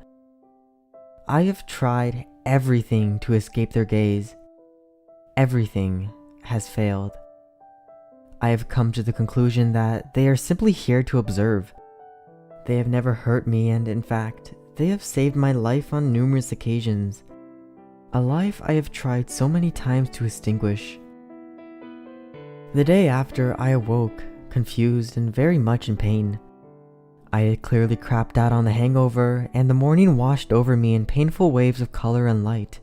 I have tried everything to escape their gaze. Everything has failed. I have come to the conclusion that they are simply here to observe. They have never hurt me, and in fact, they have saved my life on numerous occasions. A life I have tried so many times to extinguish. The day after, I awoke, confused and very much in pain. I had clearly crapped out on the hangover, and the morning washed over me in painful waves of color and light.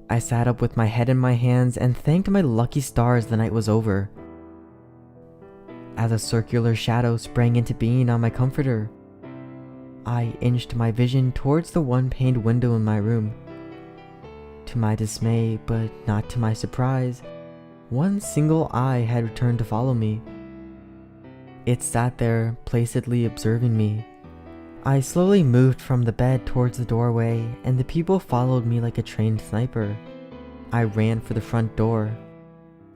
I sat up with my head in my hands and thanked my lucky stars the night was over. As a circular shadow sprang into being on my comforter, I inched my vision towards the one-paned window in my room. To my dismay, but not to my surprise, one single eye had returned to follow me. It sat there, placidly observing me. I slowly moved from the bed towards the doorway, and the pupil followed me like a trained sniper. I ran for the front door.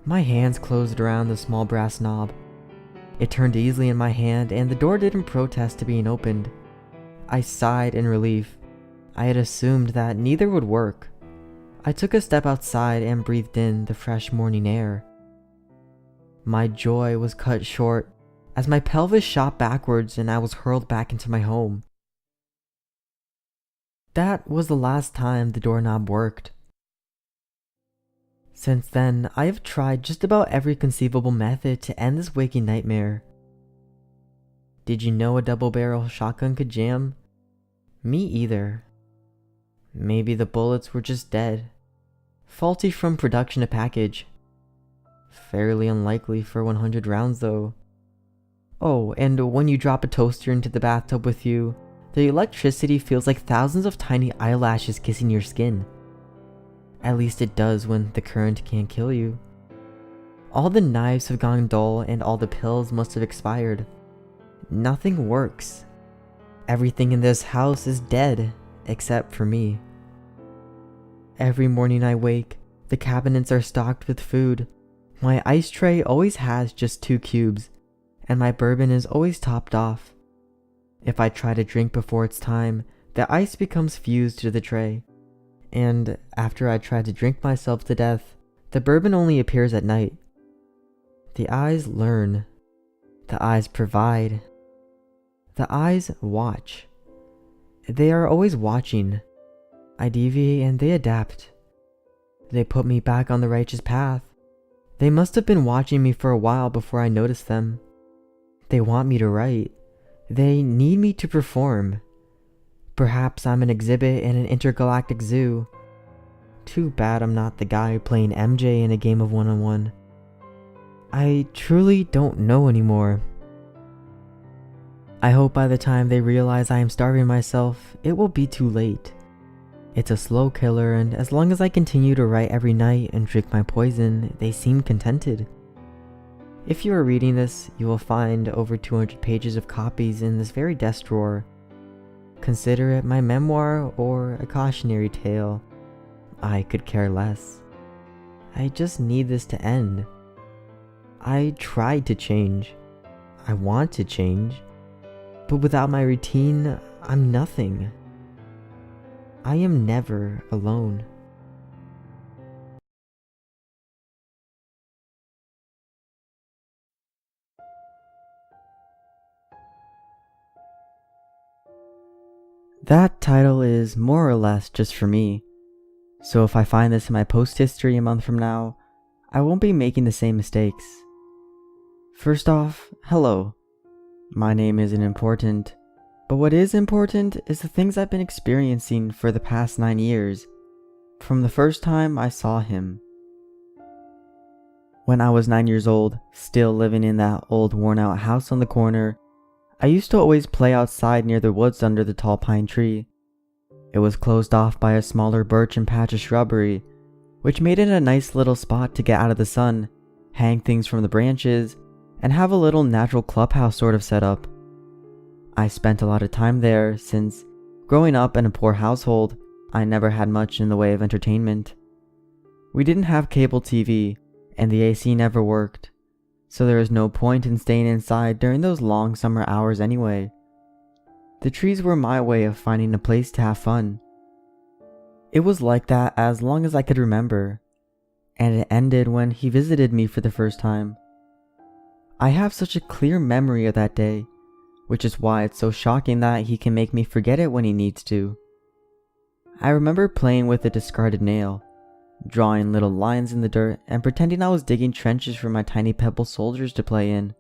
My hands closed around the small brass knob. It turned easily in my hand, and the door didn't protest to being opened. I sighed in relief. I had assumed that neither would work. I took a step outside and breathed in the fresh morning air. My joy was cut short as my pelvis shot backwards and I was hurled back into my home. That was the last time the doorknob worked. Since then, I have tried just about every conceivable method to end this waking nightmare. Did you know a double-barrel shotgun could jam? Me either. Maybe the bullets were just dead. Faulty from production to package. Fairly unlikely for 100 rounds though. Oh, and when you drop a toaster into the bathtub with you, the electricity feels like thousands of tiny eyelashes kissing your skin. At least it does when the current can't kill you. All the knives have gone dull and all the pills must have expired. Nothing works. Everything in this house is dead, except for me. Every morning I wake, the cabinets are stocked with food. My ice tray always has just 2 cubes, and my bourbon is always topped off. If I try to drink before it's time, the ice becomes fused to the tray. And after I try to drink myself to death, the bourbon only appears at night. The eyes learn. The eyes provide. The eyes watch. They are always watching. I deviate and they adapt. They put me back on the righteous path. They must have been watching me for a while before I noticed them. They want me to write. They need me to perform. Perhaps I'm an exhibit in an intergalactic zoo. Too bad I'm not the guy playing MJ in a game of one-on-one. I truly don't know anymore. I hope by the time they realize I am starving myself, it will be too late. It's a slow killer, and as long as I continue to write every night and drink my poison, they seem contented. If you are reading this, you will find over 200 pages of copies in this very desk drawer. Consider it my memoir or a cautionary tale. I could care less. I just need this to end. I tried to change. I want to change. But without my routine, I'm nothing. I am never alone. That title is more or less just for me, so if I find this in my post history a month from now, I won't be making the same mistakes. First off, hello. My name isn't important, But what is important is the things I've been experiencing for the past 9 years, from the first time I saw him. When I was 9 years old, still living in that old worn out house on the corner, I used to always play outside near the woods under the tall pine tree. It was closed off by a smaller birch and patch of shrubbery, which made it a nice little spot to get out of the sun, hang things from the branches, and have a little natural clubhouse sort of setup. I spent a lot of time there since, growing up in a poor household, I never had much in the way of entertainment. We didn't have cable TV, and the AC never worked, so there was no point in staying inside during those long summer hours anyway. The trees were my way of finding a place to have fun. It was like that as long as I could remember, and it ended when he visited me for the first time. I have such a clear memory of that day, which is why it's so shocking that he can make me forget it when he needs to. I remember playing with a discarded nail, drawing little lines in the dirt and pretending I was digging trenches for my tiny pebble soldiers to play in.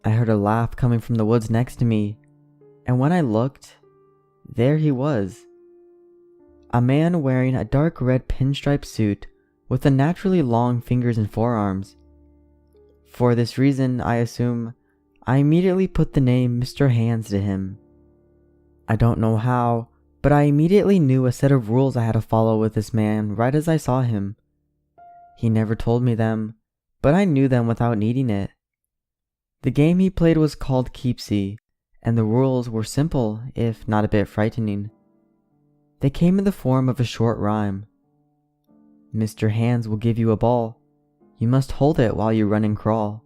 I heard a laugh coming from the woods next to me, and when I looked, there he was. A man wearing a dark red pinstripe suit with unnaturally long fingers and forearms. For this reason, I assume, I immediately put the name Mr. Hands to him. I don't know how, but I immediately knew a set of rules I had to follow with this man right as I saw him. He never told me them, but I knew them without needing it. The game he played was called Keepsy, and the rules were simple, if not a bit frightening. They came in the form of a short rhyme. Mr. Hands will give you a ball. You must hold it while you run and crawl,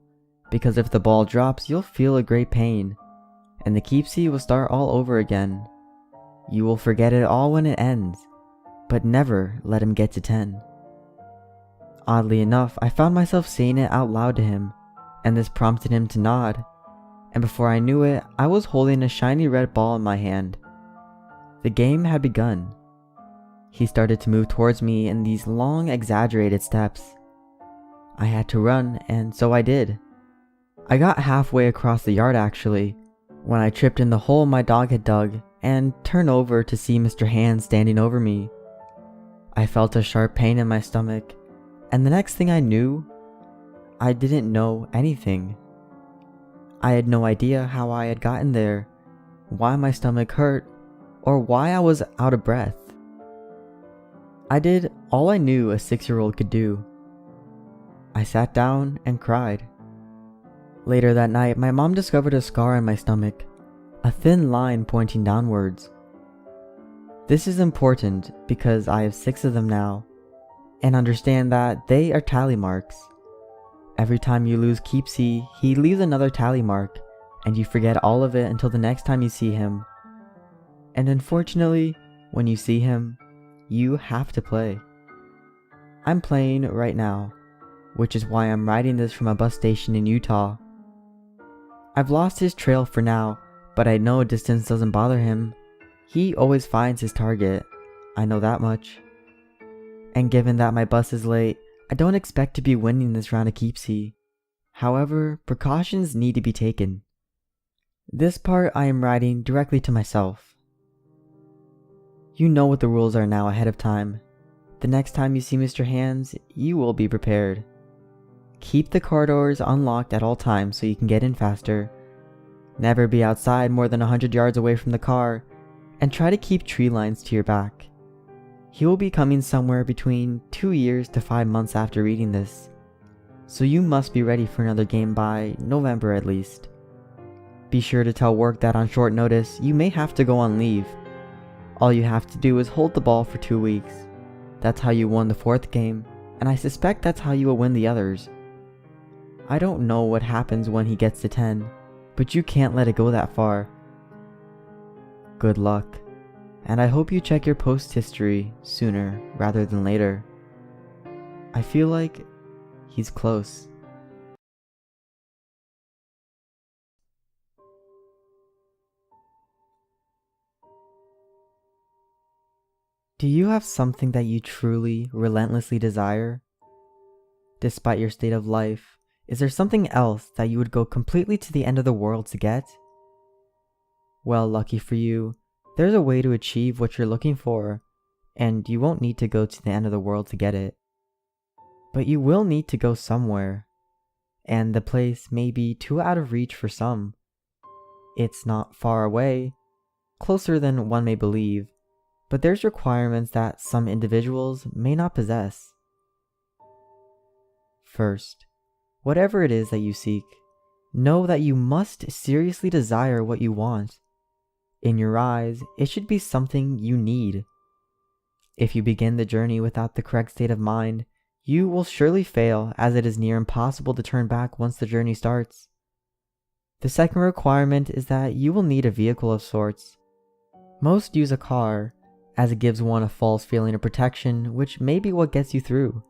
because if the ball drops, you'll feel a great pain, and the Keepsy will start all over again. You will forget it all when it ends, but never let him get to 10. Oddly enough, I found myself saying it out loud to him, and this prompted him to nod, and before I knew it, I was holding a shiny red ball in my hand. The game had begun. He started to move towards me in these long, exaggerated steps. I had to run, and so I did. I got halfway across the yard actually, when I tripped in the hole my dog had dug, and turned over to see Mr. Hands standing over me. I felt a sharp pain in my stomach, and the next thing I knew, I didn't know anything. I had no idea how I had gotten there, why my stomach hurt, or why I was out of breath. I did all I knew a 6-year-old could do. I sat down and cried. Later that night, my mom discovered a scar on my stomach, a thin line pointing downwards. This is important because I have 6 of them now, and understand that they are tally marks. Every time you lose Keepsy, he leaves another tally mark, and you forget all of it until the next time you see him. And unfortunately, when you see him, you have to play. I'm playing right now, which is why I'm writing this from a bus station in Utah. I've lost his trail for now, but I know distance doesn't bother him. He always finds his target, I know that much. And given that my bus is late, I don't expect to be winning this round of Keepsy. However, precautions need to be taken. This part I am writing directly to myself. You know what the rules are now ahead of time. The next time you see Mr. Hands, you will be prepared. Keep the car doors unlocked at all times so you can get in faster. Never be outside more than 100 yards away from the car, and try to keep tree lines to your back. He will be coming somewhere between 2 years to 5 months after reading this, so you must be ready for another game by November at least. Be sure to tell work that on short notice you may have to go on leave. All you have to do is hold the ball for 2 weeks. That's how you won the 4th game, and I suspect that's how you will win the others. I don't know what happens when he gets to 10, but you can't let it go that far. Good luck, and I hope you check your post history sooner rather than later. I feel like he's close. Do you have something that you truly, relentlessly desire? Despite your state of life, is there something else that you would go completely to the end of the world to get? Well, lucky for you, there's a way to achieve what you're looking for, and you won't need to go to the end of the world to get it. But you will need to go somewhere, and the place may be too out of reach for some. It's not far away, closer than one may believe, but there's requirements that some individuals may not possess. First, whatever it is that you seek, know that you must seriously desire what you want. In your eyes, it should be something you need. If you begin the journey without the correct state of mind, you will surely fail, as it is near impossible to turn back once the journey starts. The second requirement is that you will need a vehicle of sorts. Most use a car, as it gives one a false feeling of protection, which may be what gets you through.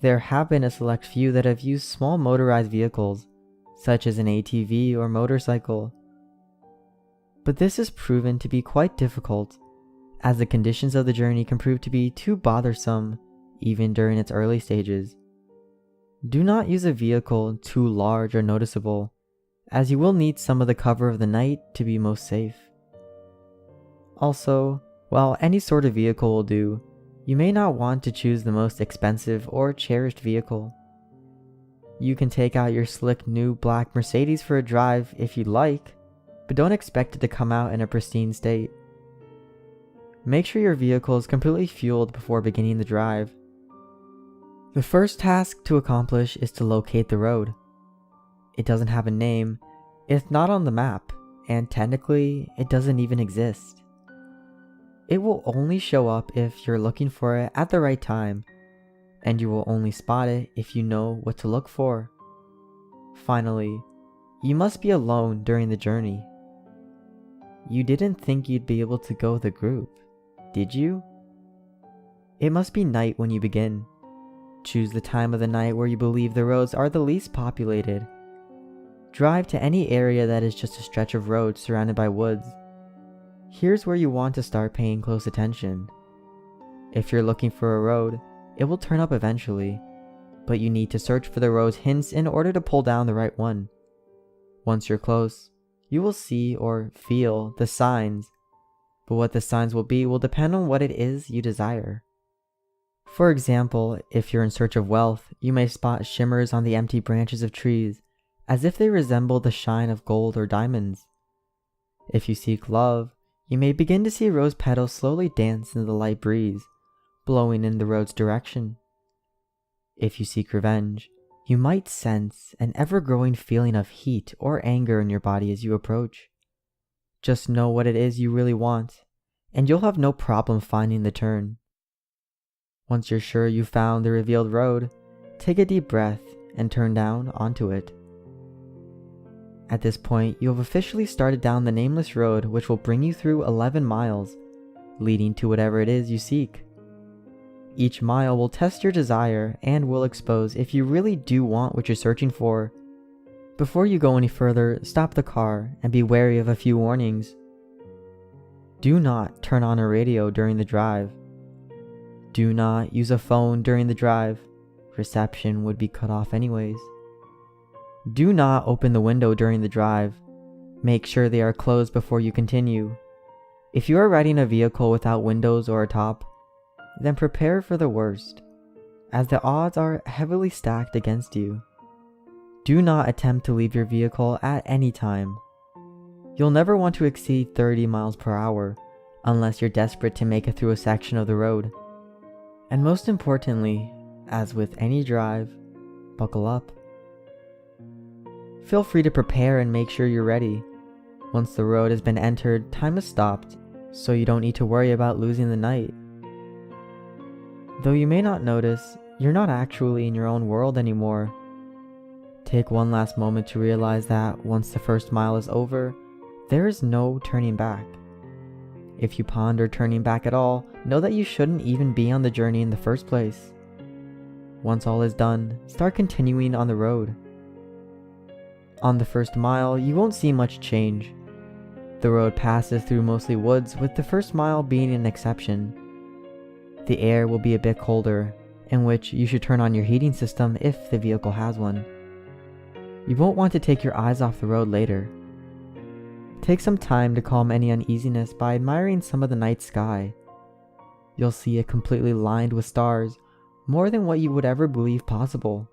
There have been a select few that have used small motorized vehicles, such as an ATV or motorcycle. But this is proven to be quite difficult, as the conditions of the journey can prove to be too bothersome, even during its early stages. Do not use a vehicle too large or noticeable, as you will need some of the cover of the night to be most safe. Also, while any sort of vehicle will do, you may not want to choose the most expensive or cherished vehicle. You can take out your slick new black Mercedes for a drive if you'd like, but don't expect it to come out in a pristine state. Make sure your vehicle is completely fueled before beginning the drive. The first task to accomplish is to locate the road. It doesn't have a name, it's not on the map, and technically, it doesn't even exist. It will only show up if you're looking for it at the right time, and you will only spot it if you know what to look for. Finally, you must be alone during the journey. You didn't think you'd be able to go with a group, did you? It must be night when you begin. Choose the time of the night where you believe the roads are the least populated. Drive to any area that is just a stretch of road surrounded by woods. Here's where you want to start paying close attention. If you're looking for a road, it will turn up eventually, but you need to search for the road's hints in order to pull down the right one. Once you're close, you will see or feel the signs, but what the signs will be will depend on what it is you desire. For example, if you're in search of wealth, you may spot shimmers on the empty branches of trees, as if they resemble the shine of gold or diamonds. If you seek love, you may begin to see rose petals slowly dance in the light breeze, blowing in the road's direction. If you seek revenge, you might sense an ever-growing feeling of heat or anger in your body as you approach. Just know what it is you really want, and you'll have no problem finding the turn. Once you're sure you found the revealed road, take a deep breath and turn down onto it. At this point, you have officially started down the nameless road, which will bring you through 11 miles, leading to whatever it is you seek. Each mile will test your desire and will expose if you really do want what you're searching for. Before you go any further, stop the car and be wary of a few warnings. Do not turn on a radio during the drive. Do not use a phone during the drive. Reception would be cut off anyways. Do not open the window during the drive. Make sure they are closed before you continue. If you are riding a vehicle without windows or a top, then prepare for the worst, as the odds are heavily stacked against you. Do not attempt to leave your vehicle at any time. You'll never want to exceed 30 miles per hour unless you're desperate to make it through a section of the road. And most importantly, as with any drive, buckle up. Feel free to prepare and make sure you're ready. Once the road has been entered, time is stopped, so you don't need to worry about losing the night. Though you may not notice, you're not actually in your own world anymore. Take one last moment to realize that once the first mile is over, there is no turning back. If you ponder turning back at all, know that you shouldn't even be on the journey in the first place. Once all is done, start continuing on the road. On the first mile, you won't see much change. The road passes through mostly woods, with the first mile being an exception. The air will be a bit colder, in which you should turn on your heating system if the vehicle has one. You won't want to take your eyes off the road later. take some time to calm any uneasiness by admiring some of the night sky. You'll see it completely lined with stars, more than what you would ever believe possible.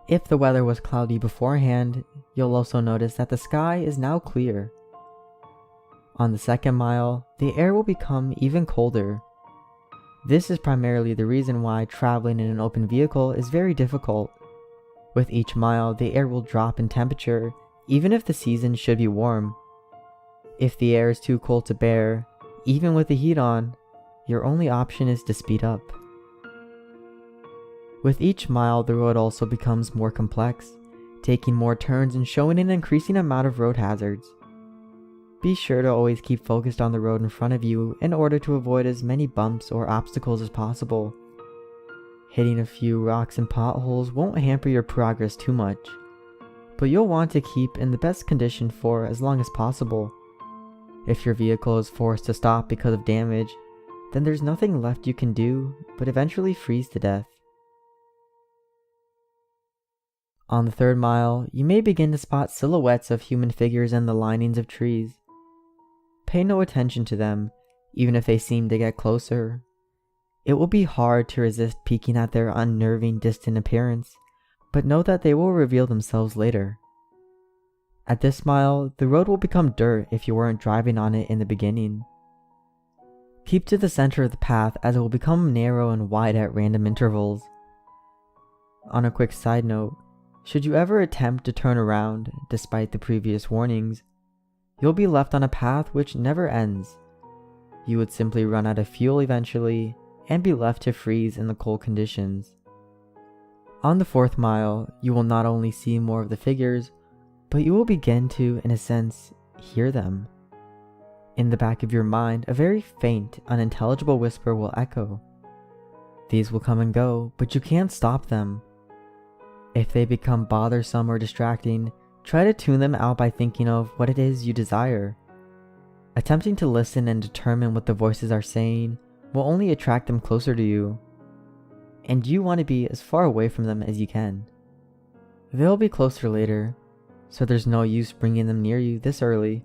If the weather was cloudy beforehand, you'll also notice that the sky is now clear. On the second mile, the air will become even colder. This is primarily the reason why traveling in an open vehicle is very difficult. With each mile, the air will drop in temperature, even if the season should be warm. If the air is too cold to bear, even with the heat on, your only option is to speed up. With each mile, the road also becomes more complex, taking more turns and showing an increasing amount of road hazards. Be sure to always keep focused on the road in front of you in order to avoid as many bumps or obstacles as possible. Hitting a few rocks and potholes won't hamper your progress too much, but you'll want to keep in the best condition for as long as possible. If your vehicle is forced to stop because of damage, then there's nothing left you can do but eventually freeze to death. On the third mile, you may begin to spot silhouettes of human figures in the linings of trees. Pay no attention to them, even if they seem to get closer. It will be hard to resist peeking at their unnerving, distant appearance, but know that they will reveal themselves later. At this mile, the road will become dirt if you weren't driving on it in the beginning. Keep to the center of the path as it will become narrow and wide at random intervals. On a quick side note, should you ever attempt to turn around, despite the previous warnings, you'll be left on a path which never ends. You would simply run out of fuel eventually, and be left to freeze in the cold conditions. On the fourth mile, you will not only see more of the figures, but you will begin to, in a sense, hear them. In the back of your mind, a very faint, unintelligible whisper will echo. These will come and go, but you can't stop them. If they become bothersome or distracting, try to tune them out by thinking of what it is you desire. Attempting to listen and determine what the voices are saying will only attract them closer to you, and you want to be as far away from them as you can. They'll be closer later, so there's no use bringing them near you this early.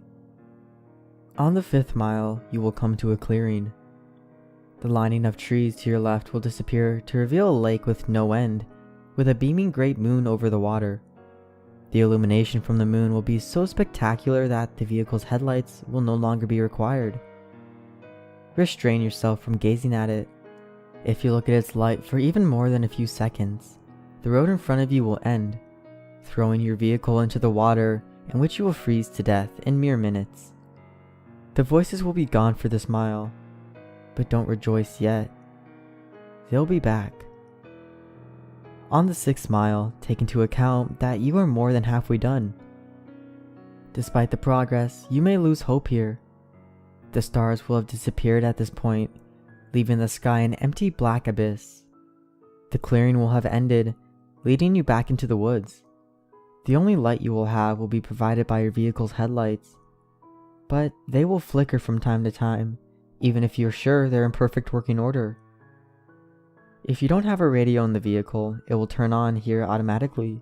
On the fifth mile, you will come to a clearing. The lining of trees to your left will disappear to reveal a lake with no end, with a beaming great moon over the water. The illumination from the moon will be so spectacular that the vehicle's headlights will no longer be required. Restrain yourself from gazing at it. If you look at its light for even more than a few seconds, the road in front of you will end, throwing your vehicle into the water, in which you will freeze to death in mere minutes. The voices will be gone for this mile, but don't rejoice yet. They'll be back. On the 6th mile, take into account that you are more than halfway done. Despite the progress, you may lose hope here. The stars will have disappeared at this point, leaving the sky an empty black abyss. The clearing will have ended, leading you back into the woods. The only light you will have will be provided by your vehicle's headlights, but they will flicker from time to time, even if you're sure they're in perfect working order. If you don't have a radio in the vehicle, it will turn on here automatically.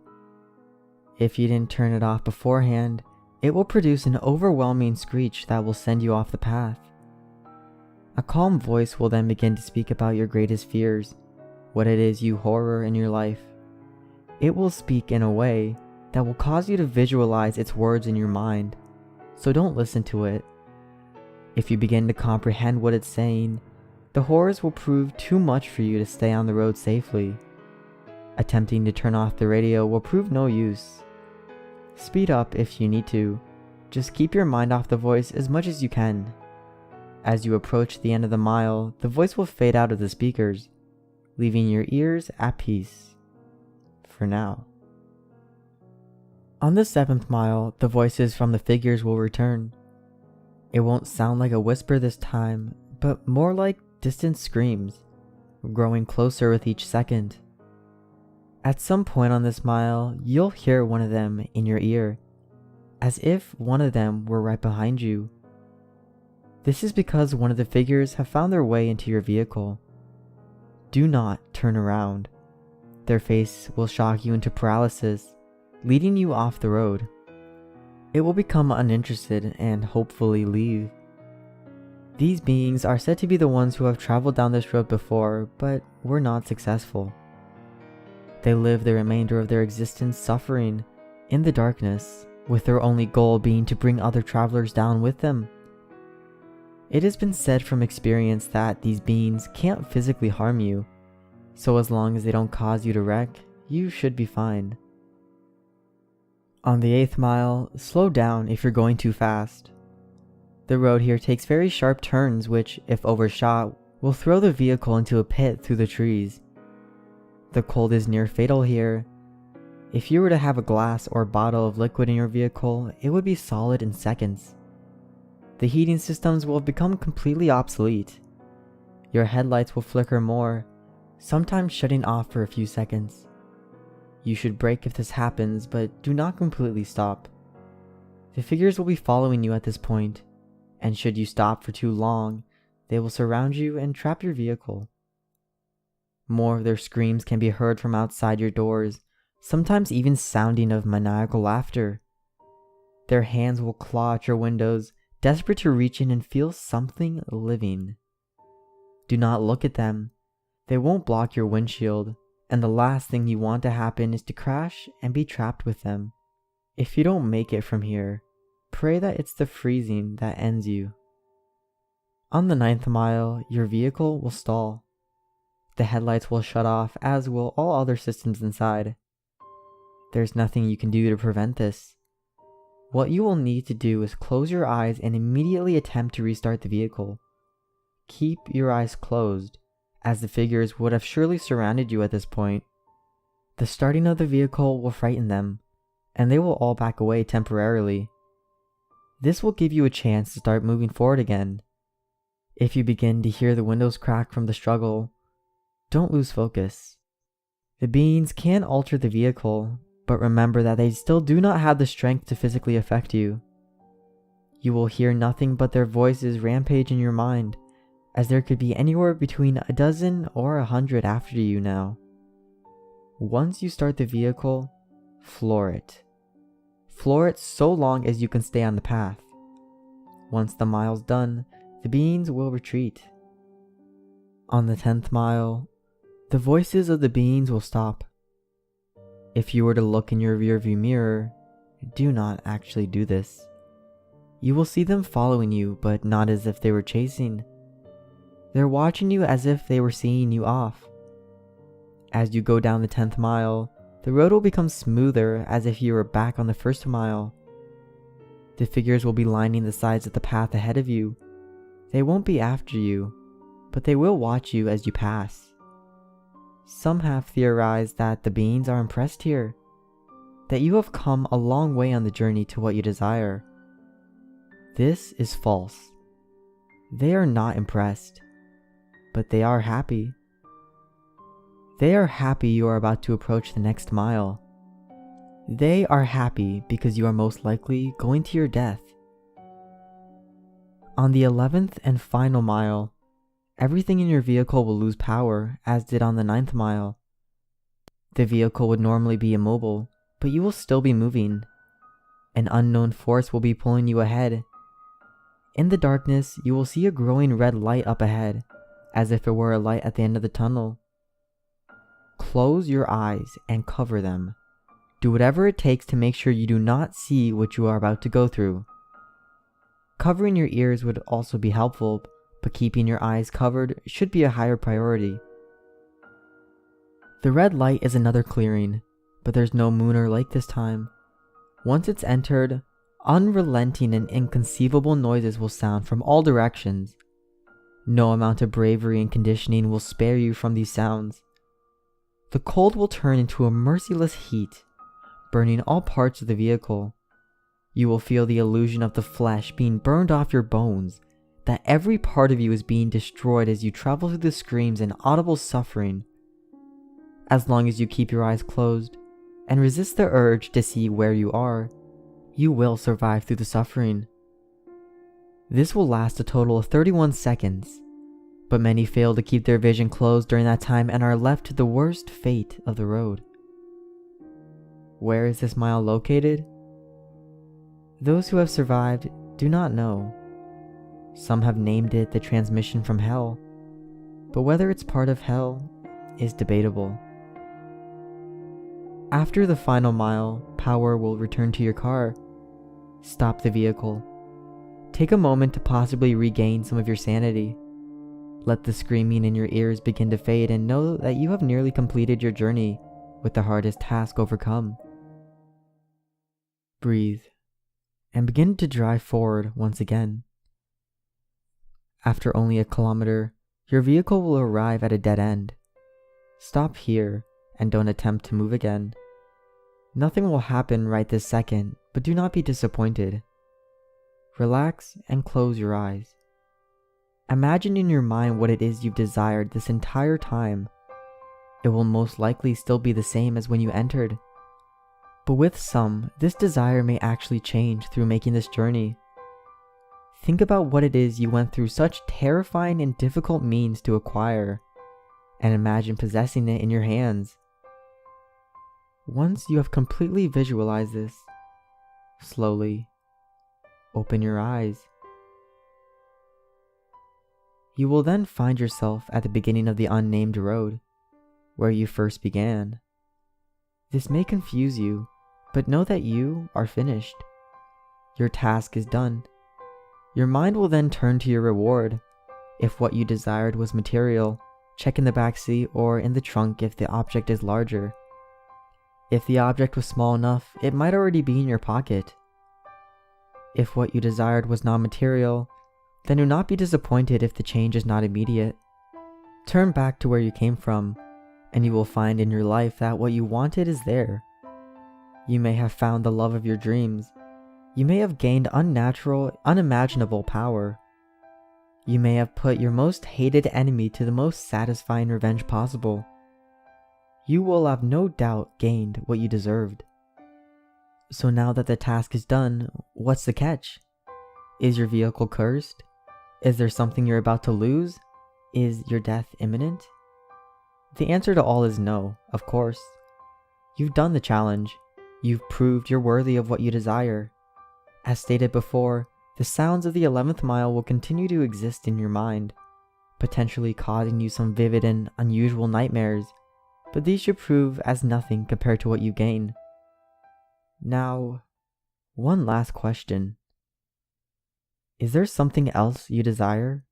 If you didn't turn it off beforehand, it will produce an overwhelming screech that will send you off the path. A calm voice will then begin to speak about your greatest fears, what it is you horror in your life. It will speak in a way that will cause you to visualize its words in your mind, so don't listen to it. If you begin to comprehend what it's saying, the horrors will prove too much for you to stay on the road safely. Attempting to turn off the radio will prove no use. Speed up if you need to. Just keep your mind off the voice as much as you can. As you approach the end of the mile, the voice will fade out of the speakers, leaving your ears at peace. For now. On the 7th mile, the voices from the figures will return. It won't sound like a whisper this time, but more like distant screams, growing closer with each second. At some point on this mile, you'll hear one of them in your ear, as if one of them were right behind you. This is because one of the figures have found their way into your vehicle. Do not turn around. Their face will shock you into paralysis, leading you off the road. it will become uninterested and hopefully leave. These beings are said to be the ones who have traveled down this road before, but were not successful. They live the remainder of their existence suffering in the darkness, with their only goal being to bring other travelers down with them. It has been said from experience that these beings can't physically harm you, so as long as they don't cause you to wreck, you should be fine. On the 8th mile, slow down if you're going too fast. The road here takes very sharp turns which, if overshot, will throw the vehicle into a pit through the trees. The cold is near fatal here. If you were to have a glass or bottle of liquid in your vehicle, it would be solid in seconds. The heating systems will have become completely obsolete. Your headlights will flicker more, sometimes shutting off for a few seconds. You should brake if this happens, but do not completely stop. The figures will be following you at this point, and should you stop for too long, they will surround you and trap your vehicle. More of their screams can be heard from outside your doors, sometimes even sounding of maniacal laughter. Their hands will claw at your windows, desperate to reach in and feel something living. Do not look at them. They won't block your windshield, and the last thing you want to happen is to crash and be trapped with them. If you don't make it from here, pray that it's the freezing that ends you. On the 9th mile, your vehicle will stall. The headlights will shut off, as will all other systems inside. There's nothing you can do to prevent this. What you will need to do is close your eyes and immediately attempt to restart the vehicle. Keep your eyes closed, as the figures would have surely surrounded you at this point. The starting of the vehicle will frighten them, and they will all back away temporarily. This will give you a chance to start moving forward again. If you begin to hear the windows crack from the struggle, don't lose focus. The beings can alter the vehicle, but remember that they still do not have the strength to physically affect you. You will hear nothing but their voices rampage in your mind, as there could be anywhere between a dozen or 100 after you now. Once you start the vehicle, floor it. Floor it so long as you can stay on the path. Once the mile's done, the beings will retreat. On the 10th mile, the voices of the beings will stop. If you were to look in your rearview mirror, do not actually do this. You will see them following you, but not as if they were chasing. They're watching you as if they were seeing you off. As you go down the 10th mile, the road will become smoother as if you were back on the 1st mile. The figures will be lining the sides of the path ahead of you. They won't be after you, but they will watch you as you pass. Some have theorized that the beings are impressed here, that you have come a long way on the journey to what you desire. This is false. They are not impressed, but they are happy. They are happy you are about to approach the next mile. They are happy because you are most likely going to your death. On the 11th and final mile, everything in your vehicle will lose power, as did on the 9th mile. The vehicle would normally be immobile, but you will still be moving. An unknown force will be pulling you ahead. In the darkness, you will see a growing red light up ahead, as if it were a light at the end of the tunnel. Close your eyes and cover them. Do whatever it takes to make sure you do not see what you are about to go through. Covering your ears would also be helpful, but keeping your eyes covered should be a higher priority. The red light is another clearing, but there's no moon or lake this time. Once it's entered, unrelenting and inconceivable noises will sound from all directions. No amount of bravery and conditioning will spare you from these sounds. The cold will turn into a merciless heat, burning all parts of the vehicle. You will feel the illusion of the flesh being burned off your bones, that every part of you is being destroyed as you travel through the screams and audible suffering. As long as you keep your eyes closed and resist the urge to see where you are, you will survive through the suffering. This will last a total of 31 seconds, but many fail to keep their vision closed during that time and are left to the worst fate of the road. Where is this mile located? Those who have survived do not know. Some have named it the transmission from hell, but whether it's part of hell is debatable. After the final mile, power will return to your car. Stop the vehicle. Take a moment to possibly regain some of your sanity. Let the screaming in your ears begin to fade and know that you have nearly completed your journey with the hardest task overcome. Breathe and begin to drive forward once again. After only a kilometer, your vehicle will arrive at a dead end. Stop here and don't attempt to move again. Nothing will happen right this second, but do not be disappointed. Relax and close your eyes. Imagine in your mind what it is you've desired this entire time. It will most likely still be the same as when you entered. But with some, this desire may actually change through making this journey. Think about what it is you went through such terrifying and difficult means to acquire, and imagine possessing it in your hands. Once you have completely visualized this, slowly open your eyes. You will then find yourself at the beginning of the unnamed road, where you first began. This may confuse you, but know that you are finished. Your task is done. Your mind will then turn to your reward. If what you desired was material, check in the back seat or in the trunk if the object is larger. If the object was small enough, it might already be in your pocket. If what you desired was non-material, then do not be disappointed if the change is not immediate. Turn back to where you came from, and you will find in your life that what you wanted is there. You may have found the love of your dreams. You may have gained unnatural, unimaginable power. You may have put your most hated enemy to the most satisfying revenge possible. You will have no doubt gained what you deserved. So now that the task is done, what's the catch? Is your vehicle cursed? Is there something you're about to lose? Is your death imminent? The answer to all is no, of course. You've done the challenge. You've proved you're worthy of what you desire. As stated before, the sounds of the 11th mile will continue to exist in your mind, potentially causing you some vivid and unusual nightmares, but these should prove as nothing compared to what you gain. Now, one last question. Is there something else you desire?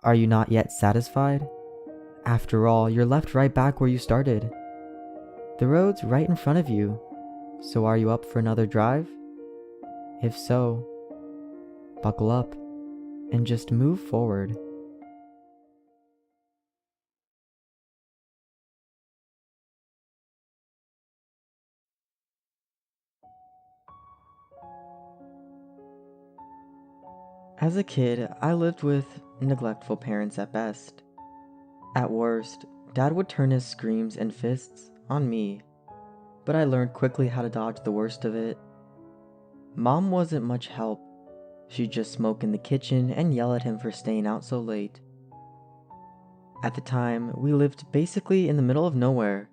Are you not yet satisfied? After all, you're left right back where you started. The road's right in front of you, so are you up for another drive? If so, buckle up and just move forward. As a kid, I lived with neglectful parents at best. At worst, Dad would turn his screams and fists on me, but I learned quickly how to dodge the worst of it. Mom wasn't much help. She'd just smoke in the kitchen and yell at him for staying out so late. At the time, we lived basically in the middle of nowhere.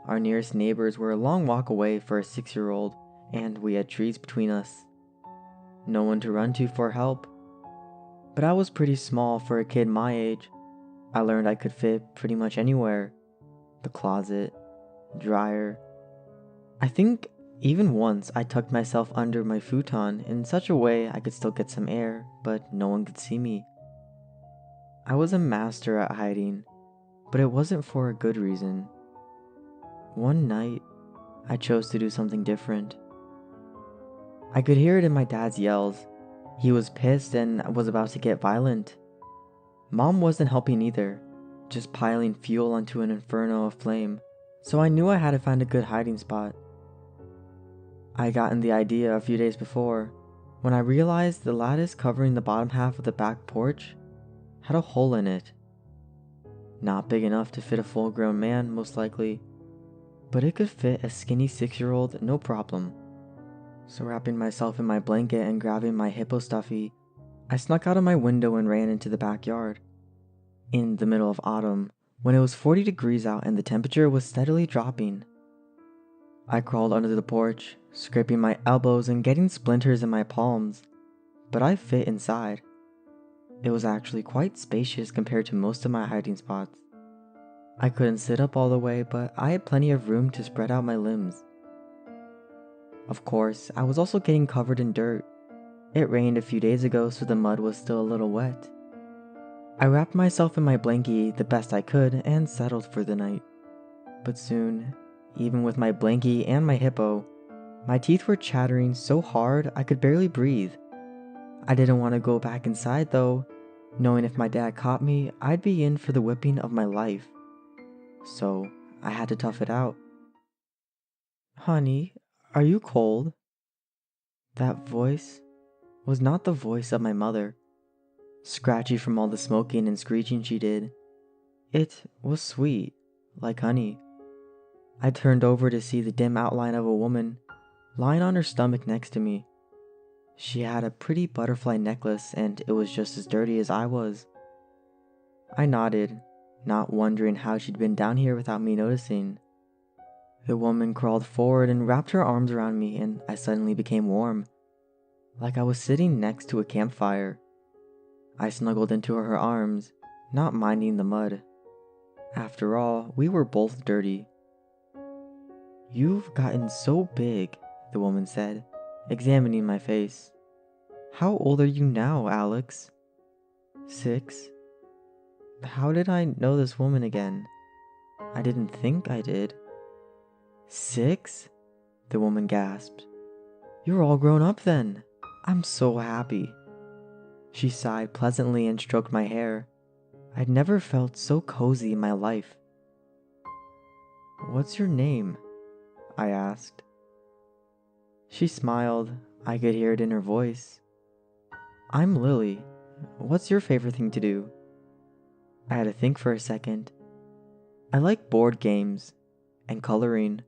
Our nearest neighbors were a long walk away for a 6-year-old, and we had trees between us. No one to run to for help. But I was pretty small for a kid my age. I learned I could fit pretty much anywhere. The closet, dryer. I think even once I tucked myself under my futon in such a way I could still get some air, but no one could see me. I was a master at hiding, but it wasn't for a good reason. One night, I chose to do something different. I could hear it in my dad's yells. He was pissed and was about to get violent. Mom wasn't helping either, just piling fuel onto an inferno of flame, so I knew I had to find a good hiding spot. I had gotten the idea a few days before, when I realized the lattice covering the bottom half of the back porch had a hole in it. Not big enough to fit a full-grown man, most likely, but it could fit a skinny 6-year-old no problem. So wrapping myself in my blanket and grabbing my hippo stuffy, I snuck out of my window and ran into the backyard. In the middle of autumn, when it was 40 degrees out and the temperature was steadily dropping. I crawled under the porch, scraping my elbows and getting splinters in my palms, but I fit inside. It was actually quite spacious compared to most of my hiding spots. I couldn't sit up all the way, but I had plenty of room to spread out my limbs. Of course, I was also getting covered in dirt. It rained a few days ago, so the mud was still a little wet. I wrapped myself in my blankie the best I could and settled for the night. But soon, even with my blankie and my hippo, my teeth were chattering so hard I could barely breathe. I didn't want to go back inside though, knowing if my dad caught me, I'd be in for the whipping of my life. So I had to tough it out. "Honey, are you cold?" That voice was not the voice of my mother, scratchy from all the smoking and screeching she did. It was sweet, like honey. I turned over to see the dim outline of a woman lying on her stomach next to me. She had a pretty butterfly necklace and it was just as dirty as I was. I nodded, not wondering how she'd been down here without me noticing. The woman crawled forward and wrapped her arms around me and I suddenly became warm, like I was sitting next to a campfire. I snuggled into her arms, not minding the mud. After all, we were both dirty. "You've gotten so big," the woman said, examining my face. "How old are you now, Alex?" "6. How did I know this woman again? I didn't think I did." "6?" the woman gasped. "You're all grown up then. I'm so happy." She sighed pleasantly and stroked my hair. I'd never felt so cozy in my life. "What's your name?" I asked. She smiled. I could hear it in her voice. "I'm Lily. What's your favorite thing to do?" I had to think for a second. "I like board games and coloring."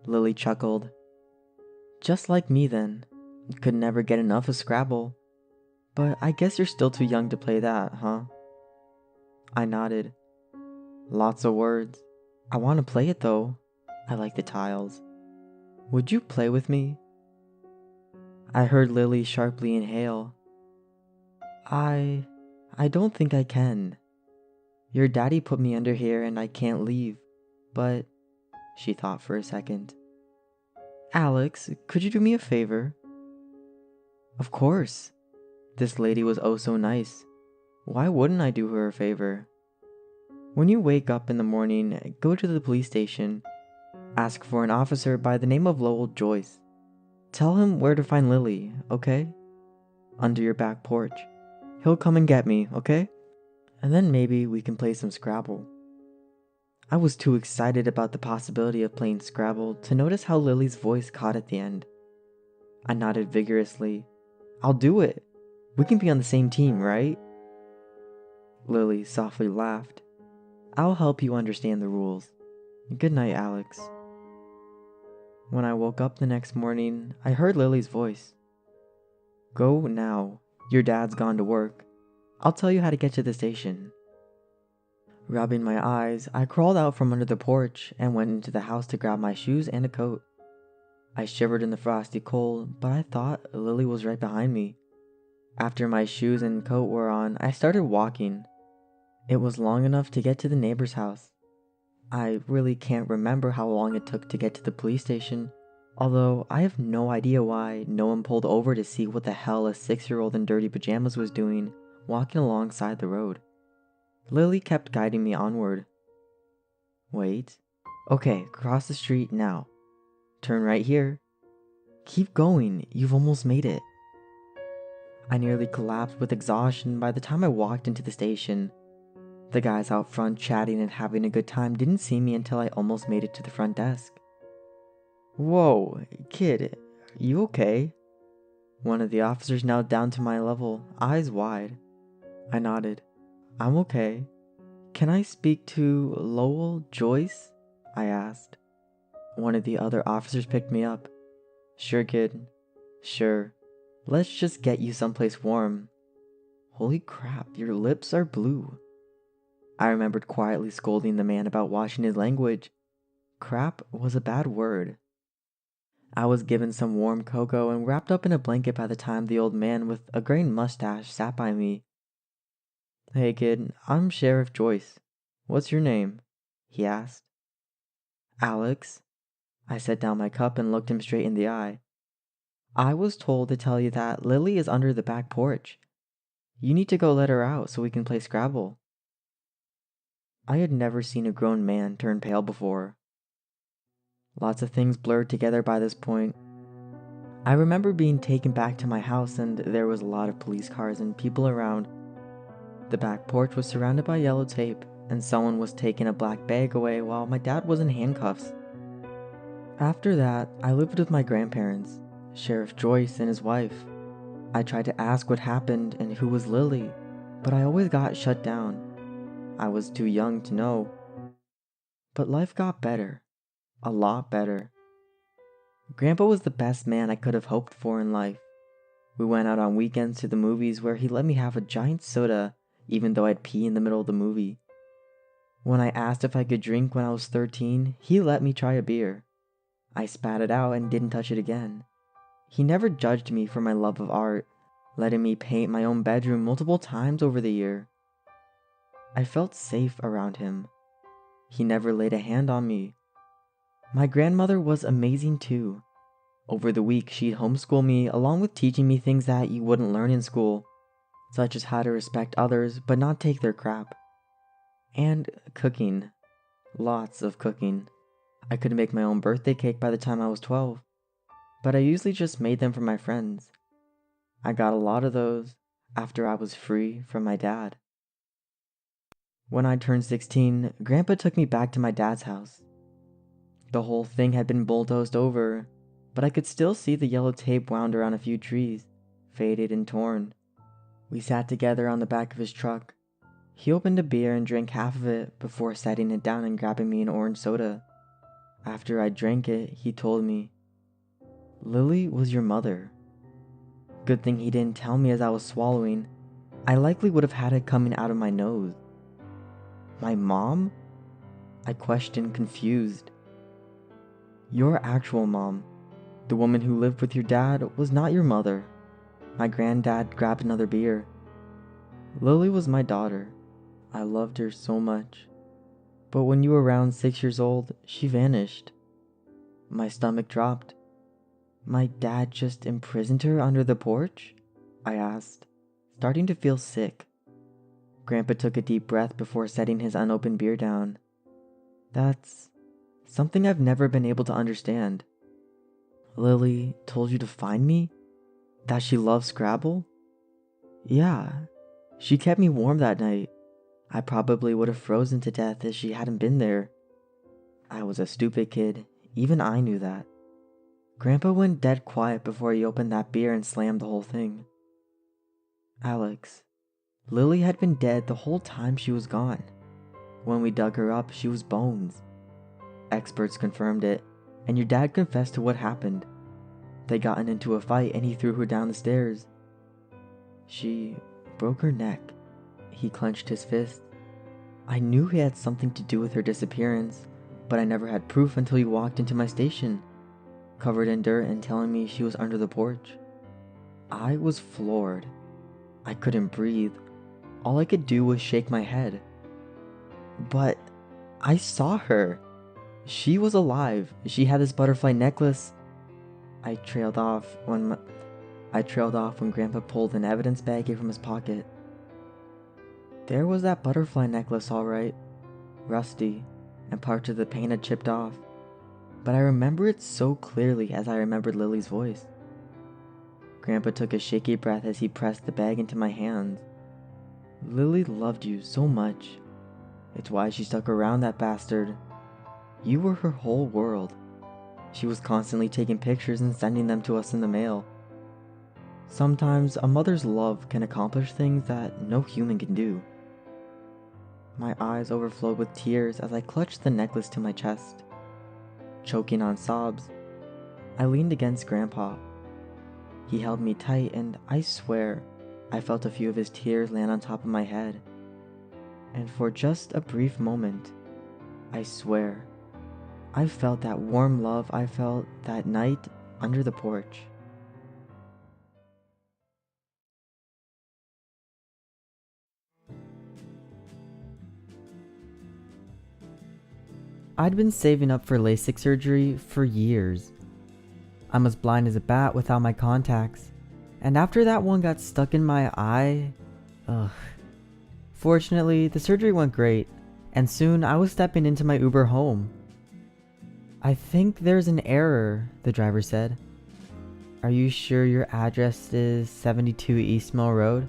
Lily chuckled. "Just like me then. Could never get enough of Scrabble. But I guess you're still too young to play that, huh?" I nodded. "Lots of words. I want to play it though. I like the tiles. Would you play with me?" I heard Lily sharply inhale. I don't think I can. Your daddy put me under here and I can't leave. But," she thought for a second. "Alex, could you do me a favor?" Of course. This lady was oh so nice. Why wouldn't I do her a favor? "When you wake up in the morning, go to the police station. Ask for an officer by the name of Lowell Joyce. Tell him where to find Lily, okay? Under your back porch. He'll come and get me, okay? And then maybe we can play some Scrabble." I was too excited about the possibility of playing Scrabble to notice how Lily's voice caught at the end. I nodded vigorously. "I'll do it. We can be on the same team, right?" Lily softly laughed. "I'll help you understand the rules. Good night, Alex." When I woke up the next morning, I heard Lily's voice. "Go now. Your dad's gone to work. I'll tell you how to get to the station." Rubbing my eyes, I crawled out from under the porch and went into the house to grab my shoes and a coat. I shivered in the frosty cold, but I thought Lily was right behind me. After my shoes and coat were on, I started walking. It was long enough to get to the neighbor's house. I really can't remember how long it took to get to the police station, although I have no idea why no one pulled over to see what the hell a 6-year-old in dirty pajamas was doing walking alongside the road. Lily kept guiding me onward. "Wait. Okay, cross the street now. Turn right here. Keep going, you've almost made it." I nearly collapsed with exhaustion by the time I walked into the station. The guys out front chatting and having a good time didn't see me until I almost made it to the front desk. "Whoa, kid, you okay?" One of the officers knelt down to my level, eyes wide. I nodded. "I'm okay. Can I speak to Lowell Joyce?" I asked. One of the other officers picked me up. "Sure, kid. Sure. Let's just get you someplace warm. Holy crap, your lips are blue." I remembered quietly scolding the man about washing his language. crap was a bad word. I was given some warm cocoa and wrapped up in a blanket by the time the old man with a gray mustache sat by me. "Hey kid, I'm Sheriff Joyce. What's your name?" he asked. "Alex." I set down my cup and looked him straight in the eye. "I was told to tell you that Lily is under the back porch. You need to go let her out so we can play Scrabble." I had never seen a grown man turn pale before. Lots of things blurred together by this point. I remember being taken back to my house and there was a lot of police cars and people around. The back porch was surrounded by yellow tape and someone was taking a black bag away while my dad was in handcuffs. After that, I lived with my grandparents, Sheriff Joyce and his wife. I tried to ask what happened and who was Lily, but I always got shut down. I was too young to know. But life got better. A lot better. Grandpa was the best man I could have hoped for in life. We went out on weekends to the movies where he let me have a giant soda even though I'd pee in the middle of the movie. When I asked if I could drink when I was 13, he let me try a beer. I spat it out and didn't touch it again. He never judged me for my love of art, letting me paint my own bedroom multiple times over the year. I felt safe around him. He never laid a hand on me. My grandmother was amazing too. Over the week, she'd homeschool me along with teaching me things that you wouldn't learn in school, such as how to respect others but not take their crap. And cooking. Lots of cooking. I could make my own birthday cake by the time I was 12, but I usually just made them for my friends. I got a lot of those after I was free from my dad. When I turned 16, Grandpa took me back to my dad's house. The whole thing had been bulldozed over, but I could still see the yellow tape wound around a few trees, faded and torn. We sat together on the back of his truck. He opened a beer and drank half of it before setting it down and grabbing me an orange soda. After I drank it, he told me, "Lily was your mother." Good thing he didn't tell me as I was swallowing. I likely would have had it coming out of my nose. "My mom?" I questioned, confused. "Your actual mom, the woman who lived with your dad, was not your mother." My granddad grabbed another beer. "Lily was my daughter. I loved her so much. But when you were around 6 years old, she vanished." My stomach dropped. "My dad just imprisoned her under the porch?" I asked, starting to feel sick. Grandpa took a deep breath before setting his unopened beer down. "That's something I've never been able to understand." "Lily told you to find me? That she loves Scrabble?" "Yeah. She kept me warm that night. I probably would have frozen to death if she hadn't been there. I was a stupid kid. Even I knew that." Grandpa went dead quiet before he opened that beer and slammed the whole thing. "Alex, Lily had been dead the whole time she was gone. When we dug her up, she was bones. Experts confirmed it, and your dad confessed to what happened. They gotten into a fight and he threw her down the stairs. She broke her neck." He clenched his fist. "I knew he had something to do with her disappearance, but I never had proof until he walked into my station, covered in dirt and telling me she was under the porch." I was floored. I couldn't breathe. All I could do was shake my head. "But I saw her. She was alive. She had this butterfly necklace." I trailed off when Grandpa pulled an evidence baggie from his pocket. There was that butterfly necklace, all right. Rusty, and parts of the paint had chipped off. But I remember it so clearly as I remembered Lily's voice. Grandpa took a shaky breath as he pressed the bag into my hands. "Lily loved you so much. It's why she stuck around that bastard. You were her whole world. She was constantly taking pictures and sending them to us in the mail. Sometimes a mother's love can accomplish things that no human can do." My eyes overflowed with tears as I clutched the necklace to my chest. Choking on sobs, I leaned against Grandpa. He held me tight and I swear I felt a few of his tears land on top of my head. And for just a brief moment, I swear I felt that warm love I felt that night under the porch. I'd been saving up for LASIK surgery for years. I'm as blind as a bat without my contacts, and after that one got stuck in my eye, ugh. Fortunately, the surgery went great, and soon I was stepping into my Uber home. "I think there's an error," the driver said. "Are you sure your address is 72 East Mill Road?"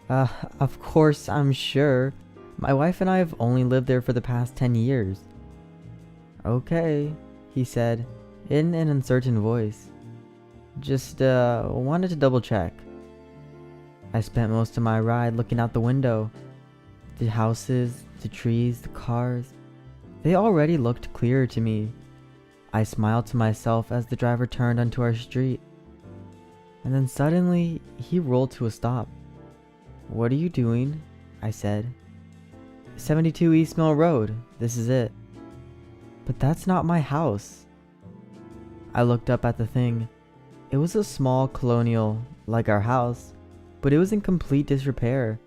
Of course I'm sure. My wife and I have only lived there for the past 10 years. "Okay," he said, in an uncertain voice. Just wanted to double check." I spent most of my ride looking out the window. The houses, the trees, the cars, they already looked clearer to me. I smiled to myself as the driver turned onto our street. And then suddenly, he rolled to a stop. "What are you doing?" I said. 72 East Mill Road, this is it." "But that's not my house." I looked up at the thing. It was a small colonial, like our house, but it was in complete disrepair.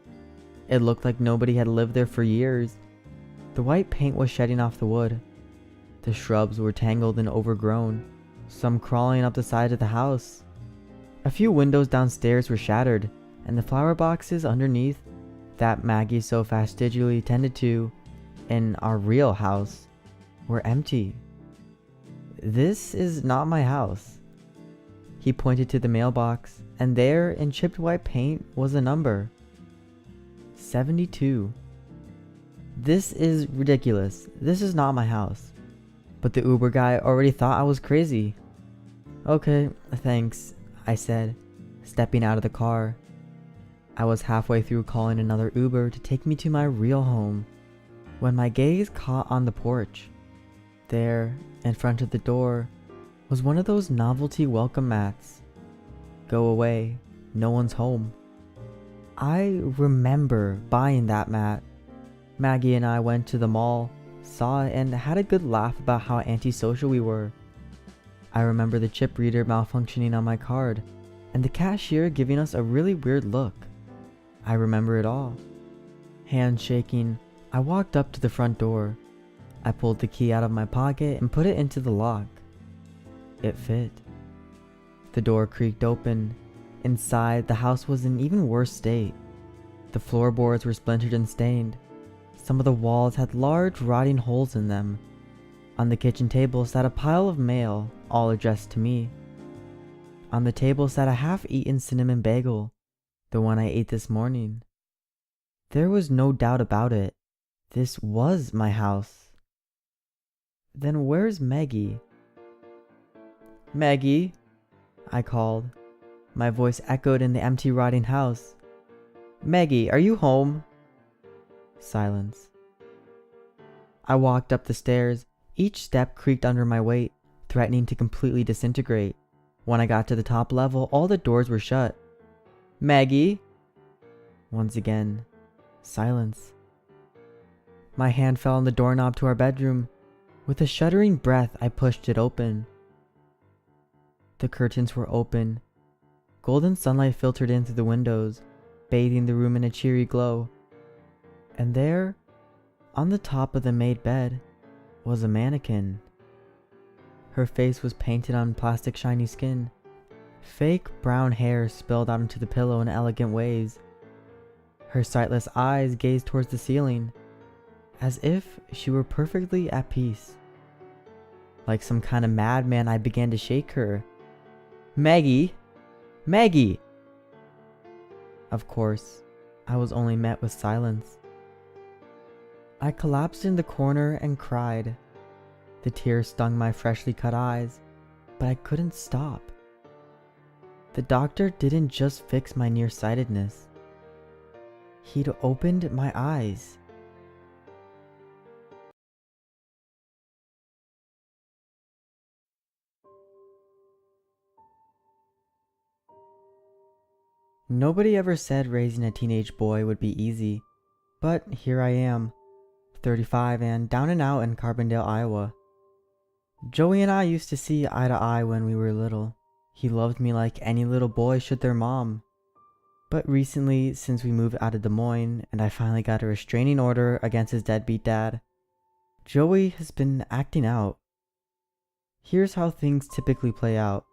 It looked like nobody had lived there for years. The white paint was shedding off the wood. The shrubs were tangled and overgrown, some crawling up the side of the house. A few windows downstairs were shattered, and the flower boxes underneath, that Maggie so fastidiously tended to in our real house, were empty. "This is not my house." He pointed to the mailbox, and there, in chipped white paint, was a number. 72. "This is ridiculous. This is not my house." But the Uber guy already thought I was crazy. "Okay, thanks," I said, stepping out of the car. I was halfway through calling another Uber to take me to my real home, when my gaze caught on the porch. There, in front of the door, was one of those novelty welcome mats. "Go away, no one's home." I remember buying that mat. Maggie and I went to the mall, saw it, and had a good laugh about how antisocial we were. I remember the chip reader malfunctioning on my card, and the cashier giving us a really weird look. I remember it all. Hands shaking, I walked up to the front door. I pulled the key out of my pocket and put it into the lock. It fit. The door creaked open. Inside, the house was in even worse state. The floorboards were splintered and stained. Some of the walls had large rotting holes in them. On the kitchen table sat a pile of mail, all addressed to me. On the table sat a half-eaten cinnamon bagel, the one I ate this morning. There was no doubt about it. This was my house. Then where's Maggie? "Maggie," I called. My voice echoed in the empty, rotting house. "Maggie, are you home?" Silence. I walked up the stairs. Each step creaked under my weight, threatening to completely disintegrate. When I got to the top level, all the doors were shut. "Maggie?" Once again, silence. My hand fell on the doorknob to our bedroom. With a shuddering breath, I pushed it open. The curtains were open. Golden sunlight filtered in through the windows, bathing the room in a cheery glow. And there, on the top of the made bed, was a mannequin. Her face was painted on plastic shiny skin. Fake brown hair spilled out into the pillow in elegant waves. Her sightless eyes gazed towards the ceiling, as if she were perfectly at peace. Like some kind of madman, I began to shake her. "Maggie! Maggie!" Of course, I was only met with silence. I collapsed in the corner and cried. The tears stung my freshly cut eyes, but I couldn't stop. The doctor didn't just fix my nearsightedness. He'd opened my eyes. Nobody ever said raising a teenage boy would be easy, but here I am, 35, and down and out in Carbondale, Iowa. Joey and I used to see eye to eye when we were little. He loved me like any little boy should their mom. But recently, since we moved out of Des Moines and I finally got a restraining order against his deadbeat dad, Joey has been acting out. Here's how things typically play out.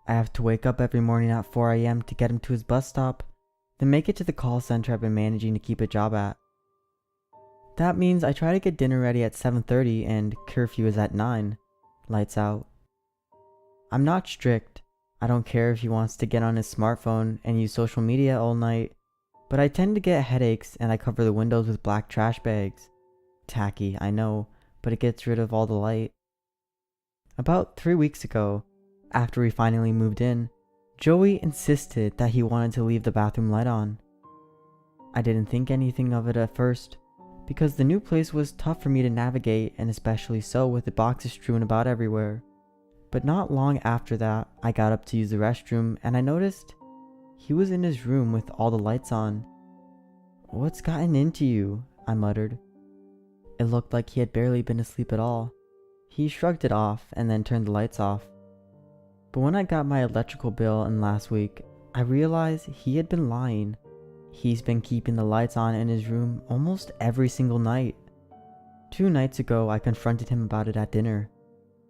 I have to wake up every morning at 4 a.m. to get him to his bus stop, then make it to the call center I've been managing to keep a job at. That means I try to get dinner ready at 7:30 and curfew is at 9. Lights out. I'm not strict. I don't care if he wants to get on his smartphone and use social media all night, but I tend to get headaches and I cover the windows with black trash bags. Tacky, I know, but it gets rid of all the light. About 3 weeks ago, after we finally moved in, Joey insisted that he wanted to leave the bathroom light on. I didn't think anything of it at first, because the new place was tough for me to navigate, and especially so with the boxes strewn about everywhere. But not long after that, I got up to use the restroom and I noticed he was in his room with all the lights on. "What's gotten into you?" I muttered. It looked like he had barely been asleep at all. He shrugged it off and then turned the lights off. But when I got my electrical bill in last week, I realized he had been lying. He's been keeping the lights on in his room almost every single night. 2 nights ago, I confronted him about it at dinner.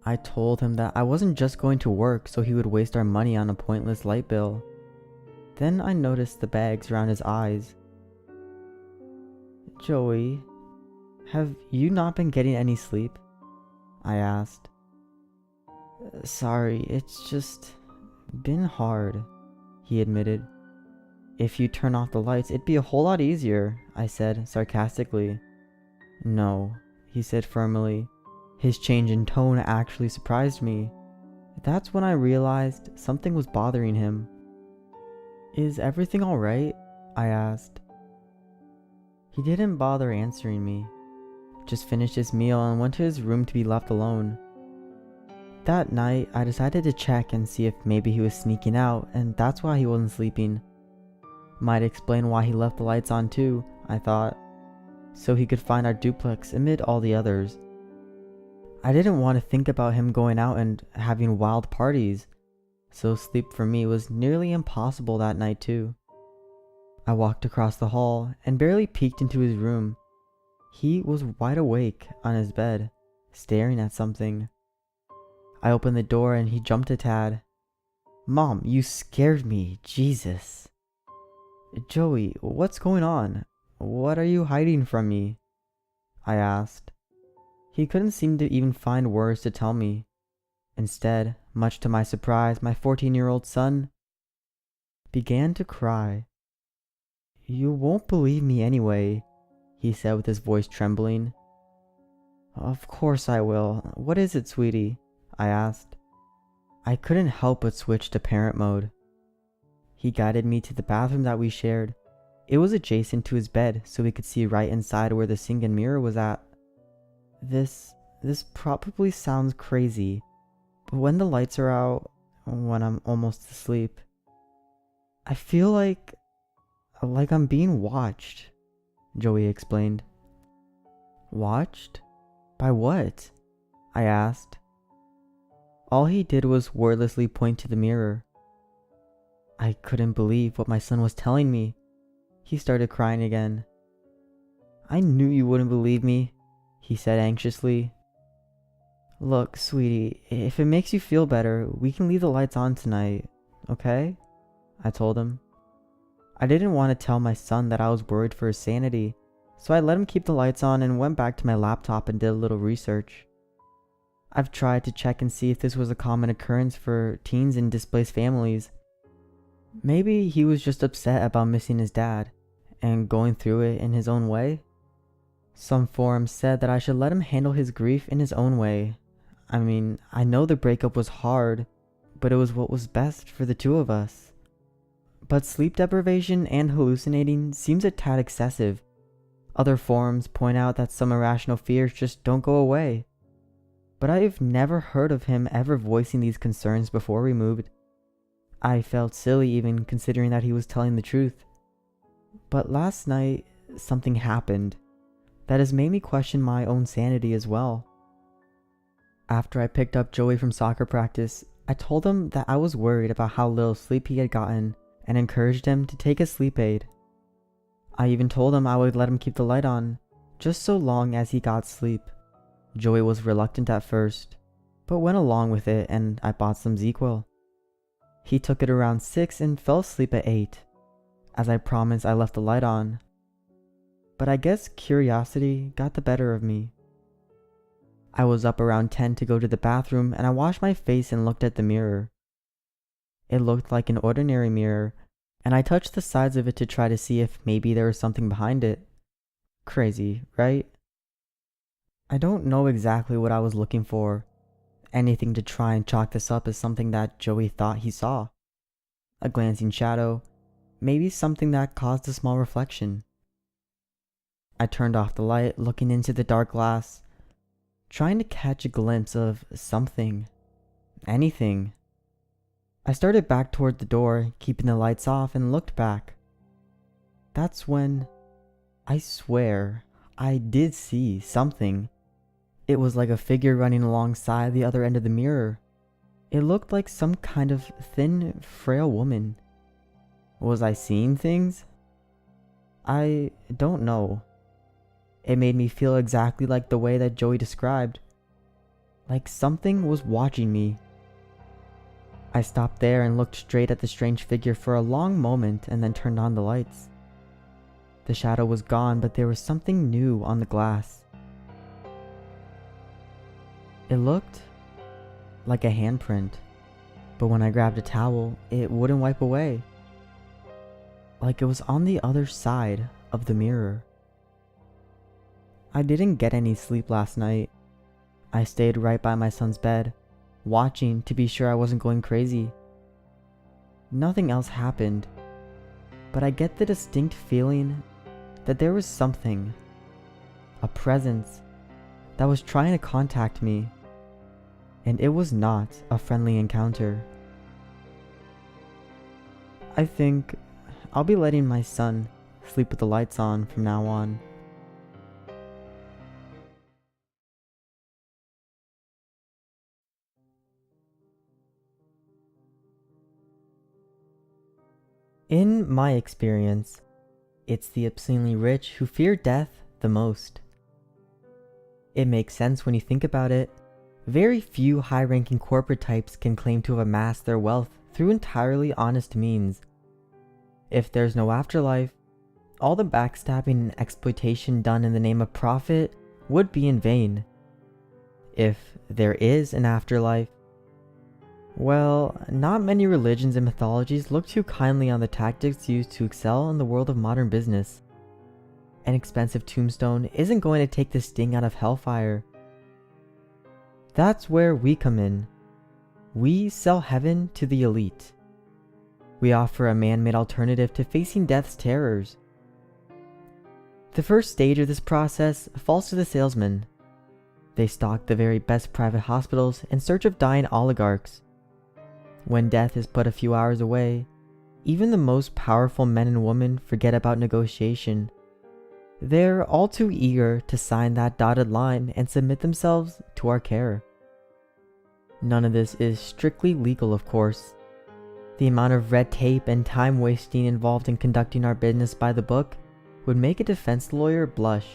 I told him that I wasn't just going to work so he would waste our money on a pointless light bill. Then I noticed the bags around his eyes. "Joey, have you not been getting any sleep?" I asked. "Sorry, it's just been hard," he admitted. "If you turn off the lights, it'd be a whole lot easier," I said sarcastically. "No," he said firmly. His change in tone actually surprised me. That's when I realized something was bothering him. "Is everything alright?" I asked. He didn't bother answering me, just finished his meal and went to his room to be left alone. That night, I decided to check and see if maybe he was sneaking out, and that's why he wasn't sleeping. Might explain why he left the lights on too, I thought, so he could find our duplex amid all the others. I didn't want to think about him going out and having wild parties, so sleep for me was nearly impossible that night too. I walked across the hall and barely peeked into his room. He was wide awake on his bed, staring at something. I opened the door and he jumped a tad. "Mom, you scared me, Jesus." "Joey, what's going on? What are you hiding from me?" I asked. He couldn't seem to even find words to tell me. Instead, much to my surprise, my 14-year-old son began to cry. "You won't believe me anyway," he said with his voice trembling. "Of course I will. What is it, sweetie?" I asked. I couldn't help but switch to parent mode. He guided me to the bathroom that we shared. It was adjacent to his bed, so we could see right inside where the sink and mirror was at. This probably sounds crazy, but when the lights are out, when I'm almost asleep, I feel like I'm being watched, Joey explained. "Watched? By what?" I asked. All he did was wordlessly point to the mirror. I couldn't believe what my son was telling me. He started crying again. "I knew you wouldn't believe me," he said anxiously. "Look, sweetie, if it makes you feel better, we can leave the lights on tonight, okay?" I told him. I didn't want to tell my son that I was worried for his sanity, so I let him keep the lights on and went back to my laptop and did a little research. I've tried to check and see if this was a common occurrence for teens in displaced families. Maybe he was just upset about missing his dad and going through it in his own way. Some forums said that I should let him handle his grief in his own way. I mean, I know the breakup was hard, but it was what was best for the two of us. But sleep deprivation and hallucinating seems a tad excessive. Other forums point out that some irrational fears just don't go away. But I've never heard of him ever voicing these concerns before we moved. I felt silly even considering that he was telling the truth. But last night, something happened. that has made me question my own sanity as well. After I picked up Joey from soccer practice, I told him that I was worried about how little sleep he had gotten and encouraged him to take a sleep aid. I even told him I would let him keep the light on, just so long as he got sleep. Joey was reluctant at first, but went along with it, and I bought some ZzzQuil. He took it around 6 and fell asleep at 8. As I promised, I left the light on. But I guess curiosity got the better of me. I was up around 10 to go to the bathroom, and I washed my face and looked at the mirror. It looked like an ordinary mirror, and I touched the sides of it to try to see if maybe there was something behind it. Crazy, right? I don't know exactly what I was looking for. Anything to try and chalk this up as something that Joey thought he saw. A glancing shadow, maybe something that caused a small reflection. I turned off the light, looking into the dark glass, trying to catch a glimpse of something, anything. I started back toward the door, keeping the lights off, and looked back. That's when, I swear, I did see something. It was like a figure running alongside the other end of the mirror. It looked like some kind of thin, frail woman. Was I seeing things? I don't know. It made me feel exactly like the way that Joey described. Like something was watching me. I stopped there and looked straight at the strange figure for a long moment and then turned on the lights. The shadow was gone, but there was something new on the glass. It looked like a handprint, but when I grabbed a towel, it wouldn't wipe away. Like it was on the other side of the mirror. I didn't get any sleep last night. I stayed right by my son's bed, watching to be sure I wasn't going crazy. Nothing else happened, but I get the distinct feeling that there was something, a presence, that was trying to contact me, and it was not a friendly encounter. I think I'll be letting my son sleep with the lights on from now on. In my experience, it's the obscenely rich who fear death the most. It makes sense when you think about it. Very few high-ranking corporate types can claim to have amassed their wealth through entirely honest means. If there's no afterlife, all the backstabbing and exploitation done in the name of profit would be in vain. If there is an afterlife, well, not many religions and mythologies look too kindly on the tactics used to excel in the world of modern business. An expensive tombstone isn't going to take the sting out of hellfire. That's where we come in. We sell heaven to the elite. We offer a man-made alternative to facing death's terrors. The first stage of this process falls to the salesman. They stock the very best private hospitals in search of dying oligarchs. When death is but a few hours away, even the most powerful men and women forget about negotiation. They're all too eager to sign that dotted line and submit themselves to our care. None of this is strictly legal, of course. The amount of red tape and time wasting involved in conducting our business by the book would make a defense lawyer blush.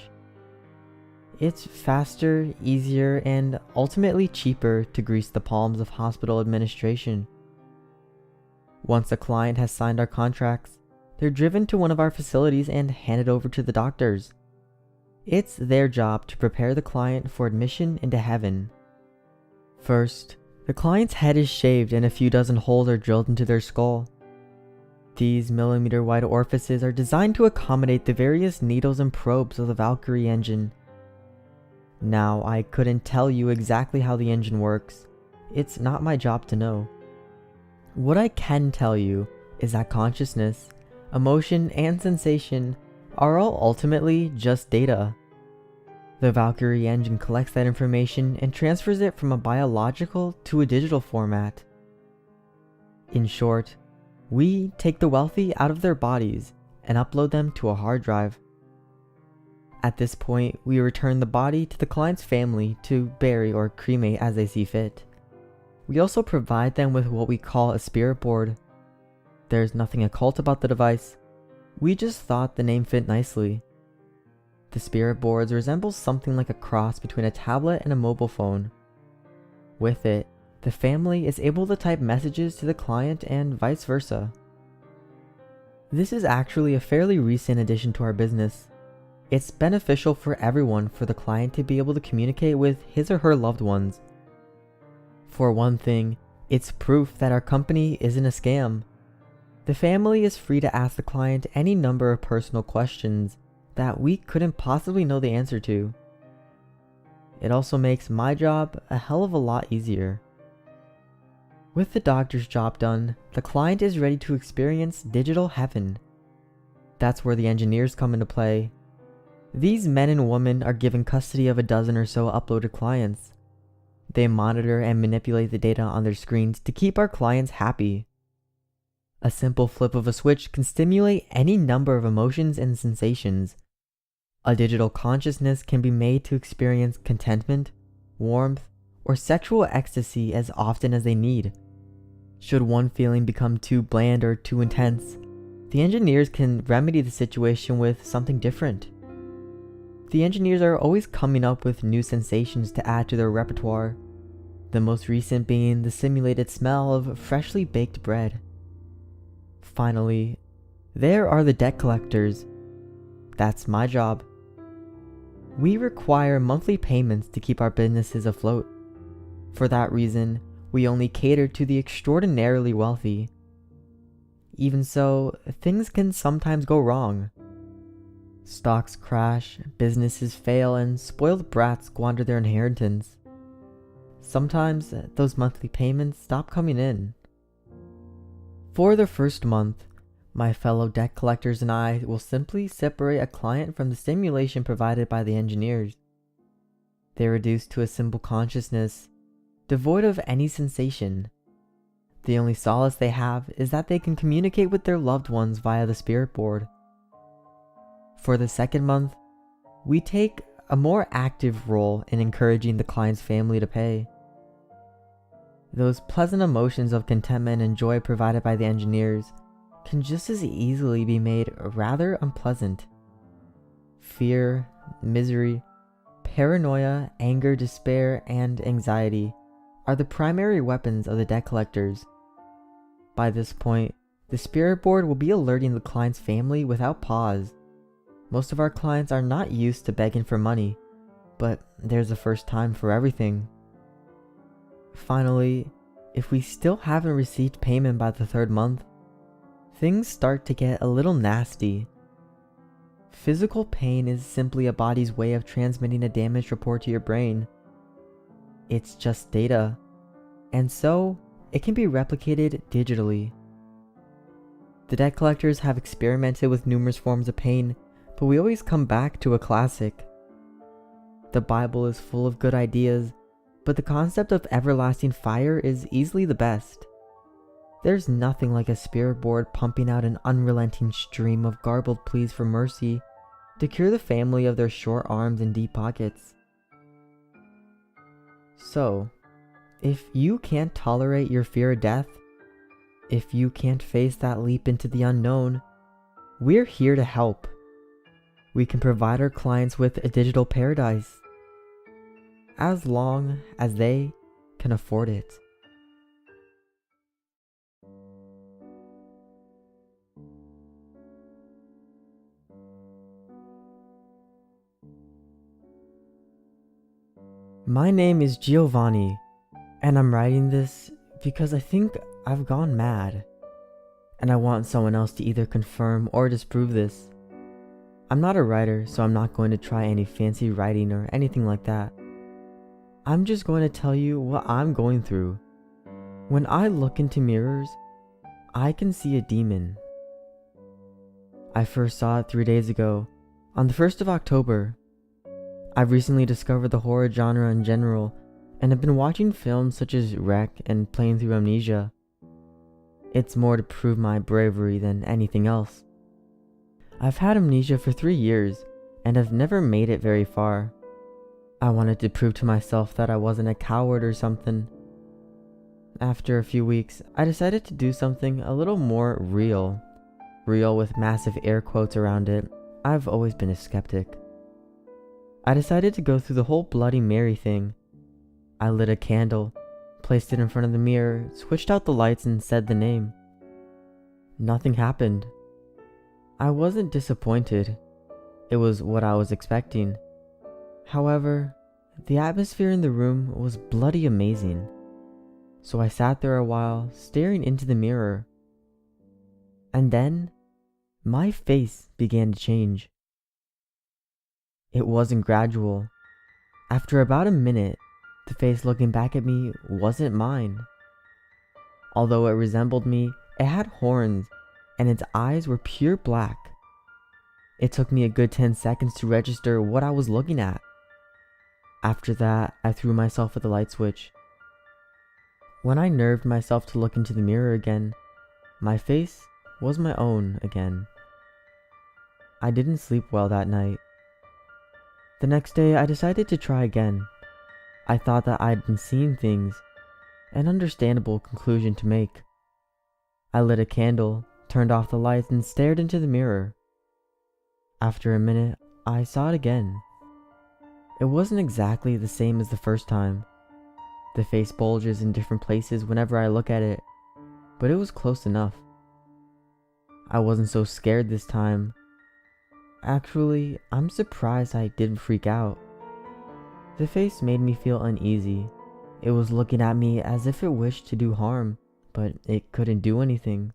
It's faster, easier, and ultimately cheaper to grease the palms of hospital administration. Once a client has signed our contracts, they're driven to one of our facilities and handed over to the doctors. It's their job to prepare the client for admission into heaven. First, the client's head is shaved and a few dozen holes are drilled into their skull. These millimeter-wide orifices are designed to accommodate the various needles and probes of the Valkyrie engine. Now, I couldn't tell you exactly how the engine works. It's not my job to know. What I can tell you is that consciousness, emotion, and sensation are all ultimately just data. The Valkyrie engine collects that information and transfers it from a biological to a digital format. In short, we take the wealthy out of their bodies and upload them to a hard drive. At this point, we return the body to the client's family to bury or cremate as they see fit. We also provide them with what we call a spirit board. There's nothing occult about the device. We just thought the name fit nicely. The spirit boards resemble something like a cross between a tablet and a mobile phone. With it, the family is able to type messages to the client and vice versa. This is actually a fairly recent addition to our business. It's beneficial for everyone for the client to be able to communicate with his or her loved ones. For one thing, it's proof that our company isn't a scam. The family is free to ask the client any number of personal questions that we couldn't possibly know the answer to. It also makes my job a hell of a lot easier. With the doctor's job done, the client is ready to experience digital heaven. That's where the engineers come into play. These men and women are given custody of a dozen or so uploaded clients. They monitor and manipulate the data on their screens to keep our clients happy. A simple flip of a switch can stimulate any number of emotions and sensations. A digital consciousness can be made to experience contentment, warmth, or sexual ecstasy as often as they need. Should one feeling become too bland or too intense, the engineers can remedy the situation with something different. The engineers are always coming up with new sensations to add to their repertoire, the most recent being the simulated smell of freshly baked bread. Finally, there are the debt collectors. That's my job. We require monthly payments to keep our businesses afloat. For that reason, we only cater to the extraordinarily wealthy. Even so, things can sometimes go wrong. Stocks crash, businesses fail, and spoiled brats squander their inheritance. Sometimes, those monthly payments stop coming in. For the first month, my fellow debt collectors and I will simply separate a client from the stimulation provided by the engineers. They're reduced to a simple consciousness, devoid of any sensation. The only solace they have is that they can communicate with their loved ones via the spirit board. For the second month, we take a more active role in encouraging the client's family to pay. Those pleasant emotions of contentment and joy provided by the engineers can just as easily be made rather unpleasant. Fear, misery, paranoia, anger, despair, and anxiety are the primary weapons of the debt collectors. By this point, the spirit board will be alerting the client's family without pause. Most of our clients are not used to begging for money, but there's a first time for everything. Finally, if we still haven't received payment by the third month, things start to get a little nasty. Physical pain is simply a body's way of transmitting a damage report to your brain. It's just data, and so it can be replicated digitally. The debt collectors have experimented with numerous forms of pain, but we always come back to a classic. The Bible is full of good ideas, but the concept of everlasting fire is easily the best. There's nothing like a spirit board pumping out an unrelenting stream of garbled pleas for mercy to cure the family of their short arms and deep pockets. So, if you can't tolerate your fear of death, if you can't face that leap into the unknown, we're here to help. We can provide our clients with a digital paradise, as long as they can afford it. My name is Giovanni, and I'm writing this because I think I've gone mad, and I want someone else to either confirm or disprove this. I'm not a writer, so I'm not going to try any fancy writing or anything like that. I'm just going to tell you what I'm going through. When I look into mirrors, I can see a demon. I first saw it 3 days ago, on the 1st of October. I've recently discovered the horror genre in general, and have been watching films such as Wreck and Playing Through Amnesia. It's more to prove my bravery than anything else. I've had amnesia for 3 years, and have never made it very far. I wanted to prove to myself that I wasn't a coward or something. After a few weeks, I decided to do something a little more real. Real with massive air quotes around it. I've always been a skeptic. I decided to go through the whole Bloody Mary thing. I lit a candle, placed it in front of the mirror, switched out the lights, and said the name. Nothing happened. I wasn't disappointed. It was what I was expecting. However, the atmosphere in the room was bloody amazing. So I sat there a while, staring into the mirror. And then, my face began to change. It wasn't gradual. After about a minute, the face looking back at me wasn't mine. Although it resembled me, it had horns, and its eyes were pure black. It took me a good 10 seconds to register what I was looking at. After that, I threw myself at the light switch. When I nerved myself to look into the mirror again, my face was my own again. I didn't sleep well that night. The next day, I decided to try again. I thought that I'd been seeing things, an understandable conclusion to make. I lit a candle, turned off the lights, and stared into the mirror. After a minute, I saw it again. It wasn't exactly the same as the first time. The face bulges in different places whenever I look at it, but it was close enough. I wasn't so scared this time. Actually, I'm surprised I didn't freak out. The face made me feel uneasy. It was looking at me as if it wished to do harm, but it couldn't do anything.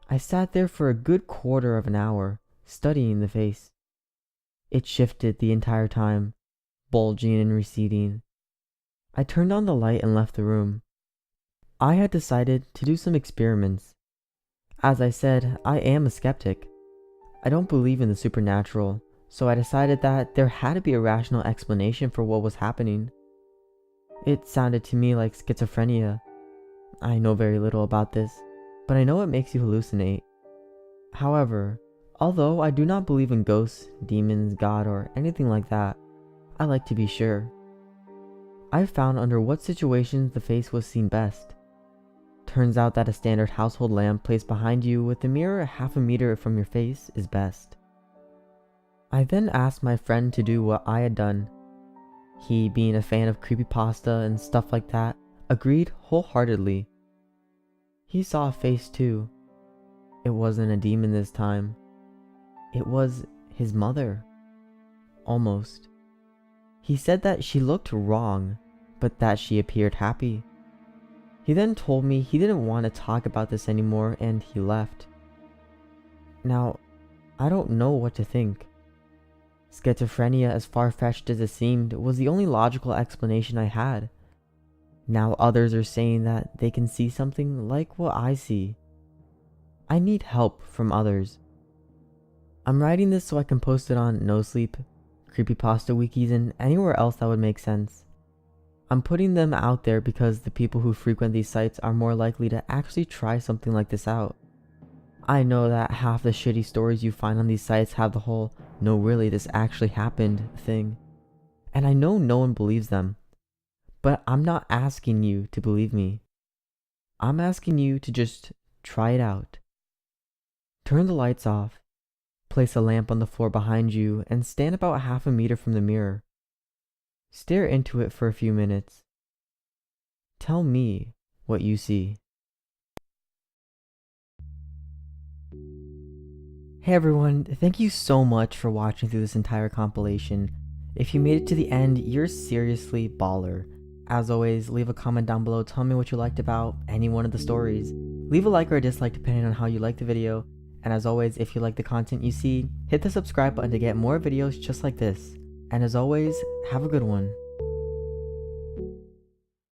I sat there for a good quarter of an hour, studying the face. It shifted the entire time, bulging and receding. I turned on the light and left the room. I had decided to do some experiments. As I said, I am a skeptic. I don't believe in the supernatural, so I decided that there had to be a rational explanation for what was happening. It sounded to me like schizophrenia. I know very little about this, but I know it makes you hallucinate. However, although I do not believe in ghosts, demons, God, or anything like that, I like to be sure. I found under what situations the face was seen best. Turns out that a standard household lamp placed behind you with the mirror half a meter from your face is best. I then asked my friend to do what I had done. He, being a fan of creepypasta and stuff like that, agreed wholeheartedly. He saw a face too. It wasn't a demon this time. It was his mother. Almost. He said that she looked wrong, but that she appeared happy. He then told me he didn't want to talk about this anymore and he left. Now, I don't know what to think. Schizophrenia, as far-fetched as it seemed, was the only logical explanation I had. Now others are saying that they can see something like what I see. I need help from others. I'm writing this so I can post it on No Sleep, Creepypasta wikis, and anywhere else that would make sense. I'm putting them out there because the people who frequent these sites are more likely to actually try something like this out. I know that half the shitty stories you find on these sites have the whole "no really, this actually happened" thing. And I know no one believes them. But I'm not asking you to believe me. I'm asking you to just try it out. Turn the lights off, place a lamp on the floor behind you, and stand about half a meter from the mirror. Stare into it for a few minutes. Tell me what you see. Hey everyone, thank you so much for watching through this entire compilation. If you made it to the end, you're seriously baller. As always, leave a comment down below, tell me what you liked about any one of the stories. Leave a like or a dislike depending on how you like the video. And as always, if you like the content you see, hit the subscribe button to get more videos just like this. And as always, have a good one.